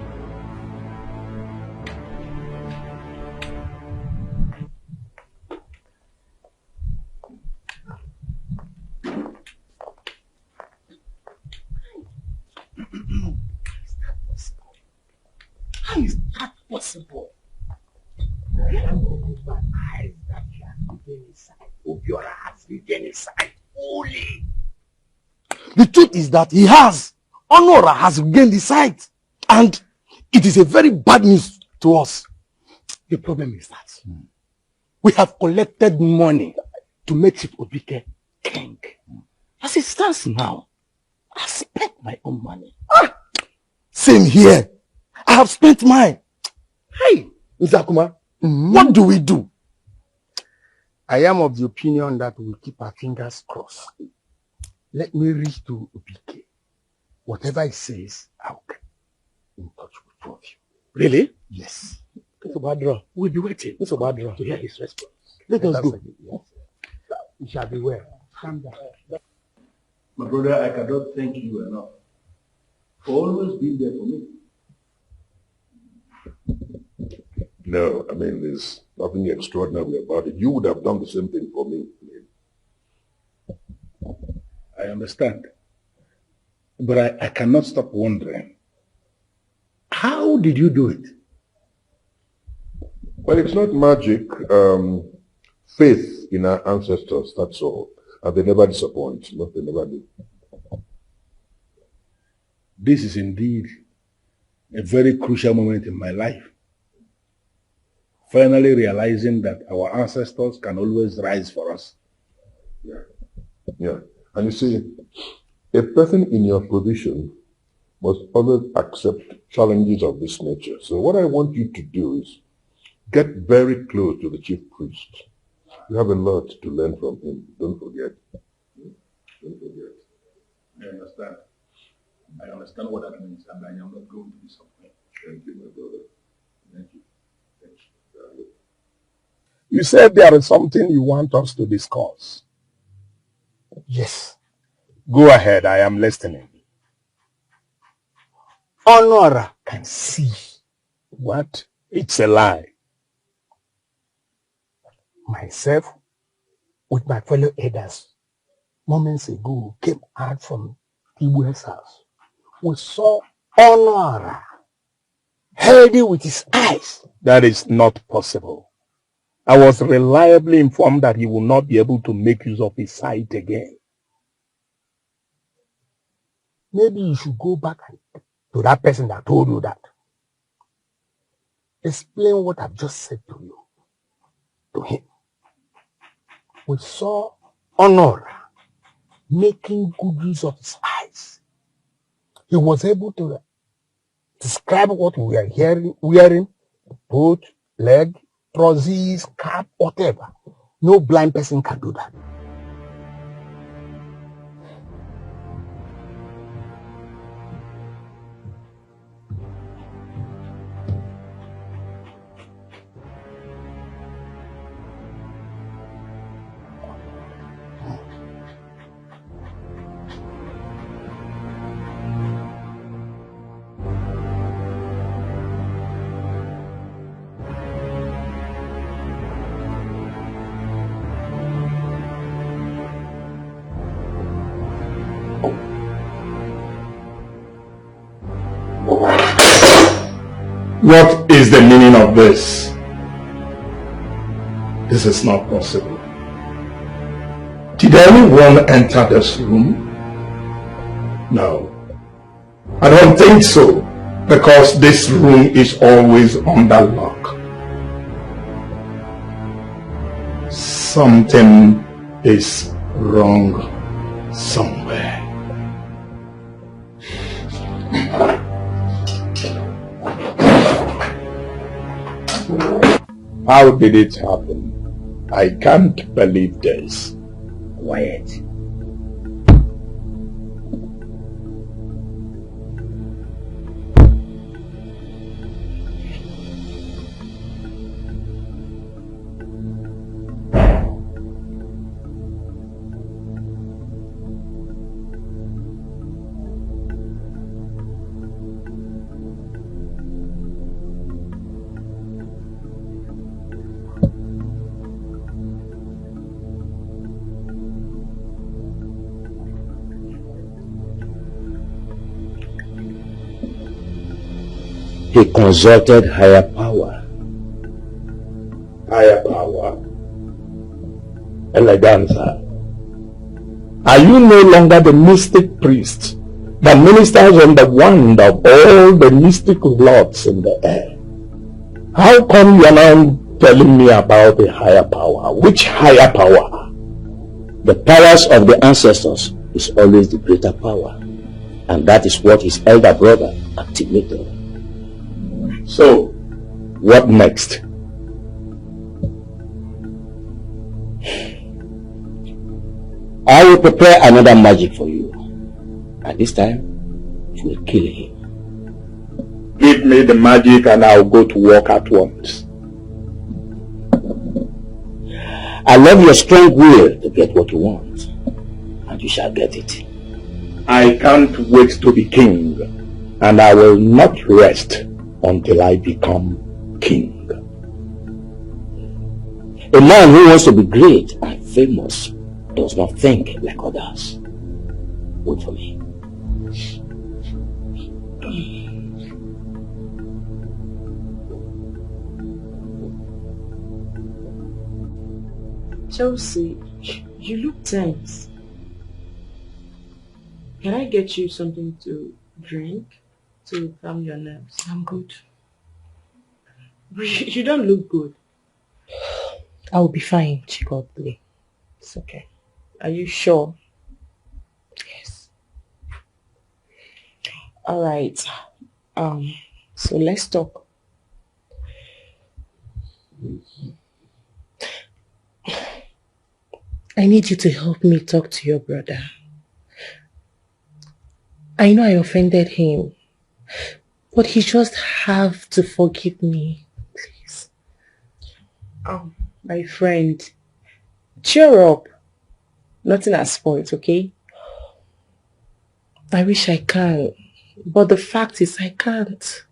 How is that possible? There are many bad eyes that you have been inside. Obiora has been inside fully.
The truth is that he has. Honora has gained his sight. And it is a very bad news to us. The problem is that we have collected money to make Chief Obike king. As it stands now, I spent my own money. Same here. I have spent mine. Hey, Nzakuma, what do we do?
I am of the opinion that we keep our fingers crossed. Let me read to Obike. Whatever he says, I'll get in touch with both of you.
Really?
Yes.
We'll be waiting to hear his response. Let us go.
Yes. You shall be well. Calm down.
My brother, I cannot thank you enough for always being there for me.
No, I mean, there's nothing extraordinary about it. You would have done the same thing for me.
I understand. But I cannot stop wondering, how did you do it?
Well, it's not magic. Faith in our ancestors, that's all. And they never disappoint. No, they never do.
This is indeed a very crucial moment in my life. Finally realizing that our ancestors can always rise for us.
Yeah. Yeah. And you see, a person in your position must always accept challenges of this nature. So what I want you to do is get very close to the chief priest. You have a lot to learn from him. Don't forget. Don't forget.
I understand. I understand what that means, and I am not going to disappoint.
Thank you, my brother. Thank you. Thank you.
You said there is something you want us to discuss.
Yes.
Go ahead, I am listening.
Honora can see.
What? It's a lie.
Myself, with my fellow elders, moments ago, came out from Ibue's house. We saw Honora healthy with his eyes.
That is not possible. I was reliably informed that he will not be able to make use of his sight again.
Maybe you should go back to that person that told you that. Explain what I've just said to you, to him. We saw Honora
making good use of his eyes. He was able to describe what we are wearing, boot, leg, trousers, cap, whatever. No blind person can do that.
What is the meaning of this? This is not possible. Did anyone enter this room? No. I don't think so, because this room is always under lock. Something is wrong somewhere. How did it happen? I can't believe this.
Quiet. He consulted higher power.
Higher power? Eleganza. Are you no longer the mystic priest that ministers on the wand of all the mystic lords in the air? How come you are now telling me about a higher power? Which higher power?
The powers of the ancestors is always the greater power, and that is what his elder brother activated.
So, what next?
I will prepare another magic for you, and this time it will kill him.
Give me the magic and I'll go to work at once.
I love your strong will to get what you want, and you shall get it.
I can't wait to be king, and I will not rest until I become king.
A man who wants to be great and famous does not think like others. Wait for me.
Chelsea, you look tense. Can I get you something to drink to calm your nerves? I'm good. You don't look good.
I'll be fine, Chikotli. It's okay.
Are you sure?
Yes.
All right. So let's talk.
I need you to help me talk to your brother. I know I offended him, but he just have to forgive me, please.
My friend, cheer up. Nothing has spoiled, okay?
I wish I can, but the fact is I can't.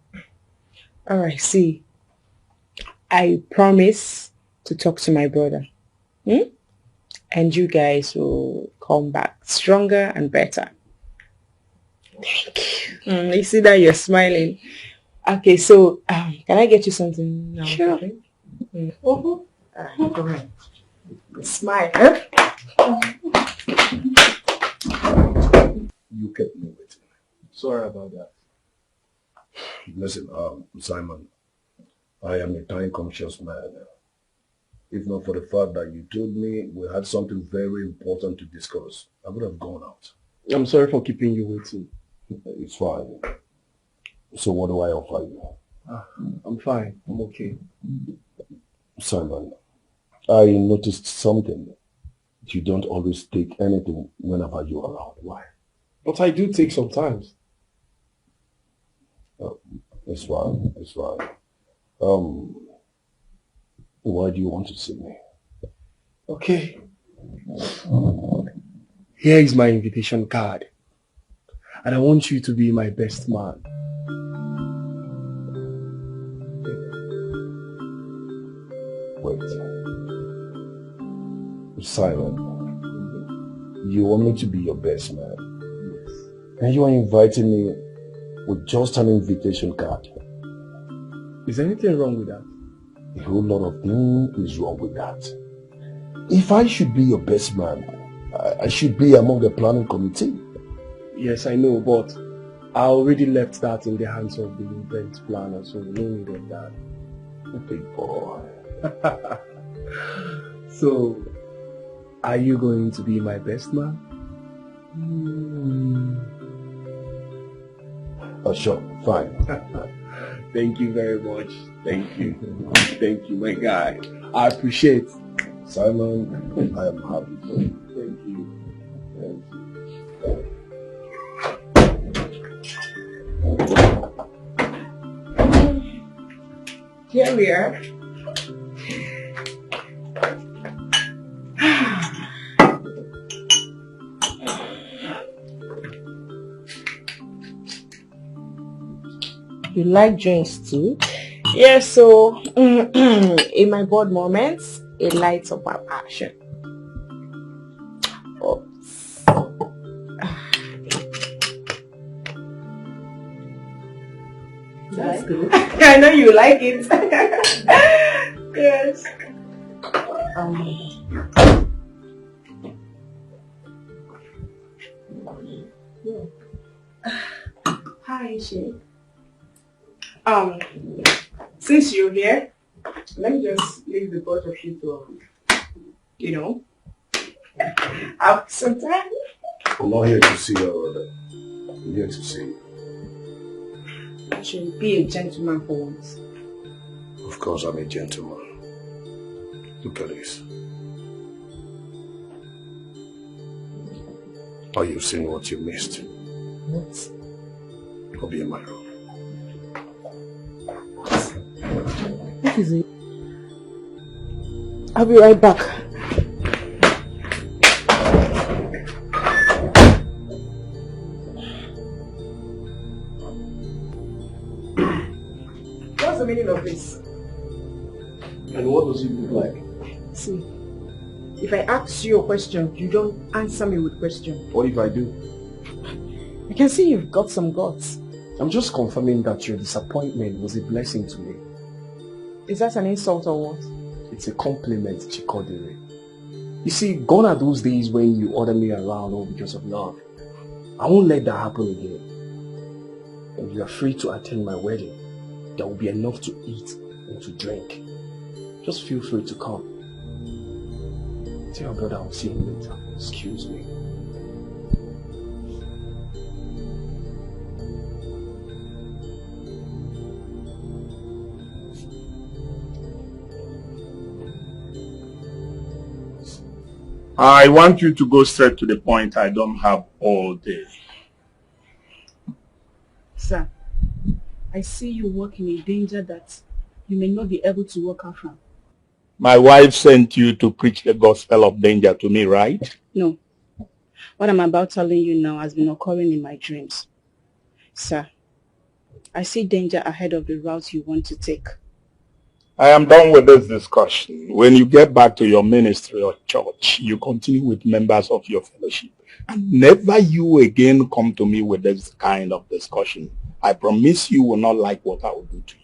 Alright, see, I promise to talk to my brother. And you guys will come back stronger and better.
Thank you.
You see that you're smiling. Okay, so can I get you something now?
Sure.
Go ahead. Smile. Huh?
You kept me waiting. Sorry about that. Listen, Simon, I am a time-conscious man. If not for the fact that you told me we had something very important to discuss, I would have gone out.
I'm sorry for keeping you waiting.
It's fine. So what do I offer you?
I'm fine. I'm okay.
Simon, I noticed something. You don't always take anything whenever you're around. Why?
But I do take sometimes.
It's fine. It's fine. Why do you want to see me?
Okay. Here is my invitation card. And I want you to be my best man.
Wait. Simon, you want me to be your best man? And you are inviting me with just an invitation card.
Is anything wrong with that?
A whole lot of things is wrong with that. If I should be your best man, I should be among the planning committee.
Yes, I know, but I already left that in the hands of the event planner, so no need of that.
Big boy.
So, are you going to be my best man?
Oh, sure, fine.
Thank you very much. Thank you. Thank you, my guy. I appreciate it.
Simon, I am happy for you.
Thank you.
Here we are.
You like drinks too?
Yeah, so in my bored moments, it lights up my passion. Oops. That's good. I know you like it. Yes. Hi, Shay. Since you're here, let me just leave the both of you to, have some time.
I'm not here to see you, brother. I'm here to see you.
Actually, be a gentleman for once.
Of course, I'm a gentleman. Look at this. Oh, you've seen what you missed.
What?
I'll be in my room.
What is it? I'll be right back.
What's the meaning of this?
And what does it look like?
See, if I ask you a question, you don't answer me with question.
What if I do?
I can see you've got some guts.
I'm just confirming that your disappointment was a blessing to me.
Is that an insult or what?
It's a compliment, Chikodere. You see, gone are those days when you order me around all because of love. I won't let that happen again. And you are free to attend my wedding. There will be enough to eat and to drink. Just feel free to come. Tell your brother I'll see him later. Excuse me.
I want you to go straight to the point. I don't have all day.
Sir, I see you work in a danger that you may not be able to walk out from.
My wife sent you to preach the gospel of danger to me, right?
No. What I'm about telling you now has been occurring in my dreams. Sir, I see danger ahead of the route you want to take.
I am done with this discussion. When you get back to your ministry or church, you continue with members of your fellowship. And never you again come to me with this kind of discussion. I promise you will not like what I will do to you.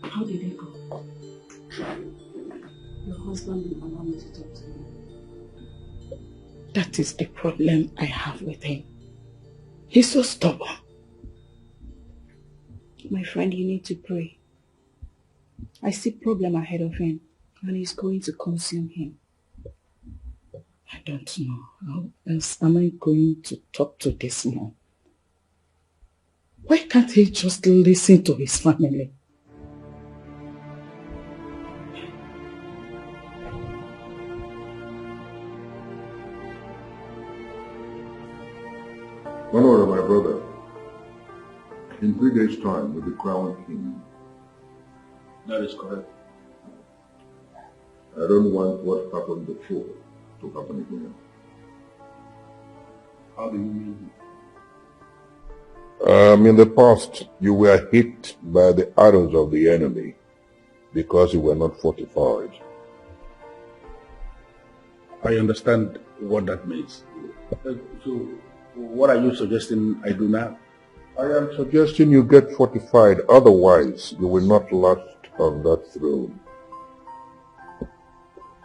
How did it go? Your husband didn't allow me to talk to him. That is the problem I have with him. He's so stubborn. My friend, you need to pray. I see problem ahead of him, and it's going to consume him. I don't know how else am I going to talk to this man. Why can't he just listen to his family?
Honor, my brother, in 3 days' time you'll be crowned king.
That is correct.
I don't want what happened before to happen again.
How do you mean?
In the past, you were hit by the arrows of the enemy because you were not fortified.
I understand what that means. So, what are you suggesting I do now?
I am suggesting you get fortified, otherwise you will not last on that throne.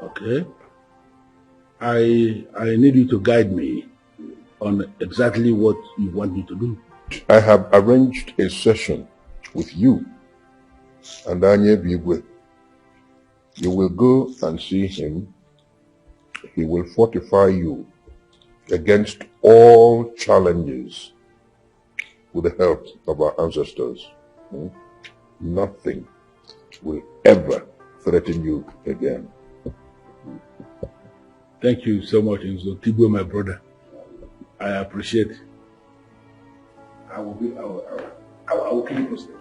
Okay. I need you to guide me on exactly what you want me to do.
I have arranged a session with you and Anye Bigwe. You will go and see him. He will fortify you against all challenges with the help of our ancestors. Nothing will ever threaten you again.
Thank you so much, Nzo Tibo, my brother. I appreciate it. I will keep you posted.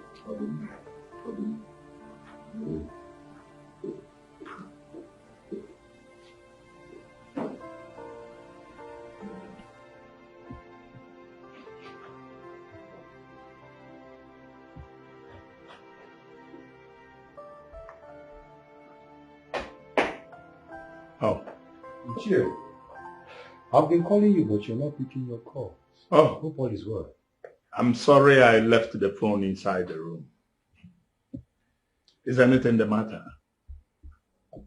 Oh. Chill. I've been calling you, but you're not picking your call.
Oh.
Hope all is well.
I'm sorry I left the phone inside the room. Is anything the matter?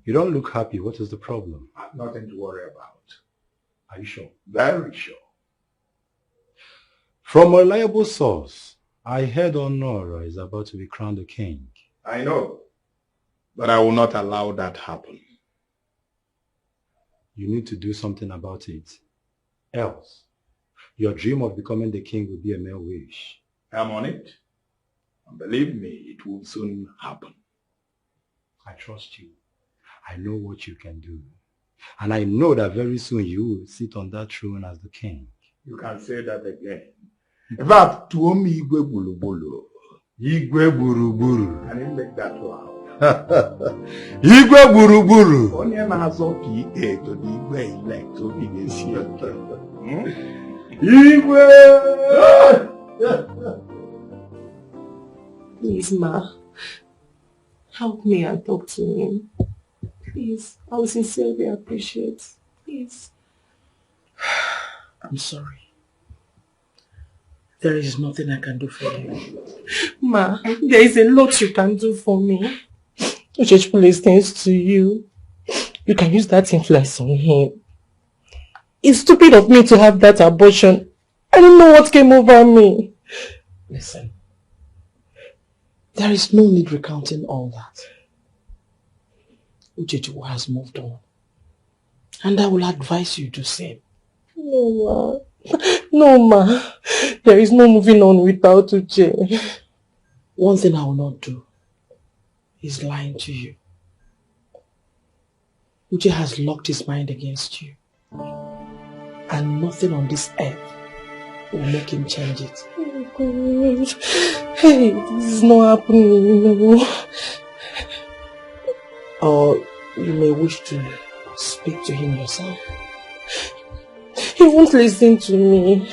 You don't look happy. What is the problem?
Nothing to worry about.
Are you sure?
Very sure.
From a reliable source, I heard Honora is about to be crowned a king.
I know, but I will not allow that happen.
You need to do something about it. Else, your dream of becoming the king will be a mere wish.
I'm on it. And believe me, it will soon happen.
I trust you. I know what you can do. And I know that very soon you will sit on that throne as the king.
You can say that again. In fact, to me, Igwe Bulubulu.
Igwe Buruburu.
I didn't make that loud.
Igwe Buruburu.
Onye na-azọ PA to the Igwe elect to be the CLK.
Igwe!
Please, Ma. Help me and talk to him. Please. I will sincerely appreciate. Please.
I'm sorry. There is nothing I can do for you.
Ma, there is a lot you can do for me. Uchechu listens to you. You can use that influence on him. It's stupid of me to have that abortion. I don't know what came over me.
Listen. There is no need recounting all that. Uchechu has moved on. And I will advise you to same.
No, Ma. No, Ma. There is no moving on without Uche.
One thing I will not do is lying to you. Uche has locked his mind against you. And nothing on this earth will make him change it.
Oh, God. Hey, this is not happening, no.
Or you may wish to speak to him yourself.
He won't listen to me.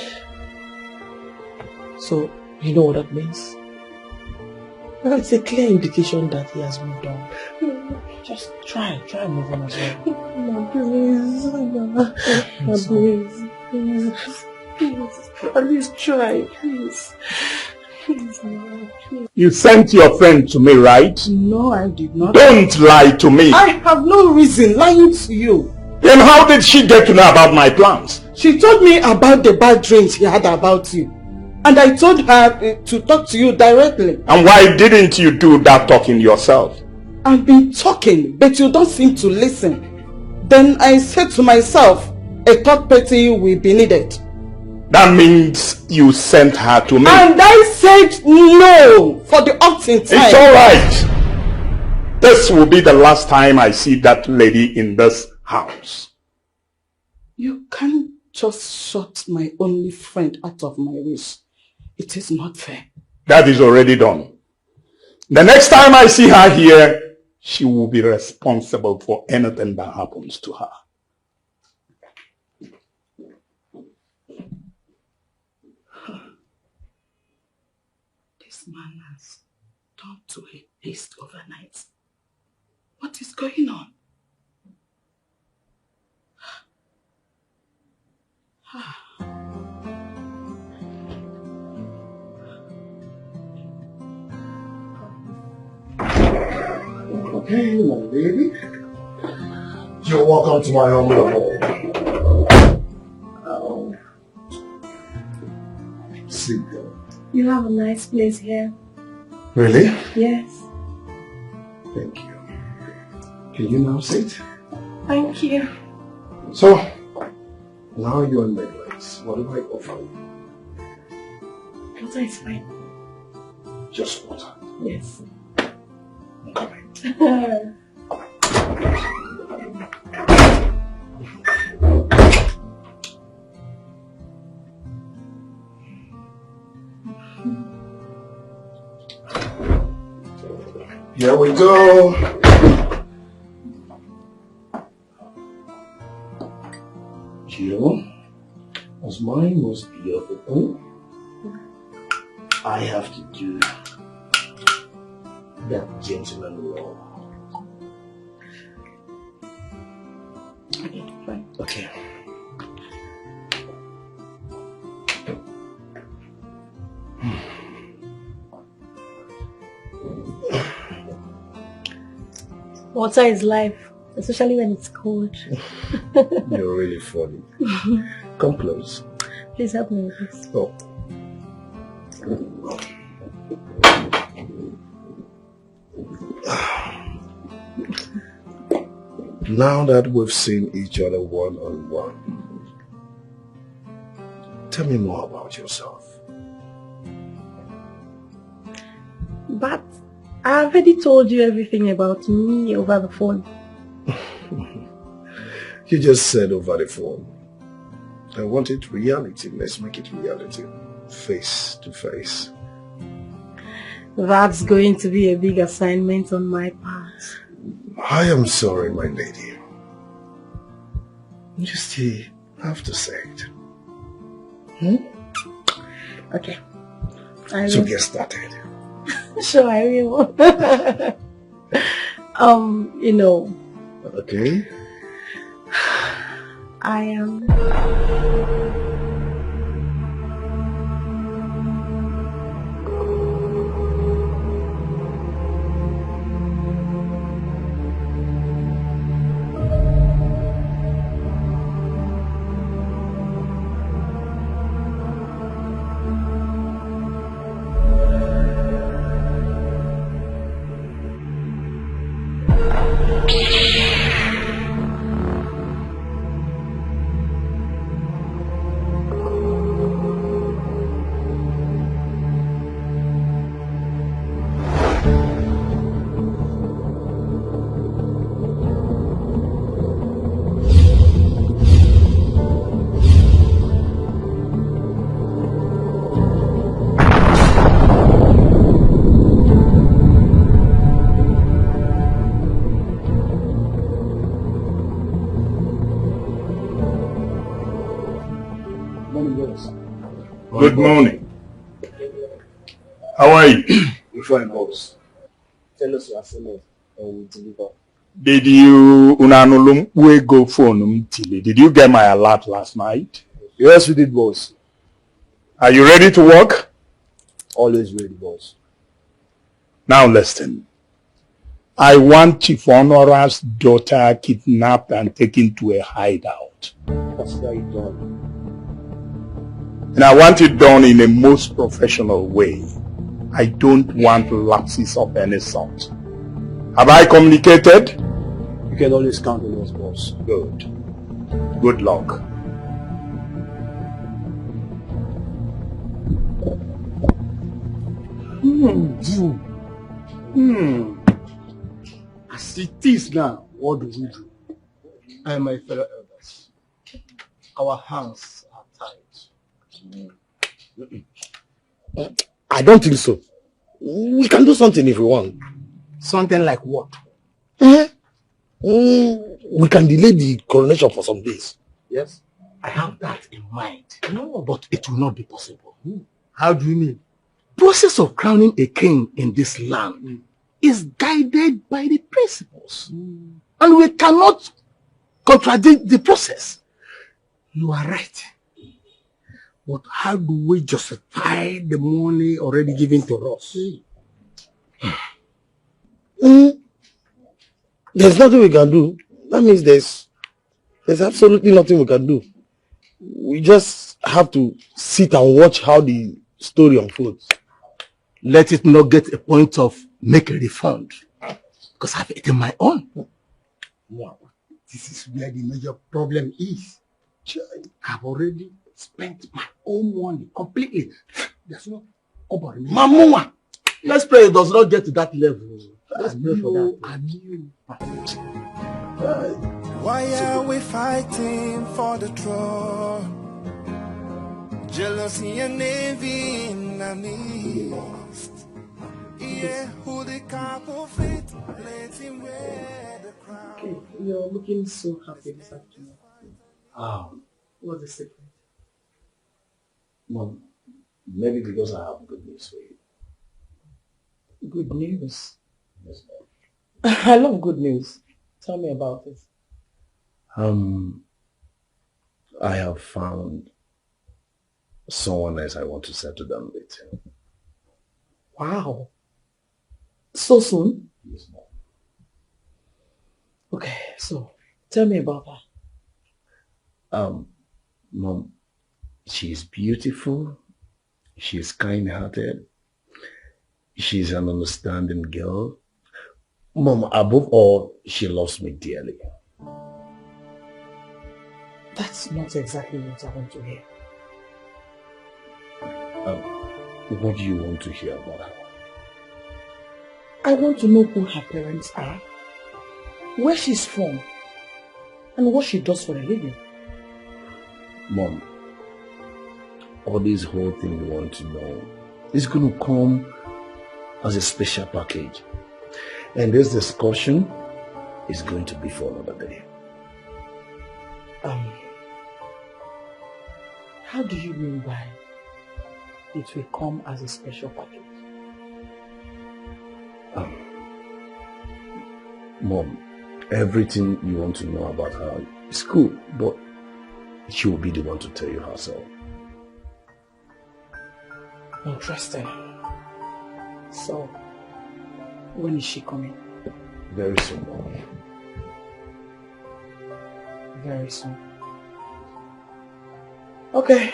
So, you know what that means? It's a clear indication that he has moved on. Just try and move on as well.
No, please. No, please. Please. At least try, please.
Please, no, please.
You sent your friend to me, right?
No, I did not.
Don't lie to me.
I have no reason lying to you.
Then how did she get to know about my plans?
She told me about the bad dreams she had about you. And I told her to talk to you directly.
And why didn't you do that talking yourself?
I've been talking, but you don't seem to listen. Then I said to myself, a third party will be needed.
That means you sent her to me.
And I said no for the opting time.
It's alright. This will be the last time I see that lady in this house.
You can't just shut my only friend out of my wish. It is not fair.
That is already done. The next time I see her here, she will be responsible for anything that happens to her.
This man has turned to a beast overnight. What is going on?
Okay, my baby. You're welcome to my humble home.
Oh.
Sit down.
You have a nice place here.
Really?
Yes.
Thank you. Can you now sit?
Thank you.
So, now you're in my place. What do I offer you?
Water is fine.
Just water.
Yes.
I'm coming. Here we go. Jill, as my most beautiful, I have to do that gentleman role. Okay.
Water is life, especially when it's cold.
You're really funny. Come close.
Please help me with this.
Oh. Now that we've seen each other one-on-one, tell me more about yourself.
But I already told you everything about me over the phone.
You just said over the phone. I want it reality. Let's make it reality. Face to face.
That's going to be a big assignment on my part.
I am sorry, my lady. You still have to say it. Hmm?
Okay.
So get started.
Sure, I will. You know.
Okay.
I am...
Good morning. How are you?
We're fine, boss.
Tell us your phone and we'll deliver.
Did you go phone? Did you get my alert last night?
Yes, we did, boss.
Are you ready to work?
Always ready, boss.
Now listen. I want Chief Honora's daughter kidnapped and taken to a hideout.
What's that done?
And I want it done in a most professional way. I don't want lapses of any sort. Have I communicated?
You can always count on us, boss.
Good. Good luck.
As it is now, what do we do? I and my fellow elders, our hands are tied.
I don't think so. We can do something if we want.
Something like what?
We can delay the coronation for some days.
Yes, I have that in mind. No, but it will not be possible. How do you mean? Process of crowning a king in this land is guided by the principles. And we cannot contradict the process. You are right. But how do we justify the money already given to us?
There's nothing we can do. That means there's absolutely nothing we can do. We just have to sit and watch how the story unfolds.
Let it not get a point of make a refund. Because I've eaten my own. Wow. This is where the major problem is. I've already spent my own money completely. There's no over me. Mamua! Let's pray it does not get to that level. Let's pray for that.
Why are we fighting for the throne? Jealousy and envy in our midst. Yeah, who the couple fit, let him wear the crown.
Okay, you're looking so happy this afternoon. What's the secret?
Mom, maybe because I have good news for you.
Good news?
Yes, ma'am.
I love good news. Tell me about it.
I have found someone else I want to settle down with.
Wow. So soon?
Yes, ma'am.
Okay, so tell me about her.
Mom, she's beautiful. She's kind-hearted. She's an understanding girl. Mom, above all, she loves me dearly.
That's not exactly what I want to hear.
What do you want to hear about her?
I want to know who her parents are, where she's from, and what she does for a living.
Mom, all this whole thing you want to know is going to come as a special package. And this discussion is going to be for another day.
How do you mean by it will come as a special package?
Mom, everything you want to know about her is cool, but she will be the one to tell you herself.
Interesting. So, when is she coming?
Very soon, Mom.
Very soon. Okay.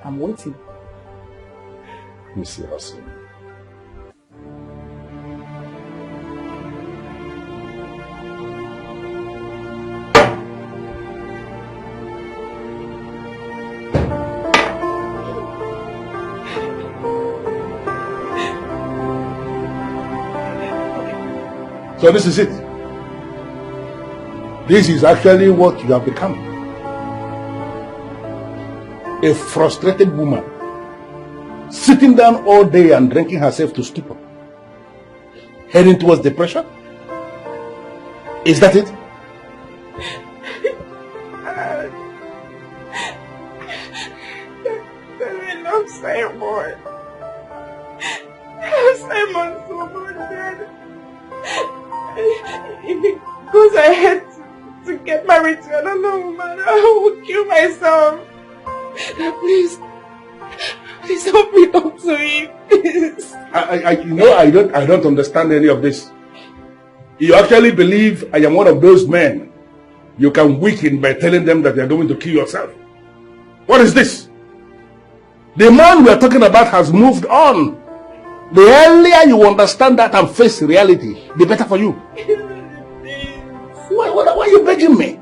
I'm waiting.
We'll see her soon.
So this is it. This is actually what you have become. A frustrated woman, sitting down all day and drinking herself to stupor, heading towards depression. Is that it?
I'm Simon. Simon's so much dead. Because I had to get married to another woman, I will kill myself. Please, Please help me talk to him. Please.
I don't understand any of this. You actually believe I am one of those men you can weaken by telling them that you are going to kill yourself? What is this? The man we are talking about has moved on. The earlier you understand that and face reality, the better for you. Why are you begging me?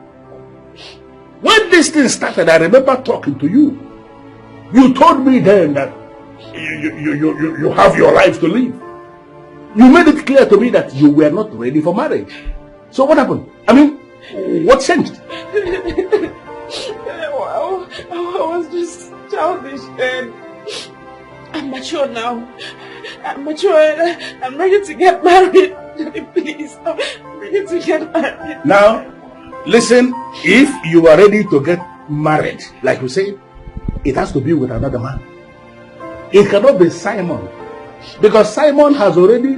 When this thing started, I remember talking to you. You told me then that you have your life to live. You made it clear to me that you were not ready for marriage. So what happened? I mean, what changed?
Wow, I was just childish then. I'm mature now. I'm mature. I'm ready to get married. Please, I'm ready to get married.
Now, listen, if you are ready to get married, like you say, it has to be with another man. It cannot be Simon. Because Simon has already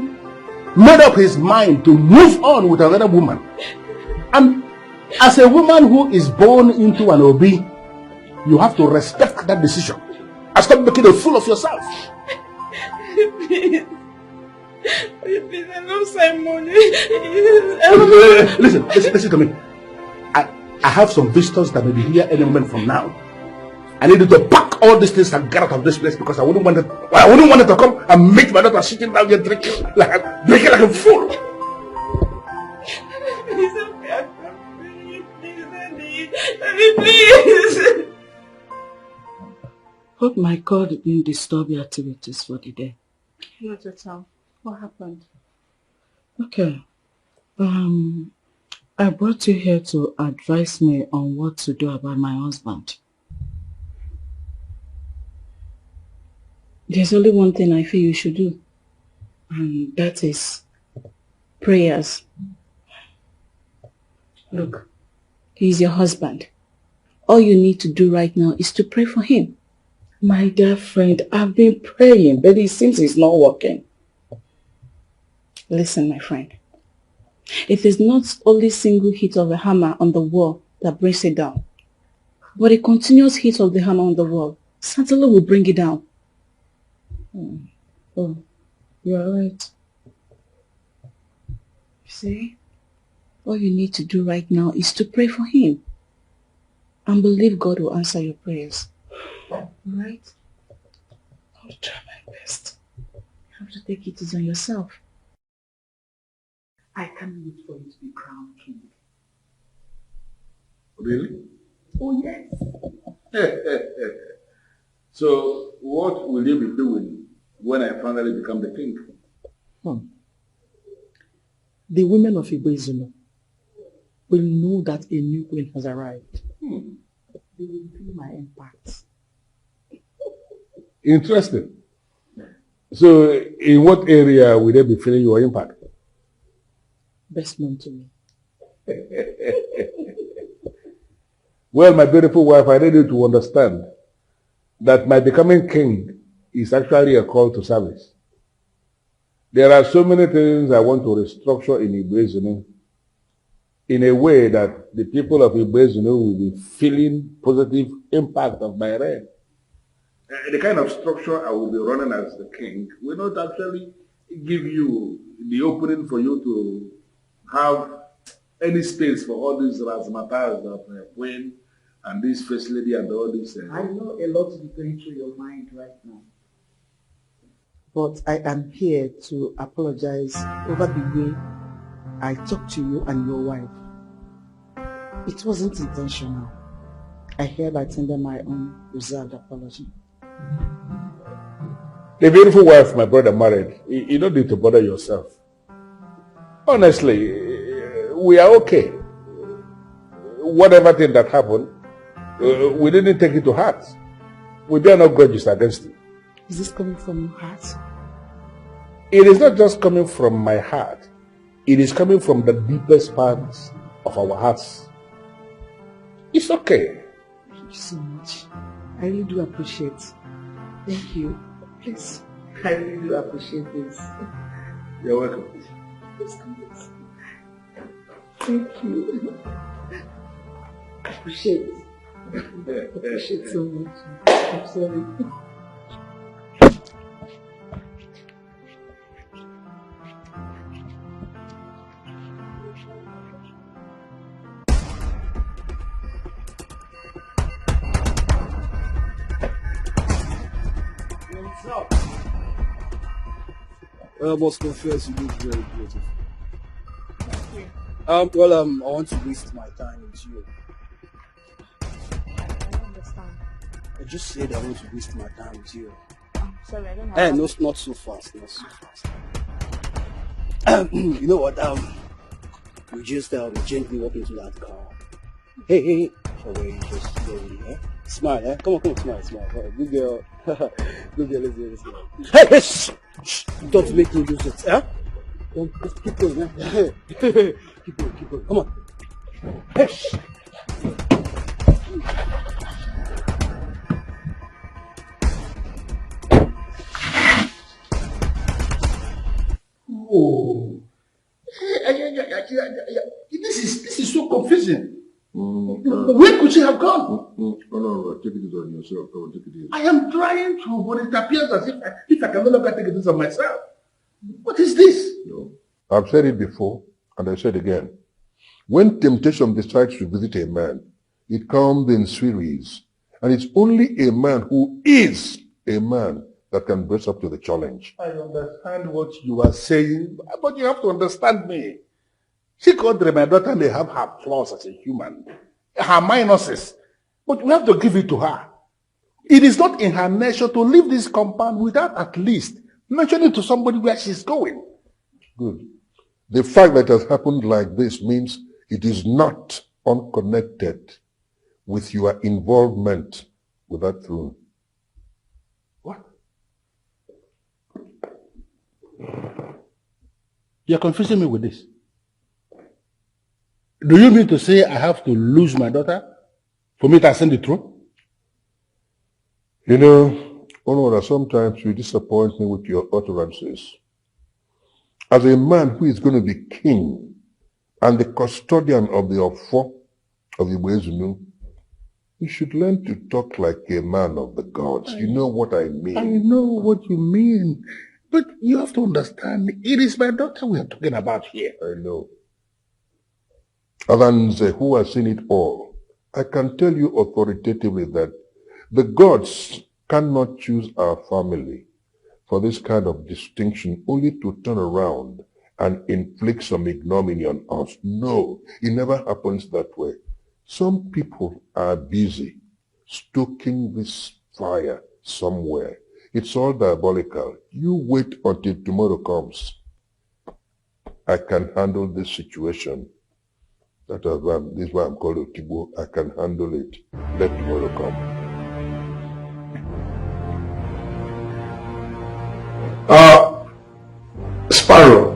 made up his mind to move on with another woman. And as a woman who is born into an OB, you have to respect that decision. And stop making a fool of yourself.
Please. Please, I love Simon.
Listen to me. I have some visitors that may be here any moment from now. I need you to pack all these things and get out of this place because I wouldn't want it to come and meet my daughter sitting down here drinking like a fool.
Please.
Hope my God didn't disturb your activities for the day.
Not at all. What happened?
Okay. I brought you here to advise me on what to do about my husband. There's only one thing I feel you should do, and that is prayers. Look, he's your husband. All you need to do right now is to pray for him. My dear friend, I've been praying, but it seems it's not working. Listen, my friend. It is not only single hit of a hammer on the wall that brings it down, but a continuous hit of the hammer on the wall certainly will bring it down. Oh, you're right. See, all you need to do right now is to pray for him and believe God will answer your prayers. Right? I'll try my best. You have to take it easy on yourself. I can't wait for you to be crowned king.
Really?
Oh, yes.
So, what will you be doing when I finally become the king?
The women of Ibezuno will know that a new queen has arrived. They will feel my impact.
Interesting. So, in what area will they be feeling your impact?
Best known to me.
Well, my beautiful wife, I need you to understand that my becoming king is actually a call to service. There are so many things I want to restructure in Ibezuno in a way that the people of Ibezuno will be feeling positive impact of my reign. The kind of structure I will be running as the king will not actually give you the opening for you to have any space for all these razzmatazz of queen and this first lady and all this.
I know a lot is going through your mind right now. But I am here to apologize over the way I talked to you and your wife. It wasn't intentional. I hereby tender my own reserved apology.
The beautiful wife my brother married, you don't need to bother yourself. Honestly, we are okay. Whatever thing that happened, we didn't take it to heart. We bear no grudges against it.
Is this coming from your heart?
It is not just coming from my heart. It is coming from the deepest parts of our hearts. It's okay.
Thank you so much. I really do appreciate it. Thank you. Please. I really do appreciate this.
You're welcome.
Thank you. I appreciate it. I appreciate so much. I'm sorry.
I must confess, you look very beautiful.
Thank you.
I want to waste my time with you.
I don't understand.
I just said I want to waste my time with you.
Oh, sorry, I don't have.
Hey, no, not so fast, not so fast. You know what? We just gently walk into that car. Hey, for where you just slowly, eh? Smile, eh? Come on, smile. Oh, good girl. Good girl, let's go. Hey, shh! Don't make me lose it, eh? Don't, just keep going, eh? Keep going, come on. Hey, shh!
Oh, this is so confusing. Where could she have gone?
No, take it on yourself. Come on, take it easy.
I am trying to, but it appears as if I can no longer take it on myself. What is this?
No. I've said it before, and I said again. When temptation decides to visit a man, it comes in series, and it's only a man who is a man that can brace up to the challenge.
I understand what you are saying, but you have to understand me. She called my daughter, and they have her flaws as a human, her minuses, but we have to give it to her. It is not in her nature to leave this compound without at least mentioning to somebody where she's going.
Good. The fact that it has happened like this means it is not unconnected with your involvement with that throne.
What? You're confusing me with this. Do you mean to say I have to lose my daughter for me to ascend the throne?
You know, Honora, sometimes you disappoint me with your utterances. As a man who is going to be king and the custodian of the Ofo of Ebele Okaro, you should learn to talk like a man of the gods. You know what I mean.
I know what you mean. But you have to understand, it is my daughter we are talking about here.
I know. Alanze, who has seen it all, I can tell you authoritatively that the gods cannot choose our family for this kind of distinction only to turn around and inflict some ignominy on us. No, it never happens that way. Some people are busy stoking this fire somewhere. It's all diabolical. You wait until tomorrow comes. I can handle this situation. This is why I'm called Otibo. I can handle it. Let tomorrow come.
Sparrow,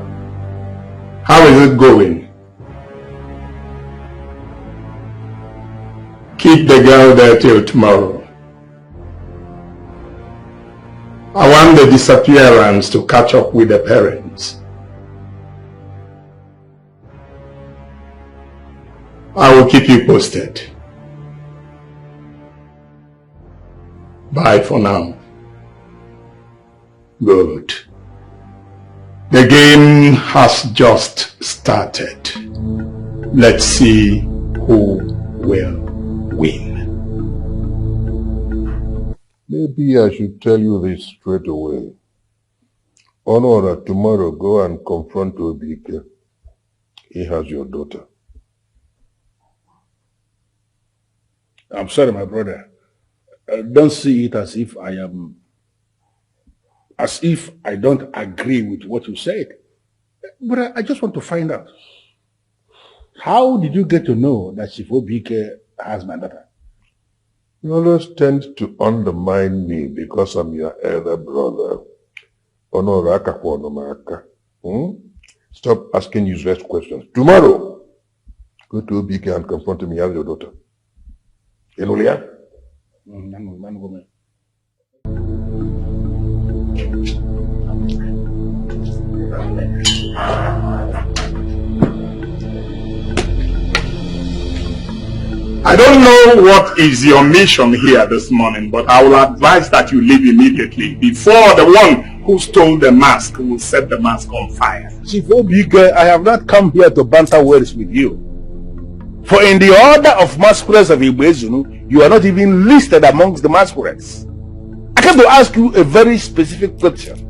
how is it going? Keep the girl there till tomorrow. I want the disappearance to catch up with the parents. I will keep you posted. Bye for now. Good. The game has just started. Let's see who will win.
Maybe I should tell you this straight away. Honora, tomorrow go and confront Obike. He has your daughter.
I'm sorry, my brother. Don't see it as if I don't agree with what you said. But I just want to find out. How did you get to know that Chief Obike has my daughter?
You always tend to undermine me because I'm your elder brother. Stop asking useless questions. Tomorrow, go to Obike and confront him. He has your daughter. Enulia?
I don't know what is your mission here this morning, but I will advise that you leave immediately before the one who stole the mask will set the mask on fire.
Chief Obike, I have not come here to banter words with you. For in the order of masquerades of Ebele Okaro, you are not even listed amongst the masquerades. I came to ask you a very specific question.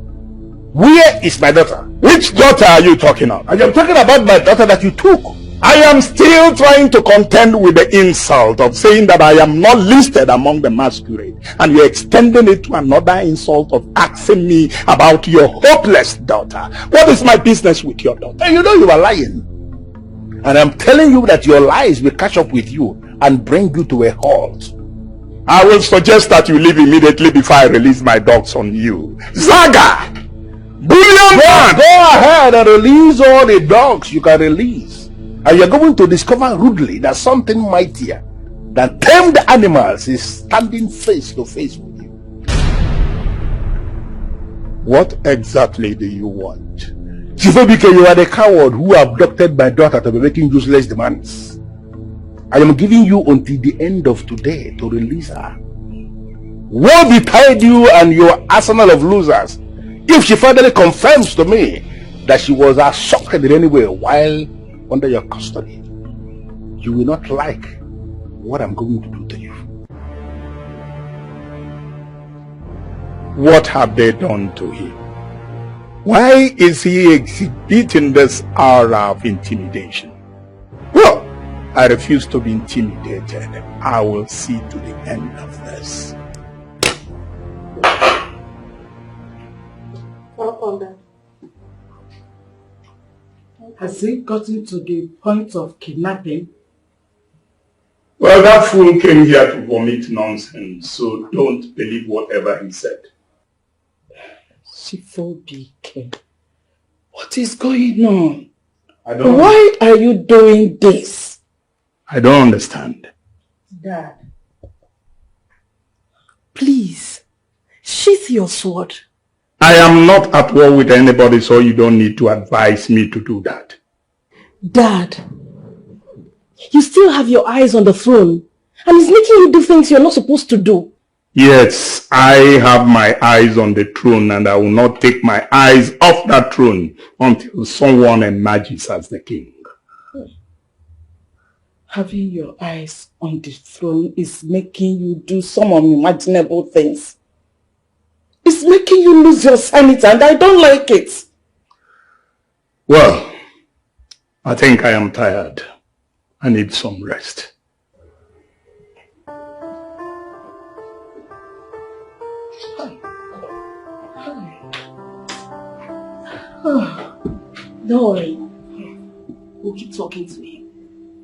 Where is my daughter?
Which daughter are you talking of?
I am talking about my daughter that you took.
I am still trying to contend with the insult of saying that I am not listed among the masquerade, and you're extending it to another insult of asking me about your hopeless daughter. What is my business with your daughter?
And you know you are lying. And I'm telling you that your lies will catch up with you and bring you to a halt.
I will suggest that you leave immediately before I release my dogs on you. Zaga! Brilliant man!
Go ahead and release all the dogs you can release. And you're going to discover rudely that something mightier than tamed animals is standing face to face with you.
What exactly do you want?
Chifobike, you are the coward who abducted my daughter to be making useless demands. I am giving you until the end of today to release her. Woe betide you and your arsenal of losers if she finally confirms to me that she was assaulted in any way while under your custody. You will not like what I'm going to do to you.
What have they done to him? Why is he exhibiting this aura of intimidation? Well, I refuse to be intimidated. I will see to the end of this.
Has it gotten to the point of kidnapping?
Well, that fool came here to vomit nonsense, so don't believe whatever he said.
Chifobike, what is going on?
I don't.
Why are you doing this?
I don't understand.
Dad, please, sheath your sword.
I am not at war with anybody, so you don't need to advise me to do that.
Dad, you still have your eyes on the throne, and it's making you do things you're not supposed to do.
Yes, I have my eyes on the throne, and I will not take my eyes off that throne until someone emerges as the king.
Having your eyes on the throne is making you do some unimaginable things. It's making you lose your sanity, and I don't like it.
Well, I think I am tired. I need some rest.
Don't worry. We'll keep talking to him.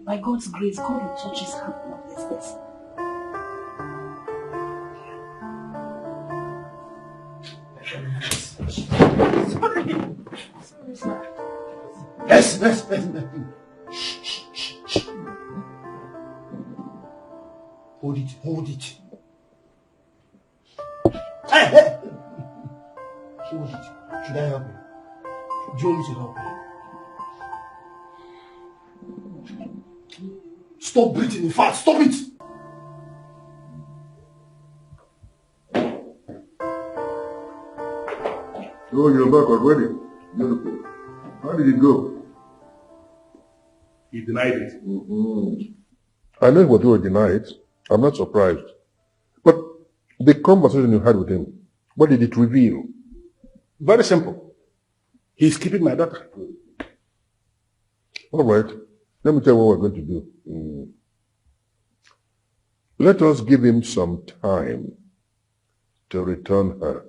By God's grace, God will touch his hand on our business. Sorry, sir.
Yes. Shh. Hold it. Hey. Hold it. Should I help you? Do you want me to help you? Stop breathing, in fact, stop it!
Oh, you're back already. Beautiful. How did it go?
He denied it.
I know it was going to deny it. I'm not surprised. But the conversation you had with him, what did it reveal?
Very simple. He's keeping my daughter.
All right. Let me tell you what we're going to do. Let us give him some time to return her.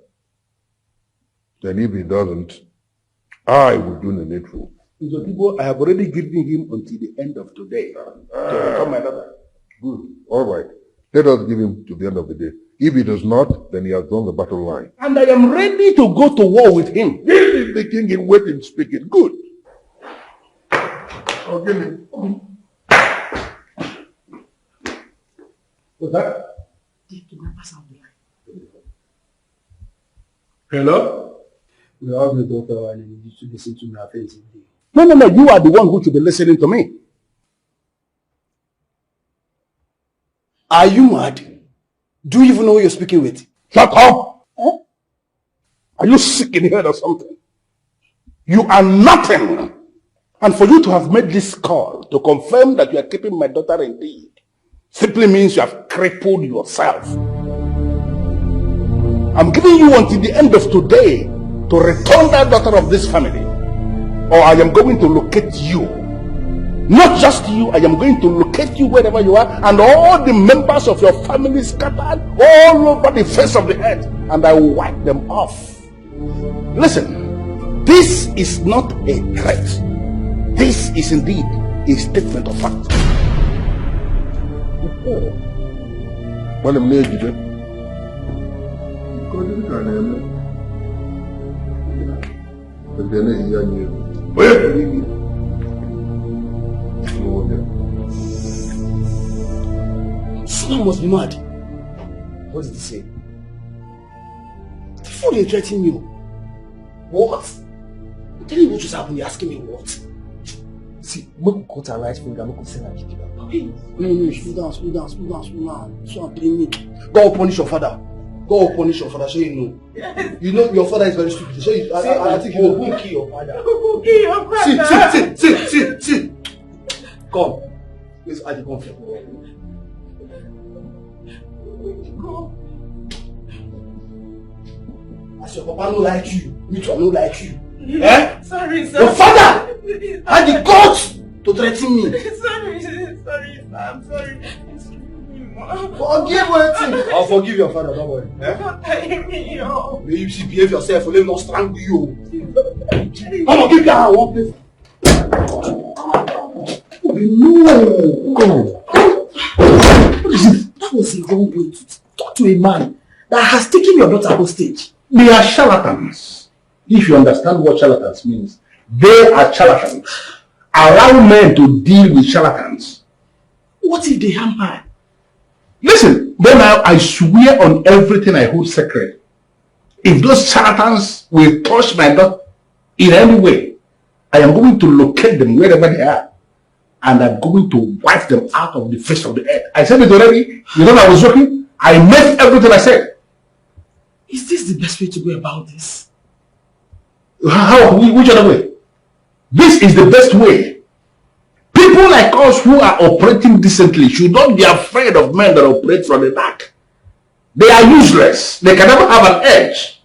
Then if he doesn't, I will do the needful.
So people, I have already given him until the end of today to return my daughter.
Good. All right. Let us give him to the end of the day. If he does not, then he has drawn the battle line.
And I am ready to go to war with him.
This is the king in waiting speaking. Good. Okay.
What's that? Hello?
We have the daughter and you need to listen to me attentively.
No. You are the one who should be listening to me.
Are you mad? Do you even know who you're speaking with?
Shut up! Huh? Are you sick in the head or something? You are nothing. And for you to have made this call to confirm that you are keeping my daughter indeed, simply means you have crippled yourself. I'm giving you until the end of today to return that daughter of this family, or I am going to locate you. Not just you, I am going to locate you wherever you are, and all the members of your family scattered all over the face of the earth, and I will wipe them off. Listen, this is not a threat. This is indeed a statement of fact.
What am I doing?
Someone must be mad. What did he say? The fool is threatening you. What? I'm telling you what just happened, you're asking me what?
See, make we cut her right finger, make we send her kick back.
No, slow down. So I'm telling me. God will punish your father. God will punish your father, so you know. Yes. You know your father is very stupid. So you, I think you will kill your father.
Who kill your father?
See. Come. Let's add the conflict.
Go.
As your papa no like you, me too I no like you.
Eh? Sorry, sir.
Your father had the guts to threaten me.
Sorry, I'm sorry.
Forgive everything. I'll forgive your father, don't worry. May you see, behave yourself, or let me not strangle you. Mama, give your hand one place. No. What is it? That was a wrong way to talk to a man that has taken your daughter hostage.
They are charlatans. If you understand what charlatans means, they are charlatans. Allow men to deal with charlatans.
What if they harm her?
Listen, then I swear on everything I hold sacred. If those charlatans will touch my daughter in any way, I am going to locate them wherever they are. And I'm going to wipe them out of the face of the earth. I said it already. You know I was joking? I meant everything I said.
Is this the best way to go about this?
How? Which other way? This is the best way. People like us who are operating decently should not be afraid of men that operate from the back. They are useless. They can never have an edge.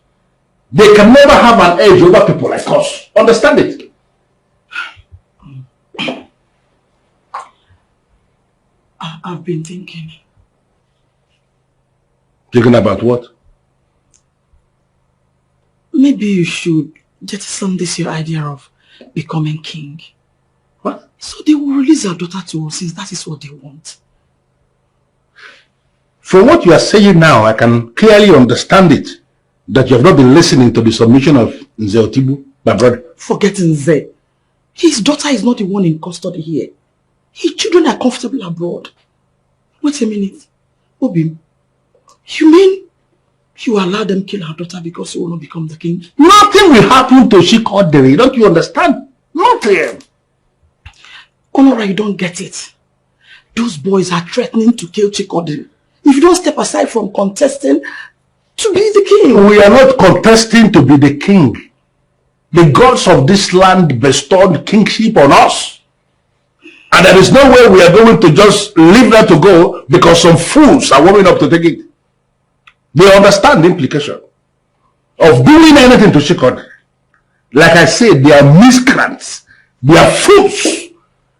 They can never have an edge over people like us. Understand it?
I've been thinking.
Thinking about what?
Maybe you should jettison this your idea of becoming king.
What?
So they will release their daughter to us since that is what they want.
From what you are saying now, I can clearly understand it. That you have not been listening to the submission of Nze Otibu, my brother.
Forget Nze. His daughter is not the one in custody here. His children are comfortable abroad. Wait a minute. Obim, you mean you allow them kill her daughter because you will not become the king?
Nothing will happen to Shikodere. Don't you understand? Nothing.
Honora, you don't get it. Those boys are threatening to kill Chikodere. If you don't step aside from contesting to be the king.
We are not contesting to be the king. The gods of this land bestowed kingship on us. And there is no way we are going to just leave that to go because some fools are warming up to take it. They understand the implication of doing anything to Shikodere. Like I said, they are miscreants. They are fools.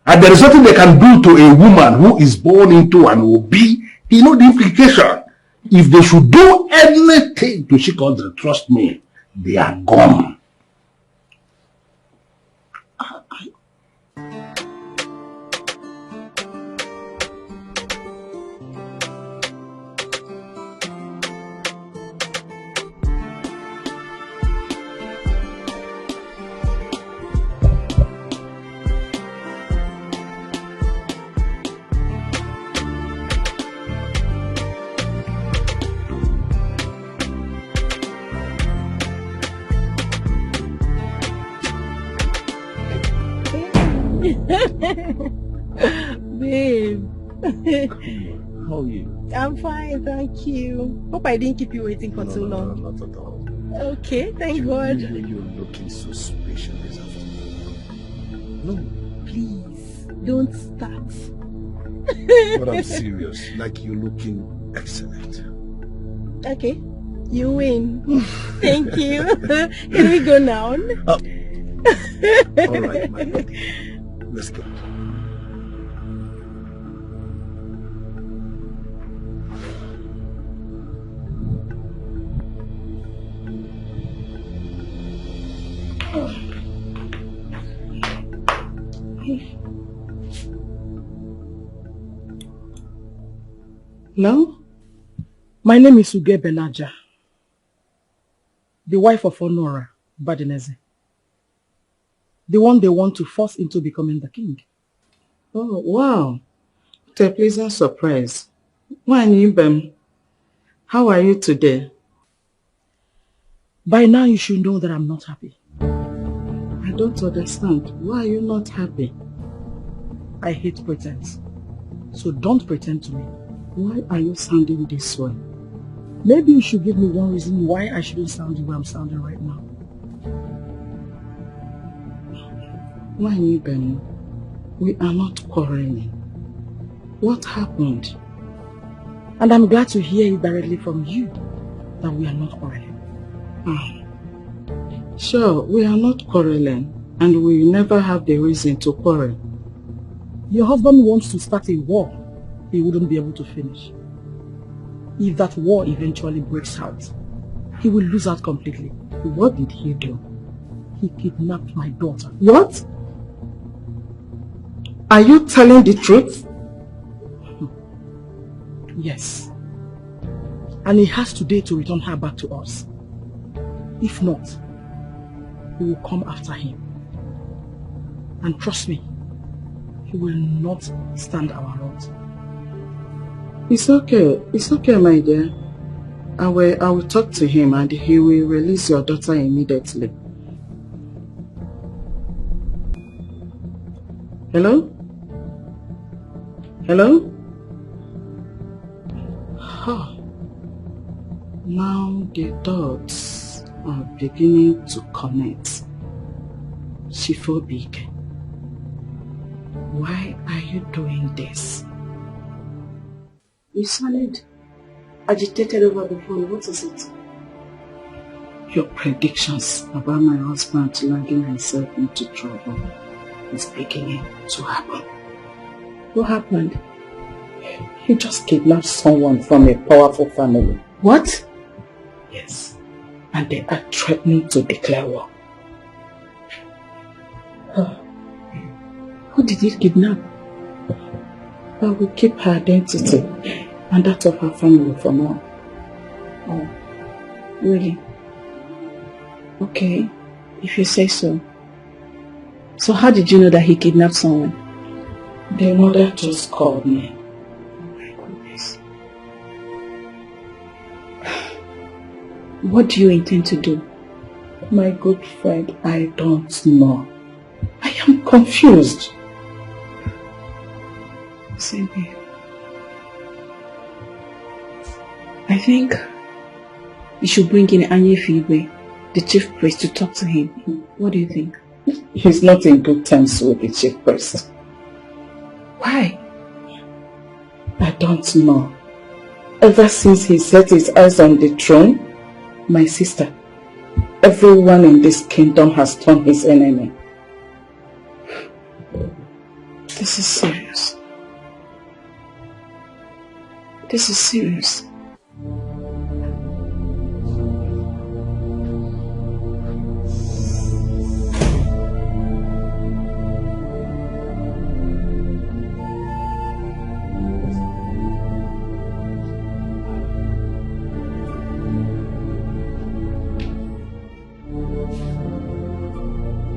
And there is nothing they can do to a woman who is born into and will be, you know the implication. If they should do anything to Shikodere, trust me, they are gone.
Babe.
How are you?
I'm fine, thank you. Hope I didn't keep you waiting for too long.
No, not at all.
Okay, thank God.
You're looking so special this afternoon. No,
please, don't start.
But I'm serious. Like, you're looking excellent.
Okay. You win. Thank you. Can we go now?
All right, my lady. Let's go.
Hello? My name is Uge Benaja, the wife of Honora Badineze, the one they want to force into becoming the king.
Oh, wow. What a pleasant surprise. Wanibem, how are you today?
By now you should know that I'm not happy.
I don't understand. Why are you not happy?
I hate pretense. So don't pretend to me.
Why are you sounding this way?
Maybe you should give me one reason why I shouldn't sound the way I'm sounding right now.
Wanibem, we are not quarreling. What happened?
And I'm glad to hear it directly from you that we are not quarreling.
Sure, we are not quarreling, and we never have the reason to quarrel.
Your husband wants to start a war he wouldn't be able to finish. If that war eventually breaks out, he will lose out completely.
What did he do?
He kidnapped my daughter.
What? Are you telling the truth?
Yes. And he has today to return her back to us. If not, we will come after him. And trust me, he will not stand our wrath.
It's okay, my dear. I will talk to him and he will release your daughter immediately. Hello? Hello? Oh. Now the dots are beginning to connect. Shifobik, why are you doing this?
You sounded agitated over the phone. What is it?
Your predictions about my husband landing himself into trouble is beginning to happen.
What happened?
He just kidnapped someone from a powerful family.
What?
Yes. And they are threatening to declare war.
Who did he kidnap?
I will keep her identity and that of her family for now.
Oh, really? Okay, if you say so. So how did you know that he kidnapped someone?
The mother just called me.
What do you intend to do?
My good friend, I don't know. I am confused.
Same here. I think you should bring in Anyefiwe, the chief priest, to talk to him. What do you think?
He's not in good terms with the chief priest.
Why?
I don't know. Ever since he set his eyes on the throne, my sister, everyone in this kingdom has turned his enemy.
This is serious. This is serious.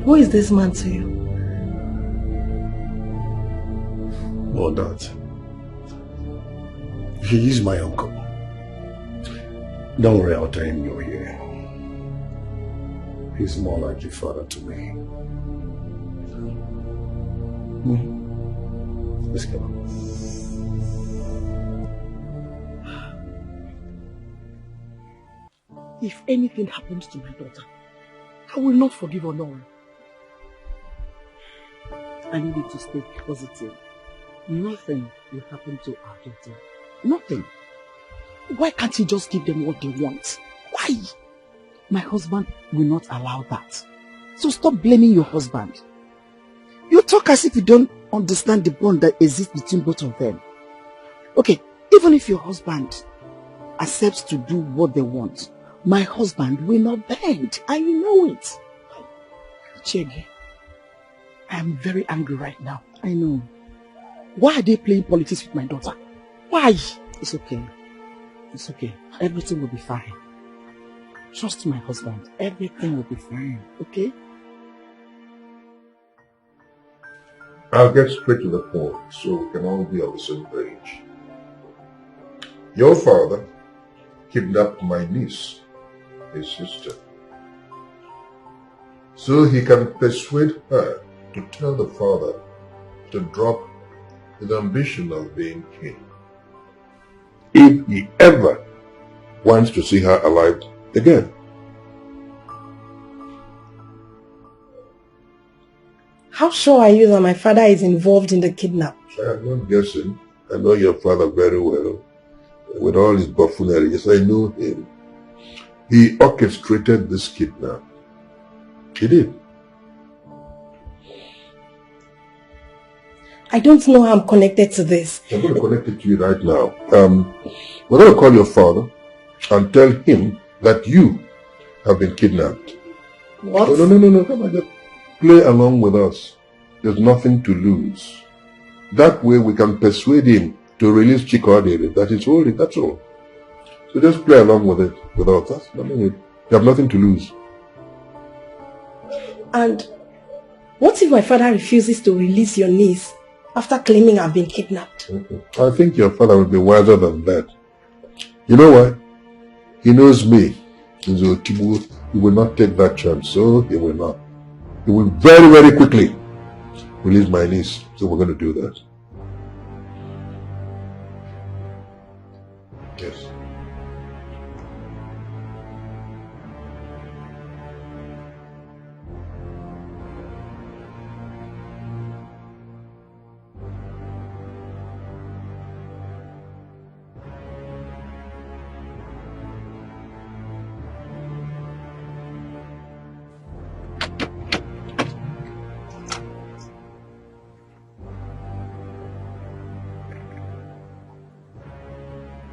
Who is this man to you?
Oh, that. He is my uncle. Don't worry, I'll tell him you're here. He's more like a father to me. Let's go.
If anything happens to my daughter, I will not forgive Honora. I need you to stay positive. Nothing will happen to our daughter. Nothing. Why can't he just give them what they want?
Why? My husband will not allow that. So stop blaming your husband. You talk as if you don't understand the bond that exists between both of them. Okay, even if your husband accepts to do what they want, my husband will not bend, and you know it. Chege, I am very angry right now. I know. Why are they playing politics with my daughter? Why? It's okay. It's okay. Everything will be fine. Trust my husband. Everything will be fine. Okay?
I'll get straight to the point so we can all be on the same page. Your father kidnapped my niece, his sister, so he can persuade her to tell the father to drop his ambition of being king. If he ever wants to see her alive again.
How sure are you that my father is involved in the kidnap?
I am not guessing. I know your father very well. With all his buffoonery, yes, I know him. He orchestrated this kidnap. He did.
I don't know how I'm connected to this.
I'm going to connect it to you right now. We're going to call your father and tell him that you have been kidnapped.
What?
No. Come on, just play along with us. There's nothing to lose. That way we can persuade him to release Chikodere that is holding, that's all. So just play along with it with us. That's nothing. You have nothing to lose.
And what if my father refuses to release your niece after claiming I've been kidnapped?
I think your father will be wiser than that. You know why? He knows me. He will not take that chance, so he will not. He will very, very quickly release my niece. So we're going to do that. Yes.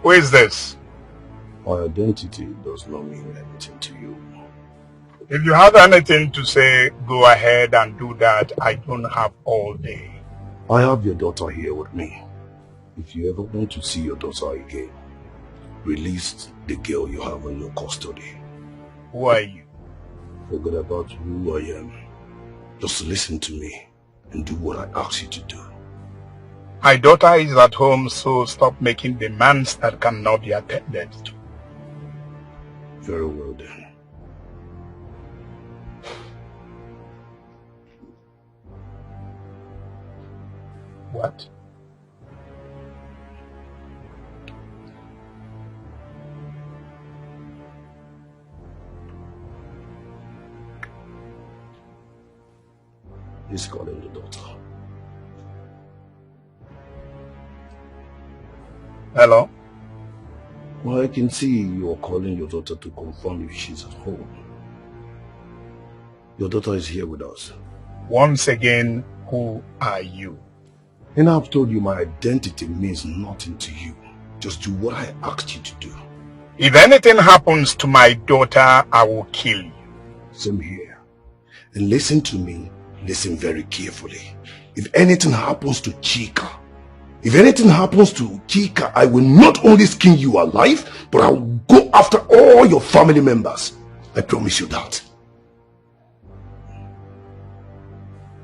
Who is this?
My identity does not mean anything to you.
If you have anything to say, go ahead and do that. I don't have all day.
I have your daughter here with me. If you ever want to see your daughter again, release the girl you have in your custody.
Who are you?
Forget about who I am. Just listen to me and do what I ask you to do.
My daughter is at home, so stop making demands that cannot be attended to.
Very well then.
What?
He's calling the daughter.
Hello?
Well, I can see you are calling your daughter to confirm if she's at home. Your daughter is here with us.
Once again, who are you?
And I've told you my identity means nothing to you. Just do what I asked you to do.
If anything happens to my daughter, I will kill you.
Same here. And listen to me. Listen very carefully. If anything happens to Chika, I will not only skin you alive, but I will go after all your family members. I promise you that.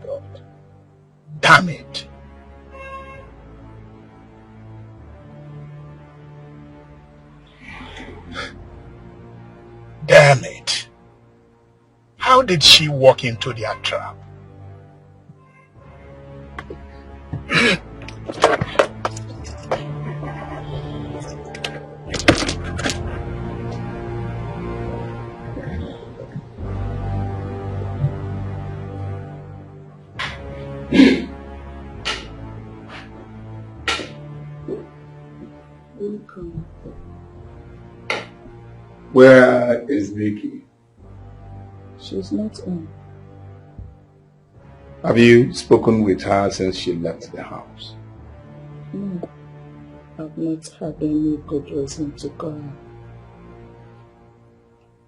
God. Damn it. Damn it. How did she walk into their trap? Where is Vicky?
She's not in.
Have you spoken with her since she left the house?
No. I've not had any good reason to call her.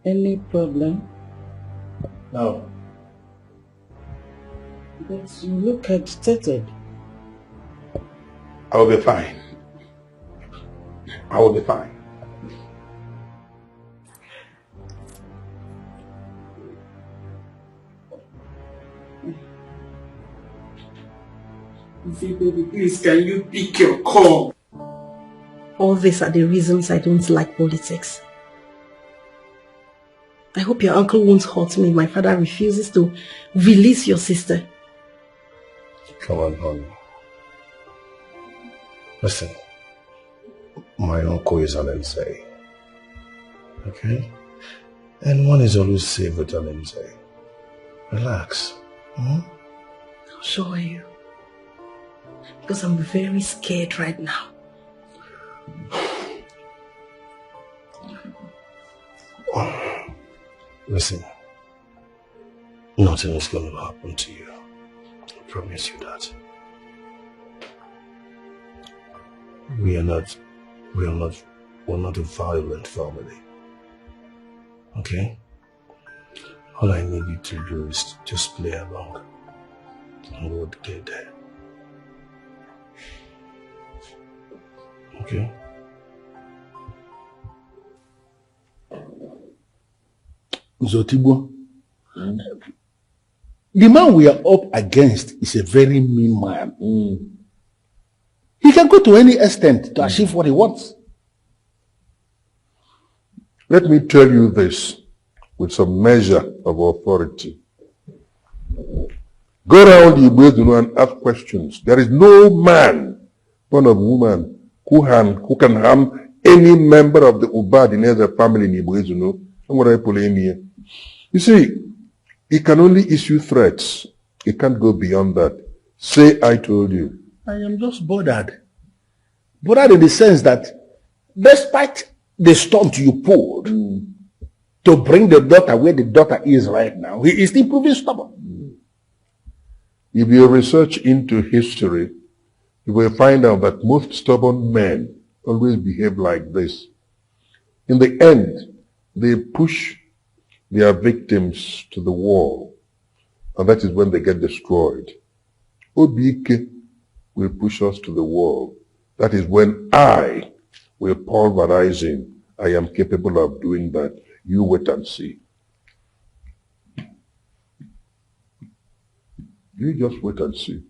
Any problem?
No.
But you look agitated.
I will be fine. I will be fine.
Baby, please, can you pick your call?
All these are the reasons I don't like politics. I hope your uncle won't hurt me if my father refuses to release your sister.
Come on, honey. Listen, my uncle is an MZ. Okay? And one is always safe with an MZ. Relax.
How sure are you? Because I'm very scared right now.
Listen, nothing is going to happen to you. I promise you that. We're not a violent family. Okay? All I need you to do is just play along. And we'll get there. Okay?
Zotibo, the man we are up against is a very mean man. He can go to any extent to achieve what he wants.
Let me tell you this with some measure of authority. Go around the Igbo and ask questions. There is no man, born of woman, who can harm any member of the Ubadineza family in Igbo. You see, he can only issue threats. He can't go beyond that. Say, I told you.
I am just bothered. Bothered in the sense that despite the stunt you pulled to bring the daughter where the daughter is right now, he is still proving stubborn.
If you research into history, you will find out that most stubborn men always behave like this. In the end, they push their victims to the wall, and that is when they get destroyed. Obike will push us to the wall. That is when I will pulverize him. I am capable of doing that. You wait and see. You just wait and see.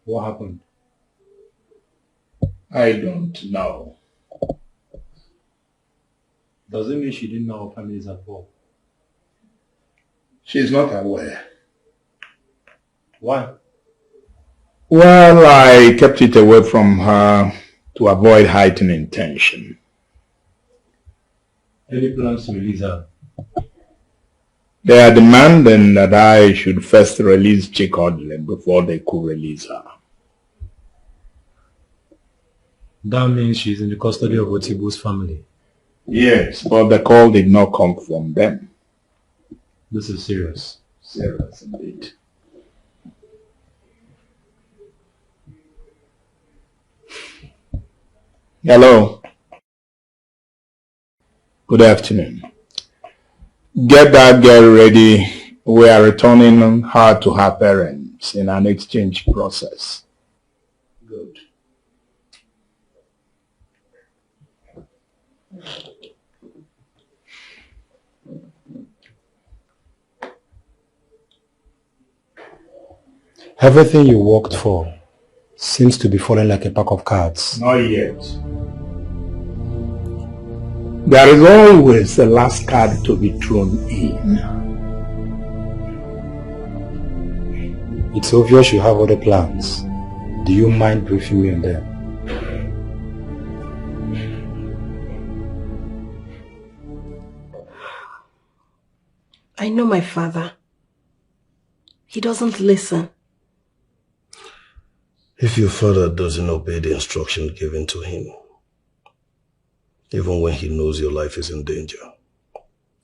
What happened? I don't know.
Does it mean she didn't know her family is at war?
She's not aware.
Why?
Well, I kept it away from her to avoid heightening tension.
Any plans to release her?
They are demanding that I should first release Chikodle before they could release her.
That means she's in the custody of Otibu's family.
Yes, but the call did not come from them.
This is serious.
Serious indeed. Hello. Good afternoon. Get that girl ready. We are returning her to her parents in an exchange process.
Good. Everything you worked for seems to be falling like a pack of cards.
Not yet. There is always the last card to be thrown in.
It's obvious you have other plans. Do you mind briefing me on them?
I know my father. He doesn't listen.
If your father doesn't obey the instruction given to him, even when he knows your life is in danger,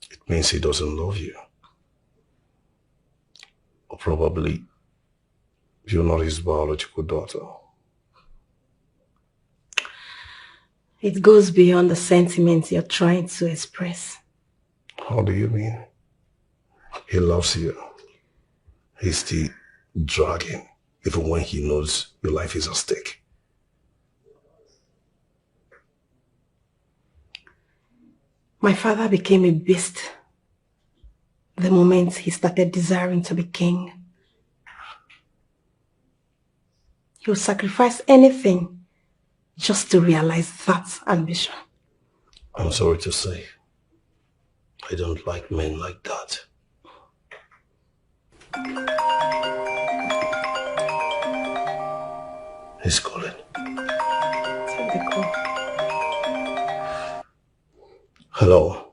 it means he doesn't love you. Or probably you're not his biological daughter.
It goes beyond the sentiments you're trying to express.
How do you mean? He loves you. He's still dragging, even when he knows your life is at stake.
My father became a beast the moment he started desiring to be king. He would sacrifice anything just to realize that ambition.
I'm sorry to say, I don't like men like that. He's calling.
Take the call.
Hello.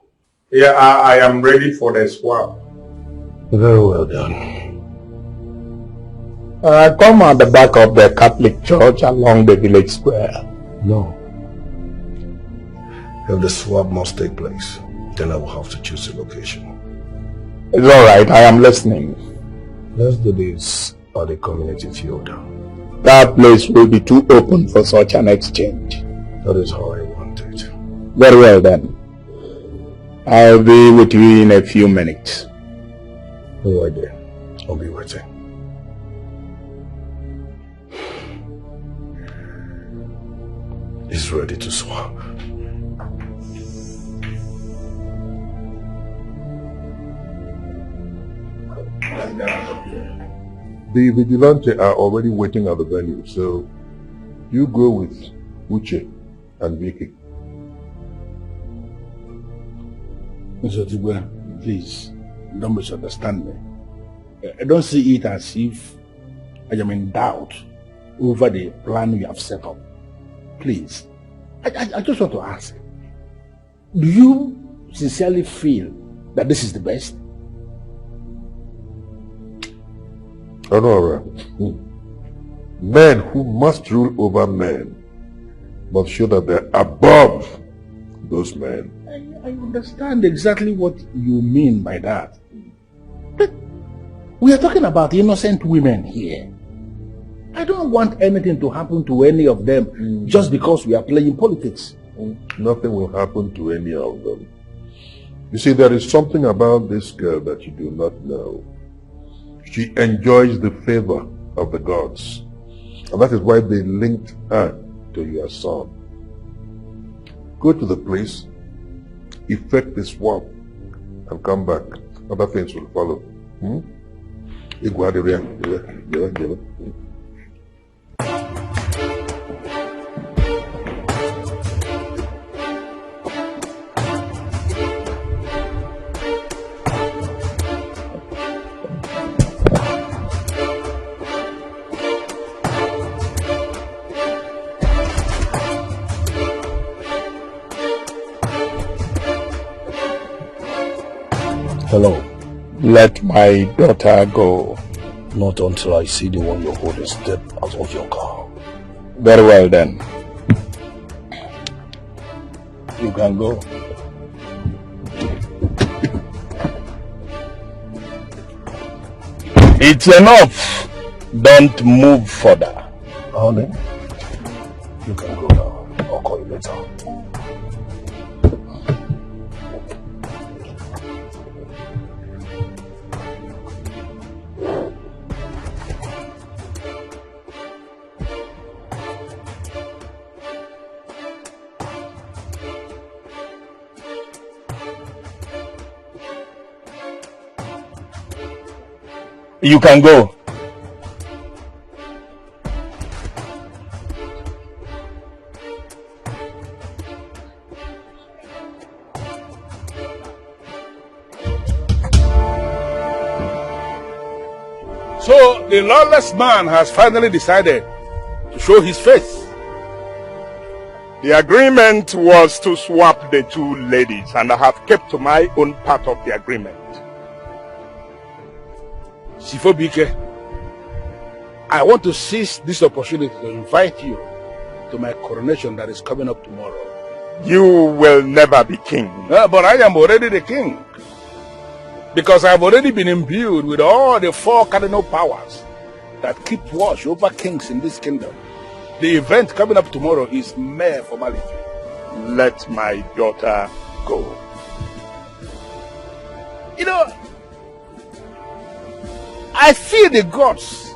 Yeah, I am ready for the swap.
Very well done.
Come at the back of the Catholic Church along the village square.
No. If the swap must take place, then I will have to choose a location.
It's alright, I am listening.
Let's do this at the community field.
That place will be too open for such an exchange.
That is how I want it.
Very well then. I'll be with you in a few minutes.
No idea. I'll be waiting. He's ready to swap.
The vigilante are already waiting at the venue, so you go with Uche and Vicky.
Mr. Tigwe, please, don't misunderstand me. I don't see it as if I am in doubt over the plan you have set up. Please, I just want to ask, do you sincerely feel that this is the best?
Honora, men who must rule over men must show that they're above those men.
I understand exactly what you mean by that. But we are talking about innocent women here. I don't want anything to happen to any of them just because we are playing politics.
Nothing will happen to any of them. You see, there is something about this girl that you do not know. She enjoys the favor of the gods. And that is why they linked her to your son. Go to the place, effect the swap, and come back. Other things will follow.
Hello.
Let my daughter go.
Not until I see the one you're holding step out of your car.
Very well then. You can go. It's enough. Don't move further.
Honey, you can go now. I'll call you later.
You can go. So the lawless man has finally decided to show his face. The agreement was to swap the two ladies, and I have kept to my own part of the agreement. Sifobike,
I want to seize this opportunity to invite you to my coronation that is coming up tomorrow.
You will never be king.
But I am already the king. Because I have already been imbued with all the 4 cardinal powers that keep watch over kings in this kingdom. The event coming up tomorrow is mere formality.
Let my daughter go.
You know, I feel the gods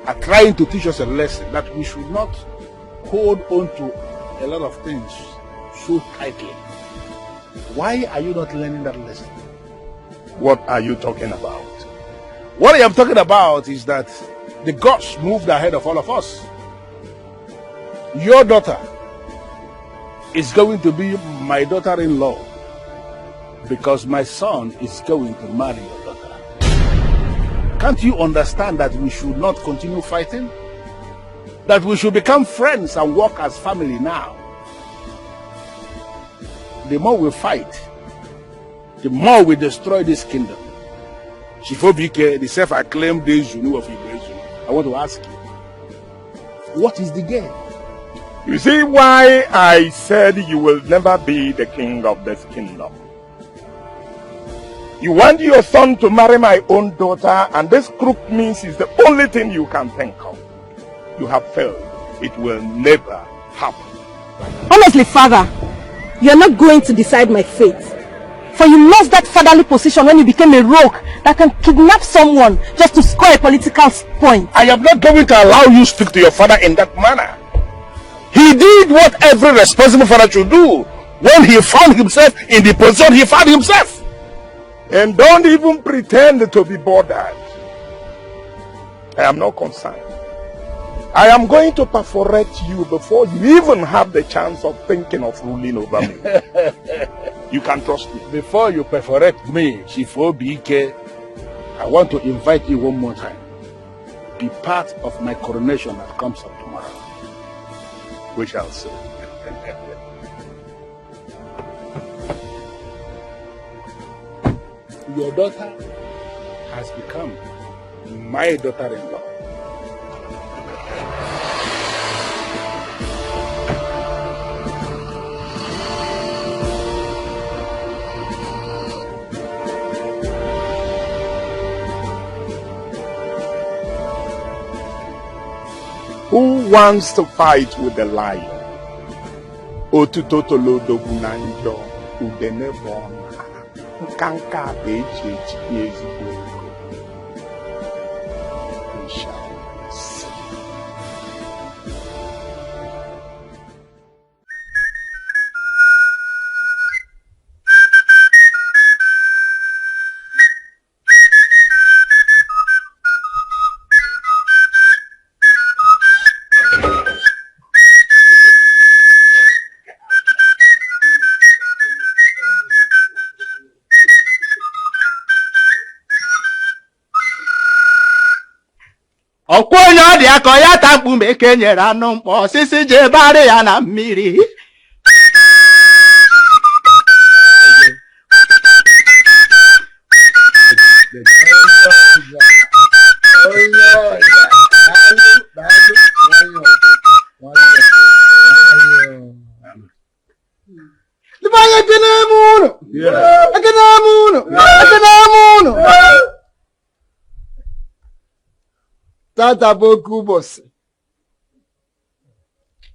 are trying to teach us a lesson that we should not hold on to a lot of things so tightly. Why are you not learning that lesson?
What are you talking about?
What I am talking about is that the gods moved ahead of all of us. Your daughter is going to be my daughter-in-law because my son is going to marry your daughter. Can't you understand that we should not continue fighting? That we should become friends and work as family now? The more we fight, the more we destroy this kingdom. Shifobike, the self-acclaimed Dejunu of Ibezu, I want to ask you, what is the game?
You see why I said you will never be the king of this kingdom? You want your son to marry my own daughter, and this crook means is the only thing you can think of. You have failed. It will never happen.
Honestly, Father, you are not going to decide my fate. For you lost that fatherly position when you became a rogue that can kidnap someone just to score a political point.
I am not going to allow you to speak to your father in that manner. He did what every responsible father should do when he found himself in the position he found himself.
And don't even pretend to be bothered. I am not concerned. I am going to perforate you before you even have the chance of thinking of ruling over me. You can trust me.
Before you perforate me, Shifobike, I want to invite you one more time. Be part of my coronation that comes up tomorrow. We shall see. Your daughter has become my daughter-in-law.
Who wants to fight with the lion? Otutotolo dogunanjo udenebon kanka bechi ezigbo. We shall see.
Ọkwa onye ọ dị aka ya ta mkpu ma eke nyere anụ mkpọ osisi jee barị ya na mmiri.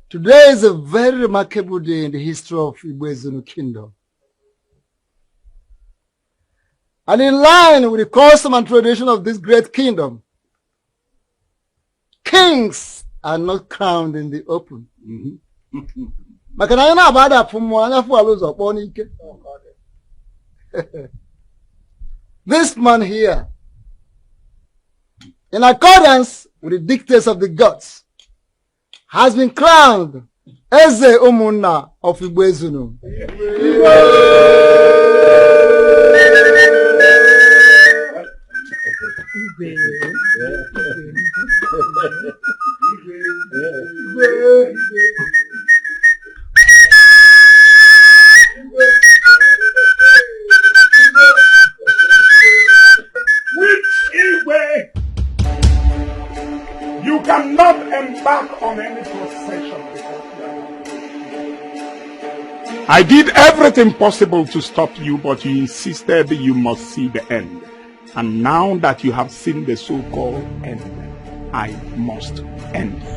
Today is a very remarkable day in the history of Igbo Ezeonu Kingdom. And in line with the custom and tradition of this great kingdom, kings are not crowned in the open. This man here, in accordance with the dictates of the gods, has been crowned Eze Umunna of Igbo Ezeonu.
on any procession before you. I did everything possible to stop you, but you insisted you must see the end. And now that you have seen the so-called end, I must end you.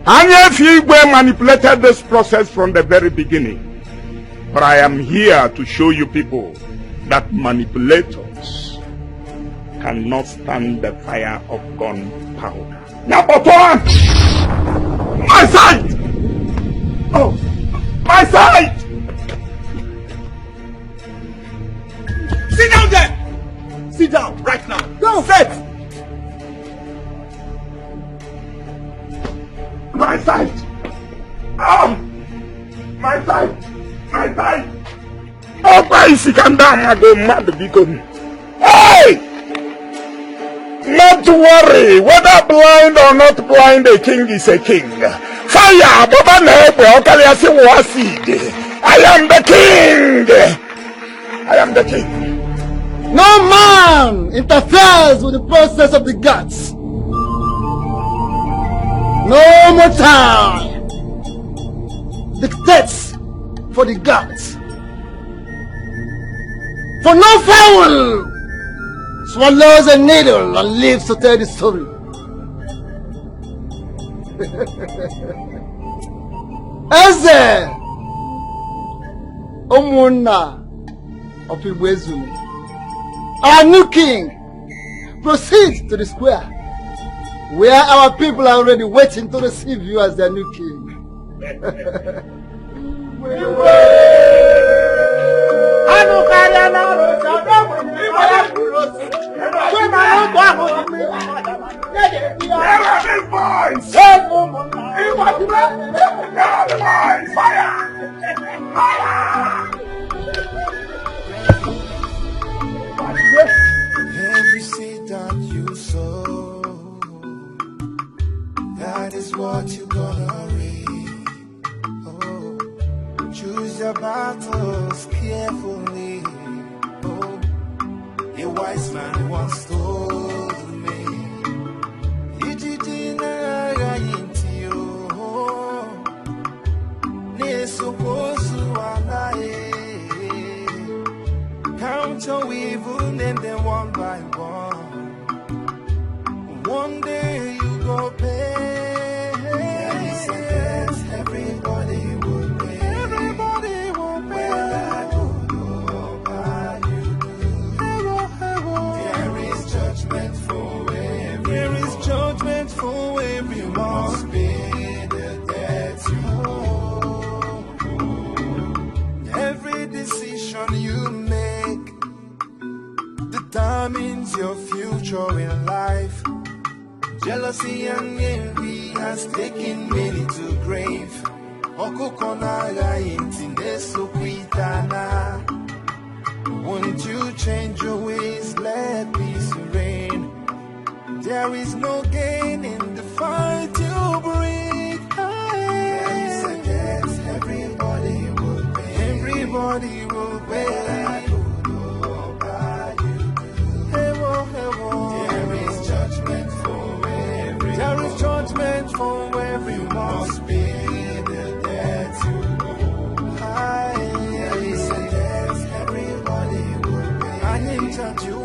Anya Figwe manipulated this process from the very beginning. But I am here to show you people that manipulators cannot stand the fire of gunpowder. Number one! My side! Oh, my side!
Sit down there! Sit down right now. Go! Sit!
My side! My side! My side! Oh, my Sikandam, I go mad because. Hey! Not to worry, whether blind or not blind, a king is a king. Fire! Baba Nepe, Okaliasi Wasid. I am the king! I am the king.
No man interferes with the process of the gods. No more time dictates for the gods. For no fowl swallows a needle and lives to tell the story. Eze Omuna of Iwezumi, our new king, proceeds to the square, where our people are already waiting to receive you as their new king.
Every seed that you sow, that is what you're gonna reap. Oh, choose your battles carefully. Oh, a wise man once told me, count your evil, name them one by one. One day you go pay. Everybody will pay. Everybody will pay. Well, I don't know how you do. There is judgment for everyone. There is judgment for everyone. You must pay the debt you owe. Every decision you make determines your future in life. Jealousy and envy has taken many to grave. Won't you change your ways, let peace reign. There is no gain in the fight you bring. There is a debt, everybody will pay. Everybody will pay. There is judgment for everyone. There is judgment for everyone. You must pay the debt you owe. There is a debt, everybody will pay. I need you.